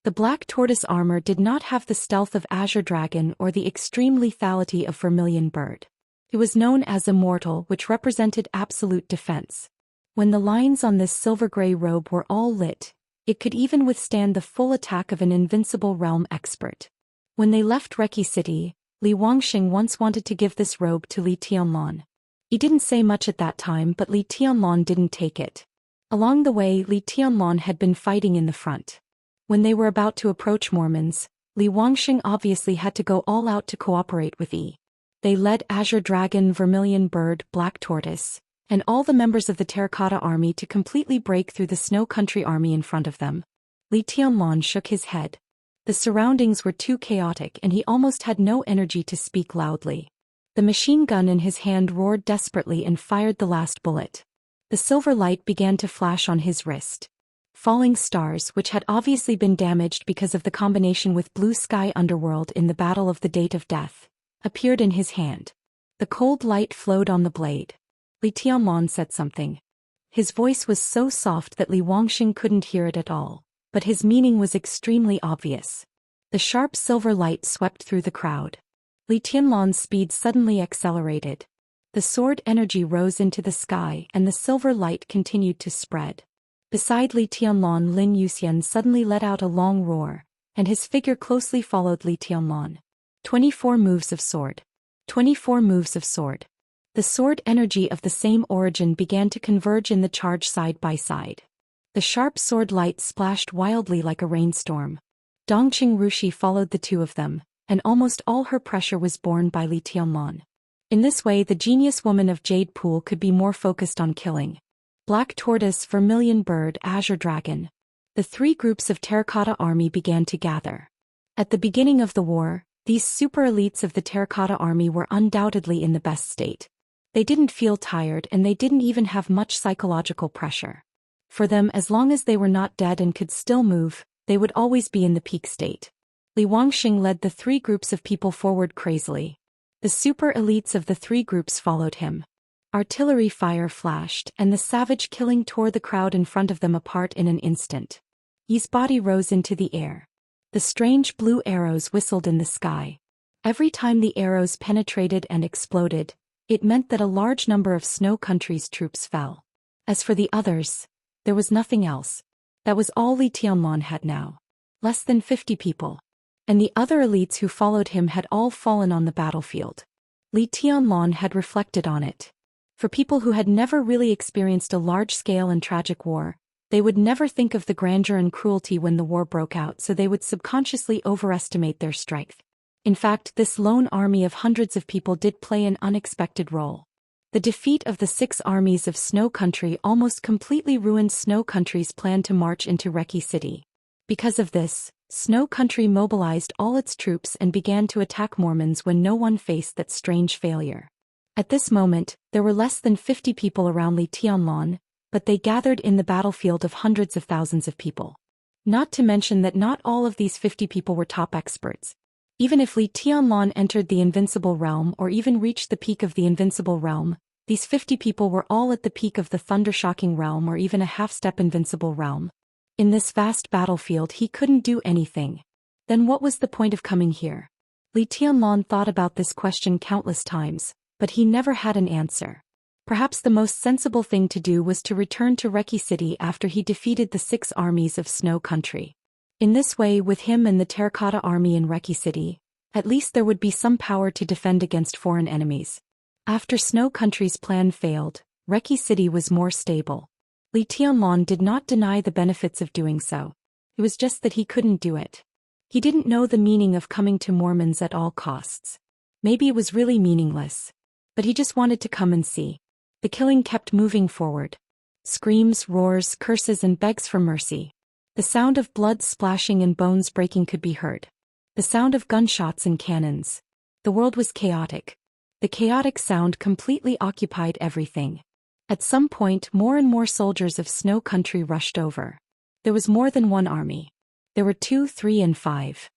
The Black Tortoise armor did not have the stealth of Azure Dragon or the extreme lethality of Vermilion Bird. It was known as Immortal, which represented absolute defense. When the lines on this silver-gray robe were all lit, it could even withstand the full attack of an invincible realm expert. When they left Reki City, Li Wangxing once wanted to give this robe to Li Tianlan. He didn't say much at that time, but Li Tianlan didn't take it. Along the way, Li Tianlan had been fighting in the front. When they were about to approach Mormons, Li Wangxing obviously had to go all out to cooperate with Yi. They led Azure Dragon, Vermilion Bird, Black Tortoise, and all the members of the Terracotta Army to completely break through the Snow Country Army in front of them. Li Tianlan shook his head. The surroundings were too chaotic and he almost had no energy to speak loudly. The machine gun in his hand roared desperately and fired the last bullet. The silver light began to flash on his wrist. Falling stars, which had obviously been damaged because of the combination with Blue Sky Underworld in the Battle of the Date of Death, appeared in his hand. The cold light flowed on the blade. Li Tianlan said something. His voice was so soft that Li Wangxing couldn't hear it at all, but his meaning was extremely obvious. The sharp silver light swept through the crowd. Li Tianlan's speed suddenly accelerated. The sword energy rose into the sky and the silver light continued to spread. Beside Li Tianlan, Lin Yuxian suddenly let out a long roar, and his figure closely followed Li Tianlan. 24 moves of sword. 24 moves of sword. The sword energy of the same origin began to converge in the charge side by side. The sharp sword light splashed wildly like a rainstorm. Dongqing Rushi followed the two of them, and almost all her pressure was borne by Li Tianlan. In this way, the genius woman of Jade Pool could be more focused on killing. Black Tortoise, Vermilion Bird, Azure Dragon. The three groups of Terracotta Army began to gather. At the beginning of the war, these super elites of the Terracotta Army were undoubtedly in the best state. They didn't feel tired and they didn't even have much psychological pressure. For them, as long as they were not dead and could still move, they would always be in the peak state. Li Wangxing led the three groups of people forward crazily. The super elites of the three groups followed him. Artillery fire flashed, and the savage killing tore the crowd in front of them apart in an instant. Yi's body rose into the air. The strange blue arrows whistled in the sky. Every time the arrows penetrated and exploded, it meant that a large number of Snow Country's troops fell. As for the others, there was nothing else. That was all Li Tianlan had now. Less than 50 people. And the other elites who followed him had all fallen on the battlefield. Li Tianlan had reflected on it. For people who had never really experienced a large-scale and tragic war, they would never think of the grandeur and cruelty when the war broke out, so they would subconsciously overestimate their strength. In fact, this lone army of hundreds of people did play an unexpected role. The defeat of the 6 armies of Snow Country almost completely ruined Snow Country's plan to march into Reki City. Because of this, Snow Country mobilized all its troops and began to attack Mormons when no one faced that strange failure. At this moment, there were less than 50 people around Li Tianlan, but they gathered in the battlefield of hundreds of thousands of people. Not to mention that not all of these 50 people were top experts. Even if Li Tianlan entered the Invincible Realm or even reached the peak of the Invincible Realm, these 50 people were all at the peak of the Thundershocking Realm or even a half-step Invincible Realm. In this vast battlefield he couldn't do anything. Then what was the point of coming here? Li Tianlan thought about this question countless times, but he never had an answer. Perhaps the most sensible thing to do was to return to Reki City after he defeated the 6 armies of Snow Country. In this way, with him and the Terracotta Army in Reki City, at least there would be some power to defend against foreign enemies. After Snow Country's plan failed, Reki City was more stable. Li Tianlan did not deny the benefits of doing so. It was just that he couldn't do it. He didn't know the meaning of coming to Mormons at all costs. Maybe it was really meaningless. But he just wanted to come and see. The killing kept moving forward. Screams, roars, curses and begs for mercy. The sound of blood splashing and bones breaking could be heard. The sound of gunshots and cannons. The world was chaotic. The chaotic sound completely occupied everything. At some point, more and more soldiers of Snow Country rushed over. There was more than one army. There were 2, 3 and 5.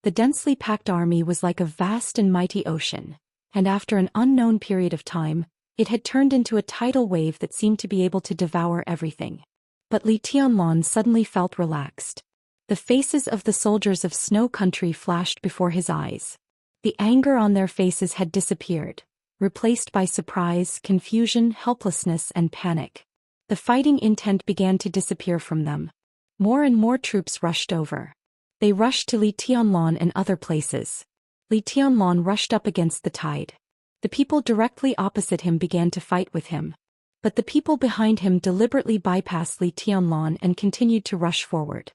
The densely packed army was like a vast and mighty ocean, and after an unknown period of time, it had turned into a tidal wave that seemed to be able to devour everything. But Li Tianlan suddenly felt relaxed. The faces of the soldiers of Snow Country flashed before his eyes. The anger on their faces had disappeared, replaced by surprise, confusion, helplessness, and panic. The fighting intent began to disappear from them. More and more troops rushed over. They rushed to Li Tianlan and other places. Li Tianlan rushed up against the tide. The people directly opposite him began to fight with him. But the people behind him deliberately bypassed Li Tianlan and continued to rush forward.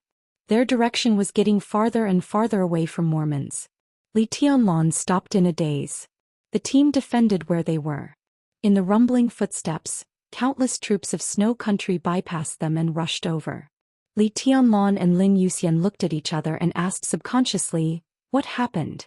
Their direction was getting farther and farther away from Mormons. Li Tianlan stopped in a daze. The team defended where they were. In the rumbling footsteps, countless troops of Snow Country bypassed them and rushed over. Li Tianlan and Lin Yuxian looked at each other and asked subconsciously, "What happened?"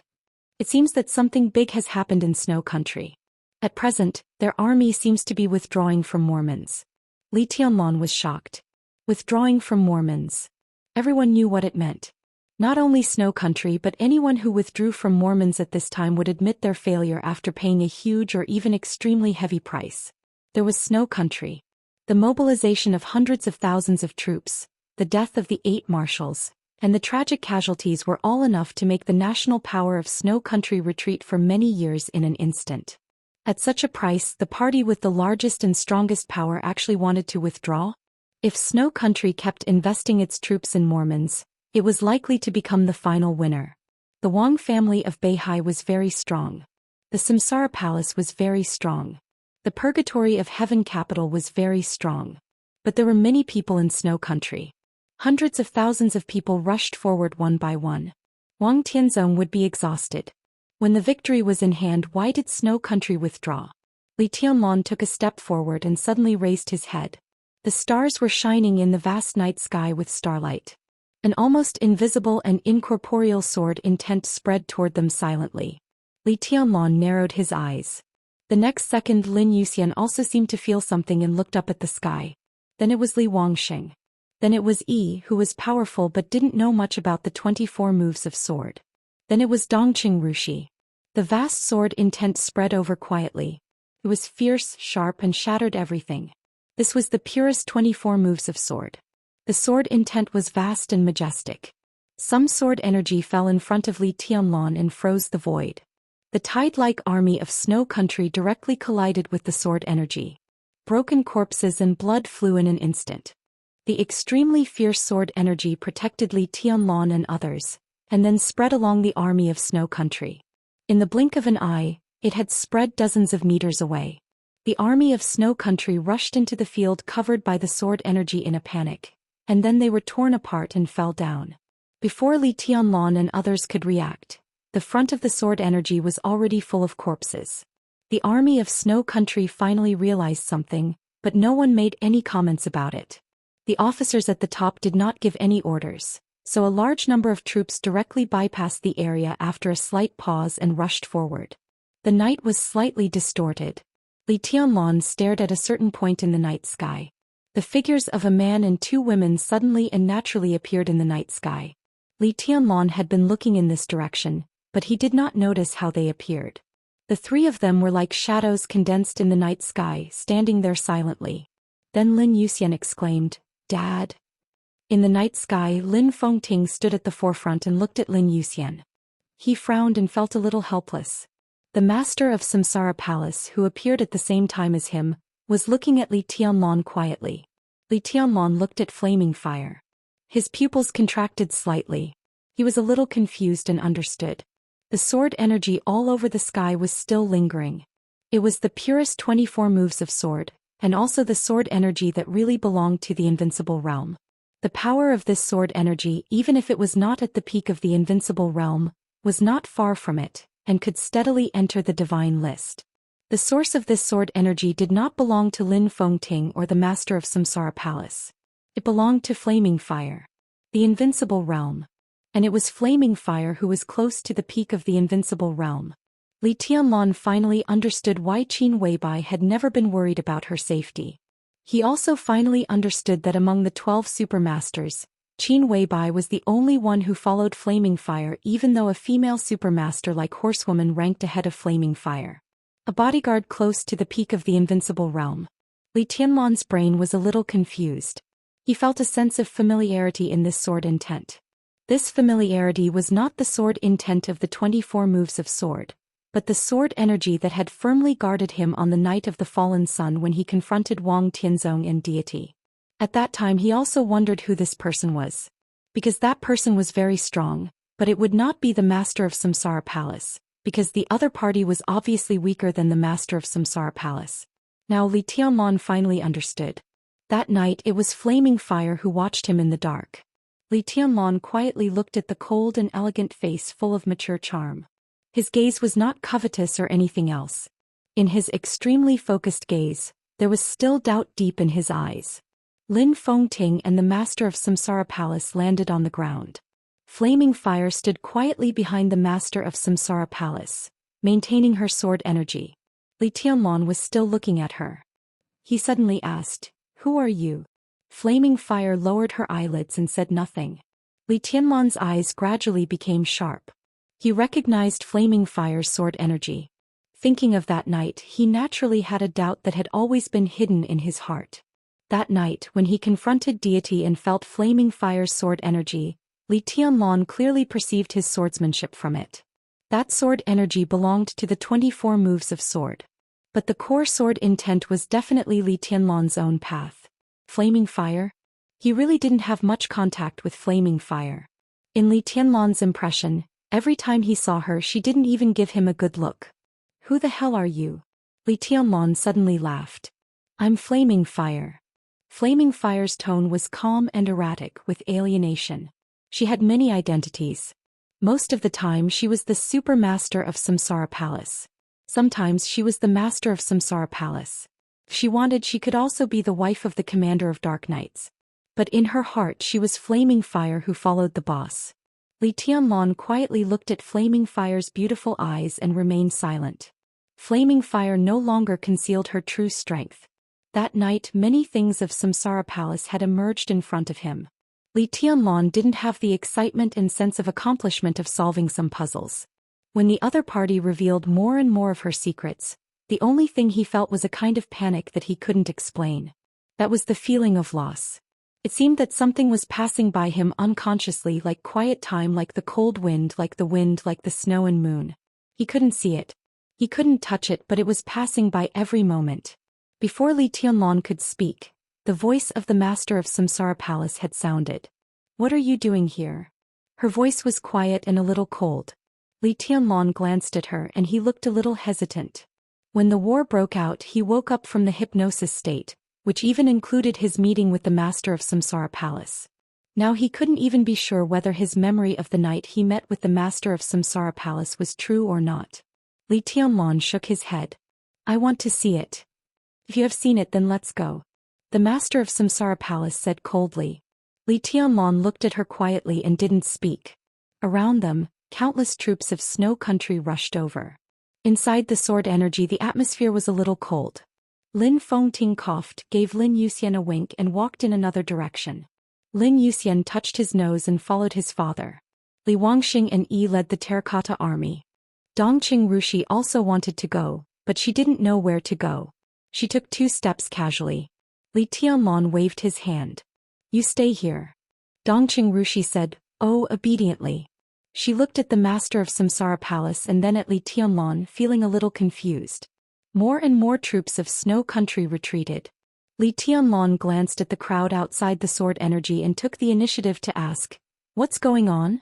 It seems that something big has happened in Snow Country. At present, their army seems to be withdrawing from Mormons. Li Tianlan was shocked. Withdrawing from Mormons. Everyone knew what it meant. Not only Snow Country but anyone who withdrew from Mormons at this time would admit their failure after paying a huge or even extremely heavy price. There was Snow Country. The mobilization of hundreds of thousands of troops, the death of the 8 marshals, and the tragic casualties were all enough to make the national power of Snow Country retreat for many years in an instant. At such a price, the party with the largest and strongest power actually wanted to withdraw? If Snow Country kept investing its troops in Mormons, it was likely to become the final winner. The Wang family of Beihai was very strong. The Samsara Palace was very strong. The Purgatory of Heaven capital was very strong. But there were many people in Snow Country. Hundreds of thousands of people rushed forward one by one. Wang Tianzong would be exhausted. When the victory was in hand, why did Snow Country withdraw? Li Tianlan took a step forward and suddenly raised his head. The stars were shining in the vast night sky with starlight. An almost invisible and incorporeal sword intent spread toward them silently. Li Tianlan narrowed his eyes. The next second Lin Yuxian also seemed to feel something and looked up at the sky. Then it was Li Wangsheng. Then it was Yi, who was powerful but didn't know much about the 24 moves of sword. Then it was Dongqing Rushi. The vast sword intent spread over quietly. It was fierce, sharp, and shattered everything. This was the purest 24 moves of sword. The sword intent was vast and majestic. Some sword energy fell in front of Li Tianlan and froze the void. The tide-like army of Snow Country directly collided with the sword energy. Broken corpses and blood flew in an instant. The extremely fierce sword energy protected Li Tianlan and others, and then spread along the army of Snow Country. In the blink of an eye, it had spread dozens of meters away. The army of Snow Country rushed into the field covered by the sword energy in a panic, and then they were torn apart and fell down. Before Li Tianlan and others could react, the front of the sword energy was already full of corpses. The army of Snow Country finally realized something, but no one made any comments about it. The officers at the top did not give any orders, so a large number of troops directly bypassed the area after a slight pause and rushed forward. The night was slightly distorted. Li Tianlan stared at a certain point in the night sky. The figures of a man and two women suddenly and naturally appeared in the night sky. Li Tianlan had been looking in this direction, but he did not notice how they appeared. The three of them were like shadows condensed in the night sky, standing there silently. Then Lin Yuxian exclaimed, "Dad." In the night sky, Lin Fengting stood at the forefront and looked at Lin Yuxian. He frowned and felt a little helpless. The master of Samsara Palace, who appeared at the same time as him, was looking at Li Tianlan quietly. Li Tianlan looked at flaming fire. His pupils contracted slightly. He was a little confused and understood. The sword energy all over the sky was still lingering. It was the purest 24 moves of sword, and also the sword energy that really belonged to the invincible realm. The power of this sword energy, even if it was not at the peak of the invincible realm, was not far from it, and could steadily enter the divine list. The source of this sword energy did not belong to Lin Fengting or the master of Samsara Palace. It belonged to flaming fire, the invincible realm. And it was flaming fire who was close to the peak of the invincible realm. Li Tianlan finally understood why Qin Weibai had never been worried about her safety. He also finally understood that among the 12 supermasters, Qin Weibai was the only one who followed flaming fire, even though a female supermaster like Horsewoman ranked ahead of flaming fire. A bodyguard close to the peak of the invincible realm. Li Tianlan's brain was a little confused. He felt a sense of familiarity in this sword intent. This familiarity was not the sword intent of the 24 moves of sword, but the sword energy that had firmly guarded him on the night of the fallen sun when he confronted Wang Tianzong in deity. At that time he also wondered who this person was. Because that person was very strong, but it would not be the master of Samsara Palace, because the other party was obviously weaker than the master of Samsara Palace. Now Li Tianlan finally understood. That night it was flaming fire who watched him in the dark. Li Tianlan quietly looked at the cold and elegant face full of mature charm. His gaze was not covetous or anything else. In his extremely focused gaze, there was still doubt deep in his eyes. Lin Fengting and the master of Samsara Palace landed on the ground. Flaming fire stood quietly behind the master of Samsara Palace, maintaining her sword energy. Li Tianlan was still looking at her. He suddenly asked, "Who are you?" Flaming fire lowered her eyelids and said nothing. Li Tianlan's eyes gradually became sharp. He recognized flaming fire's sword energy. Thinking of that night, he naturally had a doubt that had always been hidden in his heart. That night, when he confronted deity and felt flaming fire's sword energy, Li Tianlan clearly perceived his swordsmanship from it. That sword energy belonged to the 24 moves of sword. But the core sword intent was definitely Li Tianlan's own path. Flaming fire? He really didn't have much contact with flaming fire. In Li Tianlan's impression, every time he saw her she didn't even give him a good look. "Who the hell are you?" Li Tianlan suddenly laughed. "I'm flaming fire." Flaming fire's tone was calm and erratic with alienation. She had many identities. Most of the time she was the super master of Samsara Palace. Sometimes she was the master of Samsara Palace. If she wanted, she could also be the wife of the commander of Dark Knights. But in her heart she was flaming fire who followed the boss. Li Tianlan quietly looked at flaming fire's beautiful eyes and remained silent. Flaming fire no longer concealed her true strength. That night many things of Samsara Palace had emerged in front of him. Li Tianlan didn't have the excitement and sense of accomplishment of solving some puzzles. When the other party revealed more and more of her secrets, The only thing he felt was a kind of panic that he couldn't explain. That was the feeling of loss. It seemed that something was passing by him unconsciously, like quiet time, like the cold wind, like the snow and moon. He couldn't see it. He couldn't touch it, but it was passing by every moment. Before Li Tianlan could speak, the voice of the master of Samsara Palace had sounded. "What are you doing here?" Her voice was quiet and a little cold. Li Tianlan glanced at her and he looked a little hesitant. When the war broke out, he woke up from the hypnosis state, which even included his meeting with the master of Samsara Palace. Now he couldn't even be sure whether his memory of the night he met with the master of Samsara Palace was true or not. Li Tianlan shook his head. "I want to see it. If you have seen it, then let's go," the master of Samsara Palace said coldly. Li Tianlan looked at her quietly and didn't speak. Around them, countless troops of Snow Country rushed over. Inside the sword energy, the atmosphere was a little cold. Lin Fengting coughed, gave Lin Yuxian a wink and walked in another direction. Lin Yuxian touched his nose and followed his father. Li Wangxing and Yi led the terracotta army. Dongqing Rushi also wanted to go, but she didn't know where to go. She took 2 steps casually. Li Tianlan waved his hand. "You stay here," Dongqing Rushi said, obediently. She looked at the master of Samsara Palace and then at Li Tianlan, feeling a little confused. More and more troops of Snow Country retreated. Li Tianlan glanced at the crowd outside the sword energy and took the initiative to ask, "What's going on?"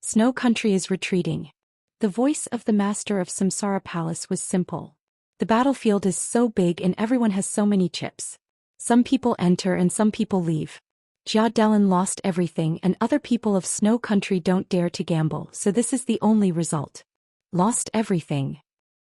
"Snow Country is retreating." The voice of the master of Samsara Palace was simple. "The battlefield is so big and everyone has so many chips. Some people enter and some people leave. Jia Delin lost everything and other people of Snow Country don't dare to gamble, so this is the only result." Lost everything.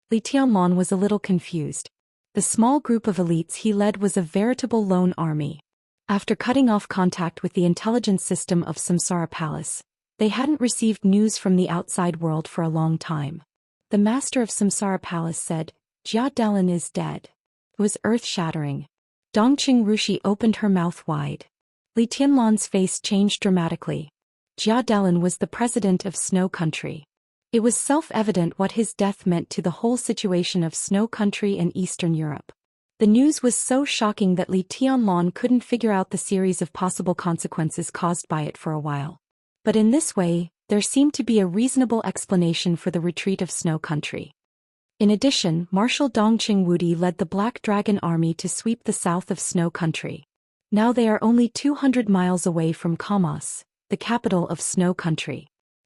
Li Tianlan was a little confused. The small group of elites he led was a veritable lone army. After cutting off contact with the intelligence system of Samsara Palace, they hadn't received news from the outside world for a long time. The master of Samsara Palace said, "Jia Delin is dead." It was earth-shattering. Dongqing Rushi opened her mouth wide. Li Tianlan's face changed dramatically. Jia Delin was the president of Snow Country. It was self-evident what his death meant to the whole situation of Snow Country and Eastern Europe. The news was so shocking that Li Tianlan couldn't figure out the series of possible consequences caused by it for a while. But in this way, there seemed to be a reasonable explanation for the retreat of Snow Country. In addition, Marshal Dongqing Wudi led the Black Dragon Army to sweep the south of Snow Country. Now they are only 200 miles away from Kamos, the capital of Snow Country.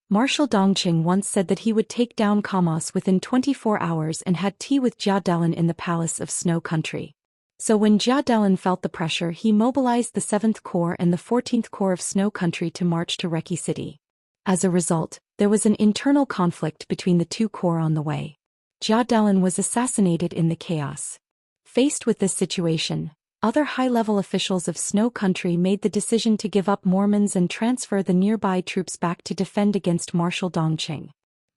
Marshal Dongqing once said that he would take down Kamos within 24 hours and had tea with Jia Delin in the palace of Snow Country. So when Jia Delin felt the pressure, he mobilized the 7th Corps and the 14th Corps of Snow Country to march to Reki City. As a result, there was an internal conflict between the 2 corps on the way. Jia Delin was assassinated in the chaos. Faced with this situation, other high-level officials of Snow Country made the decision to give up Mormons and transfer the nearby troops back to defend against Marshal Dongqing.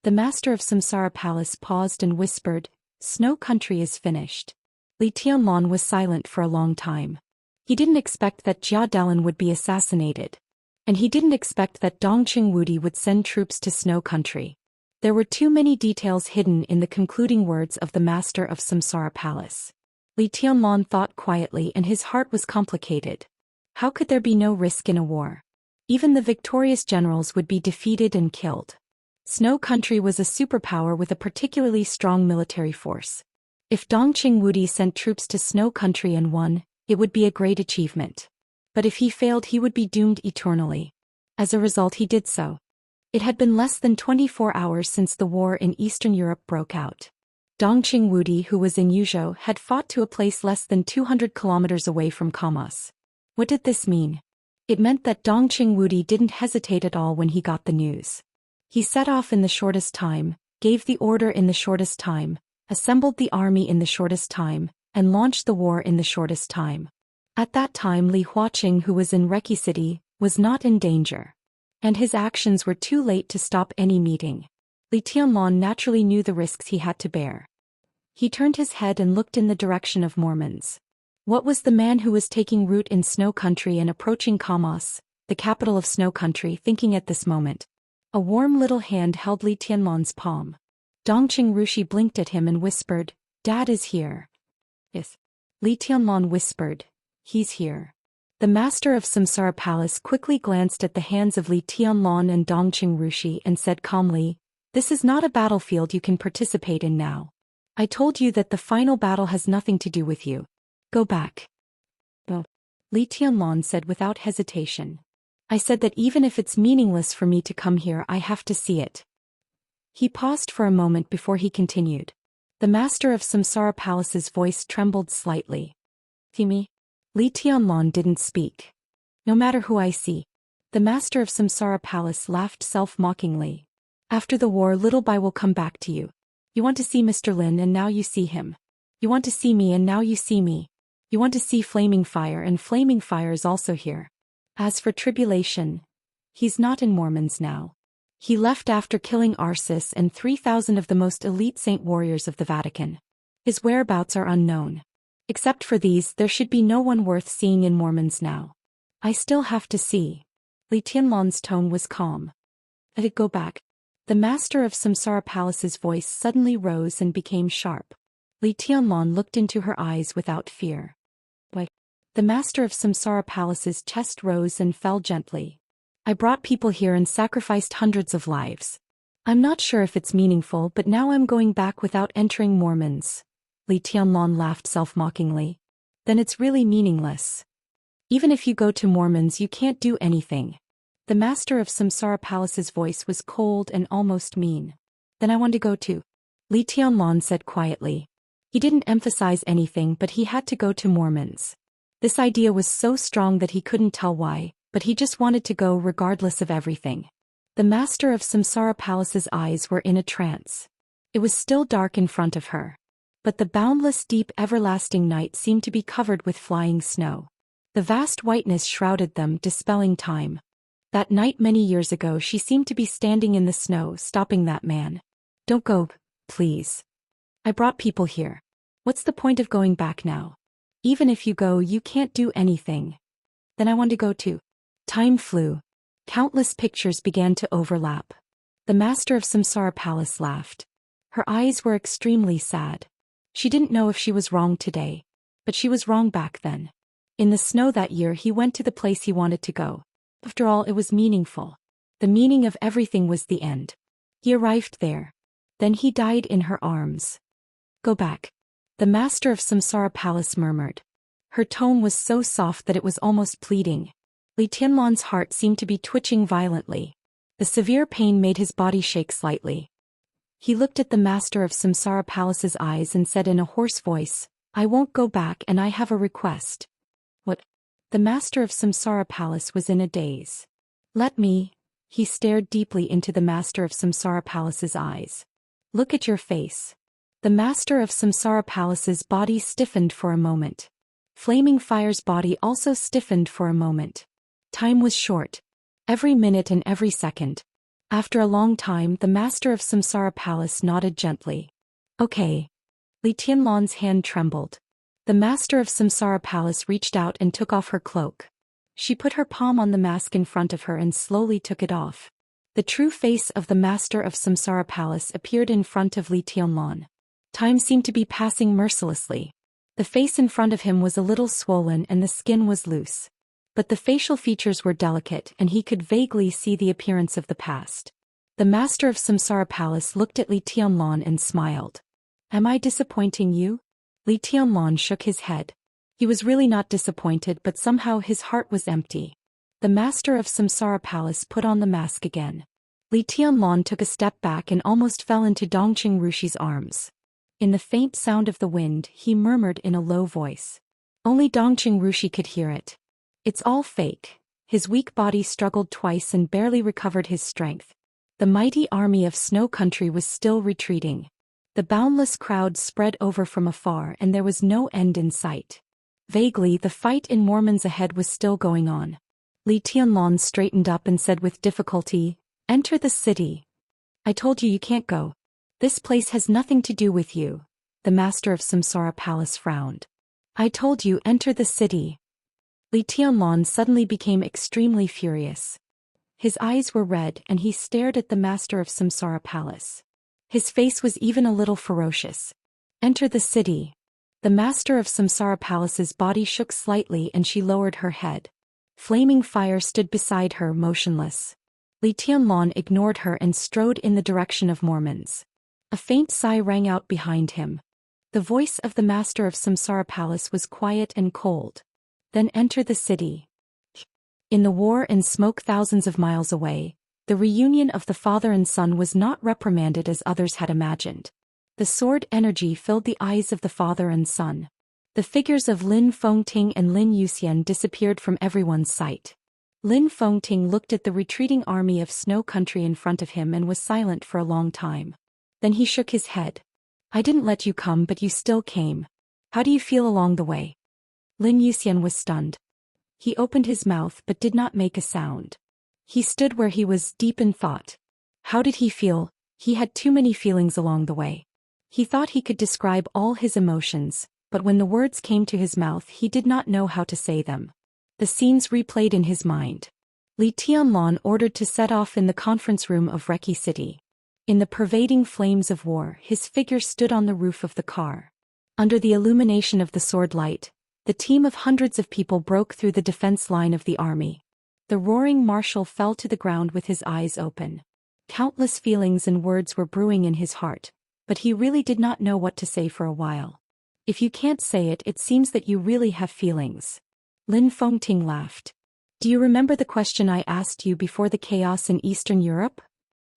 The master of Samsara Palace paused and whispered, "Snow Country is finished." Li Tianlan was silent for a long time. He didn't expect that Jia Delin would be assassinated. And he didn't expect that Dongqing Wudi would send troops to Snow Country. There were too many details hidden in the concluding words of the master of Samsara Palace. Li Tianlan thought quietly and his heart was complicated. How could there be no risk in a war? Even the victorious generals would be defeated and killed. Snow Country was a superpower with a particularly strong military force. If Dongqing Wudi sent troops to Snow Country and won, it would be a great achievement. But if he failed, he would be doomed eternally. As a result, he did so. It had been less than 24 hours since the war in Eastern Europe broke out. Dongqing Wudi, who was in Yuzhou, had fought to a place less than 200 kilometers away from Kamos. What did this mean? It meant that Dongqing Wudi didn't hesitate at all when he got the news. He set off in the shortest time, gave the order in the shortest time, assembled the army in the shortest time, and launched the war in the shortest time. At that time, Li Huaqing, who was in Reki City, was not in danger. And his actions were too late to stop any meeting. Li Tianlan naturally knew the risks he had to bear. He turned his head and looked in the direction of Mormons. What was the man who was taking root in Snow Country and approaching Kamos, the capital of Snow Country, thinking at this moment? A warm little hand held Li Tianlan's palm. Dongqing Rushi blinked at him and whispered, Dad is here. Yes. Li Tianlan whispered. He's here. The master of Samsara Palace quickly glanced at the hands of Li Tianlan and Dongqing Rushi and said calmly, "This is not a battlefield you can participate in now. I told you that the final battle has nothing to do with you. Go back." "But," Li Tianlan said without hesitation. "I said that even if it's meaningless for me to come here, I have to see it." He paused for a moment before he continued. The master of Samsara Palace's voice trembled slightly. "Kimi?" Li Tianlan didn't speak. "No matter who I see." The master of Samsara Palace laughed self-mockingly. "After the war, Little Bai will come back to you. You want to see Mr. Lin and now you see him. You want to see me and now you see me. You want to see Flaming Fire and Flaming Fire is also here. As for Tribulation, he's not in Mormons now. He left after killing Arsis and 3,000 of the most elite saint warriors of the Vatican. His whereabouts are unknown. Except for these, there should be no one worth seeing in Mormons now. I still have to see." Li Tianlan's tone was calm. "Let it go back." The master of Samsara Palace's voice suddenly rose and became sharp. Li Tianlan looked into her eyes without fear. "Why?" The master of Samsara Palace's chest rose and fell gently. "I brought people here and sacrificed hundreds of lives. I'm not sure if it's meaningful, but now I'm going back without entering Mormons." Li Tianlan laughed self-mockingly. "Then it's really meaningless. Even if you go to Mormons, you can't do anything." The master of Samsara Palace's voice was cold and almost mean. "Then I want to go too," Li Tianlan said quietly. He didn't emphasize anything, but he had to go to Mormons. This idea was so strong that he couldn't tell why, but he just wanted to go regardless of everything. The master of Samsara Palace's eyes were in a trance. It was still dark in front of her. But the boundless deep everlasting night seemed to be covered with flying snow. The vast whiteness shrouded them, dispelling time. That night many years ago she seemed to be standing in the snow, stopping that man. "Don't go, please. I brought people here. What's the point of going back now? Even if you go, you can't do anything." "Then I want to go too." Time flew. Countless pictures began to overlap. The master of Samsara Palace laughed. Her eyes were extremely sad. She didn't know if she was wrong today, but she was wrong back then. In the snow that year he went to the place he wanted to go. After all, it was meaningful. The meaning of everything was the end. He arrived there. Then he died in her arms. "Go back," the master of Samsara Palace murmured. Her tone was so soft that it was almost pleading. Li Tianlan's heart seemed to be twitching violently. The severe pain made his body shake slightly. He looked at the master of Samsara Palace's eyes and said in a hoarse voice, "I won't go back and I have a request." "What?" The master of Samsara Palace was in a daze. "Let me." He stared deeply into the master of Samsara Palace's eyes. "Look at your face." The master of Samsara Palace's body stiffened for a moment. Flaming Fire's body also stiffened for a moment. Time was short. Every minute and every second. After a long time, the master of Samsara Palace nodded gently. "Okay." Li Tianlan's hand trembled. The master of Samsara Palace reached out and took off her cloak. She put her palm on the mask in front of her and slowly took it off. The true face of the master of Samsara Palace appeared in front of Li Tianlan. Time seemed to be passing mercilessly. The face in front of him was a little swollen and the skin was loose. But the facial features were delicate and he could vaguely see the appearance of the past. The master of Samsara Palace looked at Li Tianlan and smiled. "Am I disappointing you?" Li Tianlan shook his head. He was really not disappointed, but somehow his heart was empty. The master of Samsara Palace put on the mask again. Li Tianlan took a step back and almost fell into Dongqing Rushi's arms. In the faint sound of the wind, he murmured in a low voice. Only Dongqing Rushi could hear it. "It's all fake." His weak body struggled twice and barely recovered his strength. The mighty army of Snow Country was still retreating. The boundless crowd spread over from afar and there was no end in sight. Vaguely, the fight in Mormons ahead was still going on. Li Tianlan straightened up and said with difficulty, "Enter the city." "I told you can't go. This place has nothing to do with you." The master of Samsara Palace frowned. "I told you enter the city." Li Tianlan suddenly became extremely furious. His eyes were red and he stared at the master of Samsara Palace. His face was even a little ferocious. Enter the city. The master of Samsara Palace's body shook slightly and she lowered her head. Flaming fire stood beside her, motionless. Li Tianlan ignored her and strode in the direction of Mormons. A faint sigh rang out behind him. The voice of the master of Samsara Palace was quiet and cold. Then enter the city. In the war and smoke thousands of miles away, the reunion of the father and son was not reprimanded as others had imagined. The sword energy filled the eyes of the father and son. The figures of Lin Fengting and Lin Yuxian disappeared from everyone's sight. Lin Fengting looked at the retreating army of snow country in front of him and was silent for a long time. Then he shook his head. I didn't let you come, but you still came. How do you feel along the way? Lin Yuxian was stunned. He opened his mouth but did not make a sound. He stood where he was, deep in thought. How did he feel? He had too many feelings along the way. He thought he could describe all his emotions, but when the words came to his mouth he did not know how to say them. The scenes replayed in his mind. Li Tianlan ordered to set off in the conference room of Reki City. In the pervading flames of war, his figure stood on the roof of the car. Under the illumination of the sword light, the team of hundreds of people broke through the defense line of the army. The roaring marshal fell to the ground with his eyes open. Countless feelings and words were brewing in his heart, but he really did not know what to say for a while. If you can't say it, it seems that you really have feelings. Lin Fengting laughed. Do you remember the question I asked you before the chaos in Eastern Europe?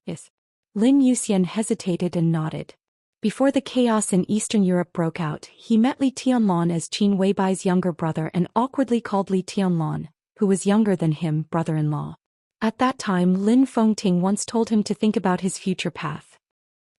Yes. Lin Yuxian hesitated and nodded. Before the chaos in Eastern Europe broke out, he met Li Tianlan as Qin Weibai's younger brother and awkwardly called Li Tianlan, who was younger than him, brother-in-law. At that time, Lin Fengting once told him to think about his future path.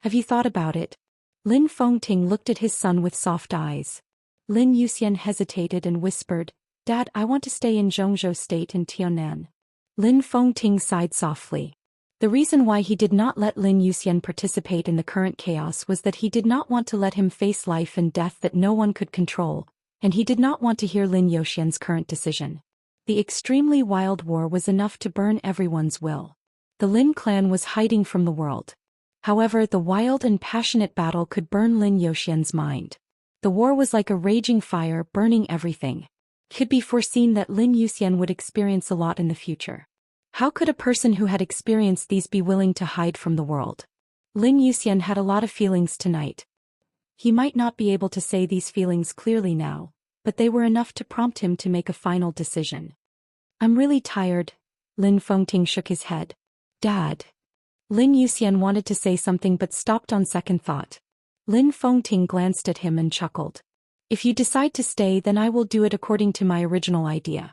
Have you thought about it? Lin Fengting looked at his son with soft eyes. Lin Yuxian hesitated and whispered, Dad, I want to stay in Zhongzhou State in Tianan. Lin Fengting sighed softly. The reason why he did not let Lin Yuxian participate in the current chaos was that he did not want to let him face life and death that no one could control, and he did not want to hear Lin Yuxian's current decision. The extremely wild war was enough to burn everyone's will. The Lin clan was hiding from the world. However, the wild and passionate battle could burn Lin Yuxian's mind. The war was like a raging fire burning everything. It could be foreseen that Lin Yuxian would experience a lot in the future. How could a person who had experienced these be willing to hide from the world? Lin Yuxian had a lot of feelings tonight. He might not be able to say these feelings clearly now, but they were enough to prompt him to make a final decision. I'm really tired. Lin Fengting shook his head. Dad. Lin Yuxian wanted to say something but stopped on second thought. Lin Fengting glanced at him and chuckled. If you decide to stay, then I will do it according to my original idea.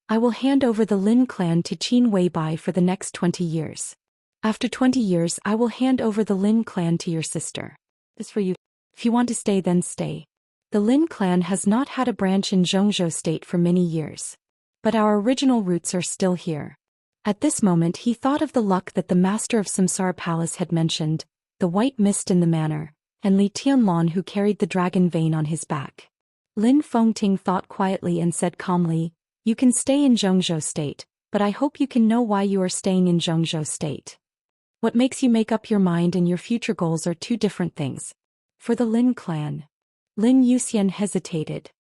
I will hand over the Lin clan to Qin Weibai for the next 20 years. After 20 years, I will hand over the Lin clan to your sister. This for you. If you want to stay, then stay. The Lin clan has not had a branch in Zhongzhou State for many years. But our original roots are still here. At this moment he thought of the luck that the master of Samsara Palace had mentioned, the white mist in the manor, and Li Tianlan who carried the dragon vein on his back. Lin Fengting thought quietly and said calmly, You can stay in Zhongzhou State, but I hope you can know why you are staying in Zhongzhou State. What makes you make up your mind and your future goals are two different things. For the Lin clan. Lin Yuxian hesitated.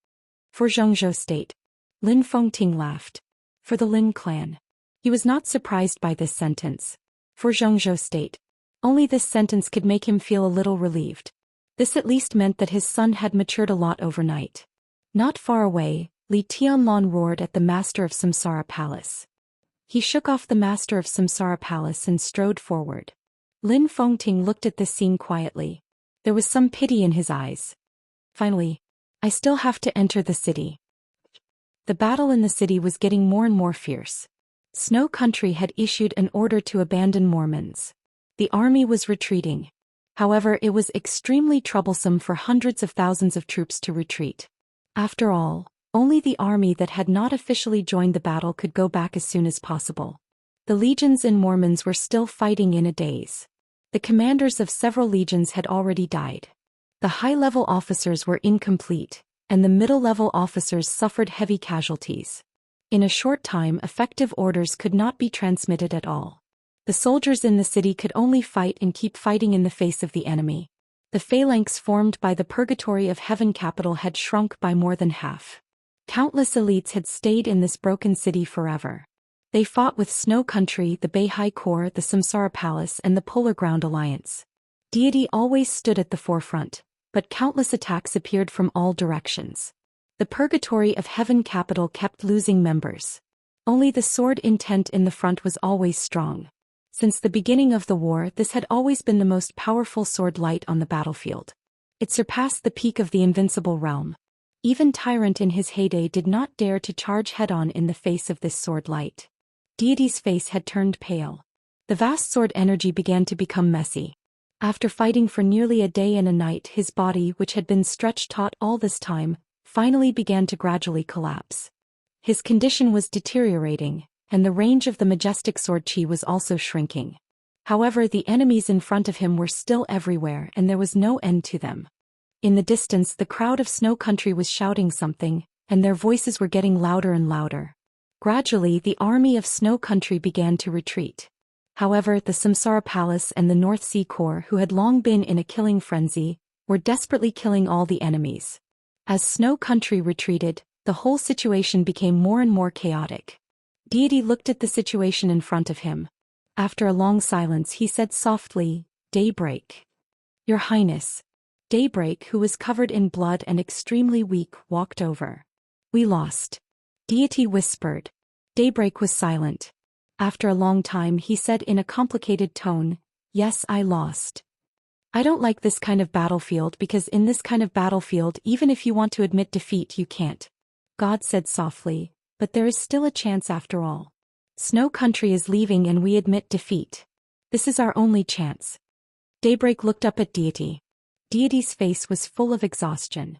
For Zhongzhou State. Lin Fengting laughed. For the Lin clan. He was not surprised by this sentence. For Zhongzhou State. Only this sentence could make him feel a little relieved. This at least meant that his son had matured a lot overnight. Not far away, Li Tianlan roared at the master of Samsara Palace. He shook off the master of Samsara Palace and strode forward. Lin Fengting looked at this scene quietly. There was some pity in his eyes. Finally, I still have to enter the city. The battle in the city was getting more and more fierce. Snow Country had issued an order to abandon Mormons. The army was retreating. However, it was extremely troublesome for hundreds of thousands of troops to retreat. After all, only the army that had not officially joined the battle could go back as soon as possible. The legions and Mormons were still fighting in a daze. The commanders of several legions had already died. The high-level officers were incomplete, and the middle-level officers suffered heavy casualties. In a short time, effective orders could not be transmitted at all. The soldiers in the city could only fight and keep fighting in the face of the enemy. The phalanx formed by the Purgatory of Heaven capital had shrunk by more than half. Countless elites had stayed in this broken city forever. They fought with Snow Country, the Beihai Corps, the Samsara Palace, and the Polar Ground Alliance. Deity always stood at the forefront, but countless attacks appeared from all directions. The Purgatory of Heaven capital kept losing members. Only the sword intent in the front was always strong. Since the beginning of the war, this had always been the most powerful sword light on the battlefield. It surpassed the peak of the invincible realm. Even Tyrant in his heyday did not dare to charge head-on in the face of this sword light. Deity's face had turned pale. The vast sword energy began to become messy. After fighting for nearly a day and a night, his body, which had been stretched taut all this time, finally began to gradually collapse. His condition was deteriorating, and the range of the majestic sword chi was also shrinking. However, the enemies in front of him were still everywhere, and there was no end to them. In the distance, the crowd of Snow Country was shouting something, and their voices were getting louder and louder. Gradually, the army of Snow Country began to retreat. However, the Samsara Palace and the North Sea Corps, who had long been in a killing frenzy, were desperately killing all the enemies. As Snow Country retreated, the whole situation became more and more chaotic. Deity looked at the situation in front of him. After a long silence, he said softly, "Daybreak." "Your Highness." Daybreak, who was covered in blood and extremely weak, walked over. "We lost." Deity whispered. Daybreak was silent. After a long time, he said in a complicated tone, "Yes, I lost. I don't like this kind of battlefield because in this kind of battlefield, even if you want to admit defeat, you can't." God said softly, "But there is still a chance after all. Snow Country is leaving and we admit defeat. This is our only chance." Daybreak looked up at Deity. Deity's face was full of exhaustion.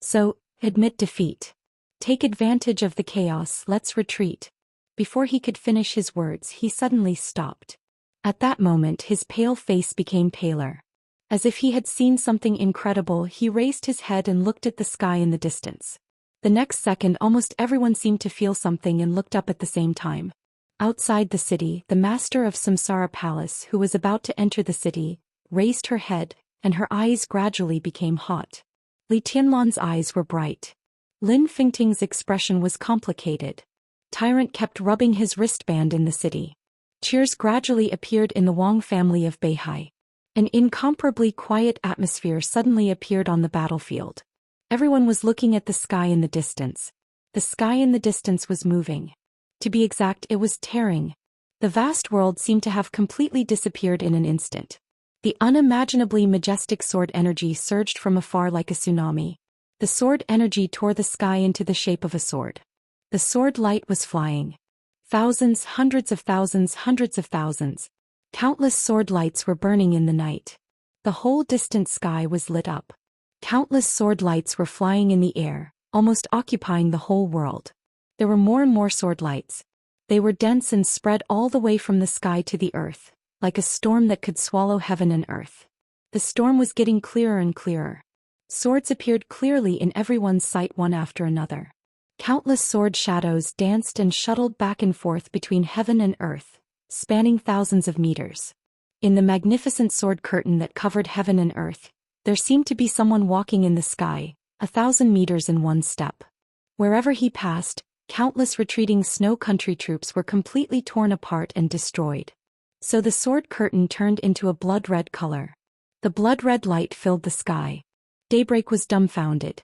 "So, admit defeat. Take advantage of the chaos, let's retreat." Before he could finish his words, he suddenly stopped. At that moment, his pale face became paler. As if he had seen something incredible, he raised his head and looked at the sky in the distance. The next second, almost everyone seemed to feel something and looked up at the same time. Outside the city, the master of Samsara Palace, who was about to enter the city, raised her head, and her eyes gradually became hot. Li Tianlan's eyes were bright. Lin Fingting's expression was complicated. Tyrant kept rubbing his wristband in the city. Cheers gradually appeared in the Wang family of Beihai. An incomparably quiet atmosphere suddenly appeared on the battlefield. Everyone was looking at the sky in the distance. The sky in the distance was moving. To be exact, it was tearing. The vast world seemed to have completely disappeared in an instant. The unimaginably majestic sword energy surged from afar like a tsunami. The sword energy tore the sky into the shape of a sword. The sword light was flying. Thousands, hundreds of thousands, hundreds of thousands. Countless sword lights were burning in the night. The whole distant sky was lit up. Countless sword lights were flying in the air, almost occupying the whole world. There were more and more sword lights. They were dense and spread all the way from the sky to the earth, like a storm that could swallow heaven and earth. The storm was getting clearer and clearer. Swords appeared clearly in everyone's sight one after another. Countless sword shadows danced and shuttled back and forth between heaven and earth, spanning thousands of meters. In the magnificent sword curtain that covered heaven and earth, there seemed to be someone walking in the sky, 1,000 meters in one step. Wherever he passed, countless retreating Snow Country troops were completely torn apart and destroyed. So the sword curtain turned into a blood-red color. The blood-red light filled the sky. Daybreak was dumbfounded.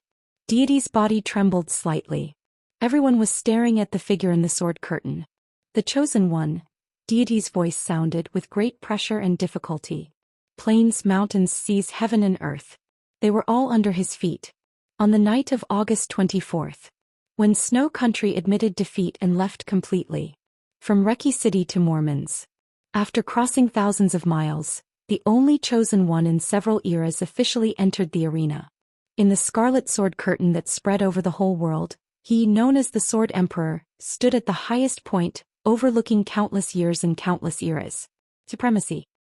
Deity's body trembled slightly. Everyone was staring at the figure in the sword curtain. "The chosen one," Deity's voice sounded with great pressure and difficulty. Plains, mountains, seas, heaven and earth. They were all under his feet. On the night of August 24th, when Snow Country admitted defeat and left completely. From Reki City to Mormons. After crossing thousands of miles, the only chosen one in several eras officially entered the arena. In the scarlet sword curtain that spread over the whole world, he, known as the Sword Emperor, stood at the highest point, overlooking countless years and countless eras. Supremacy.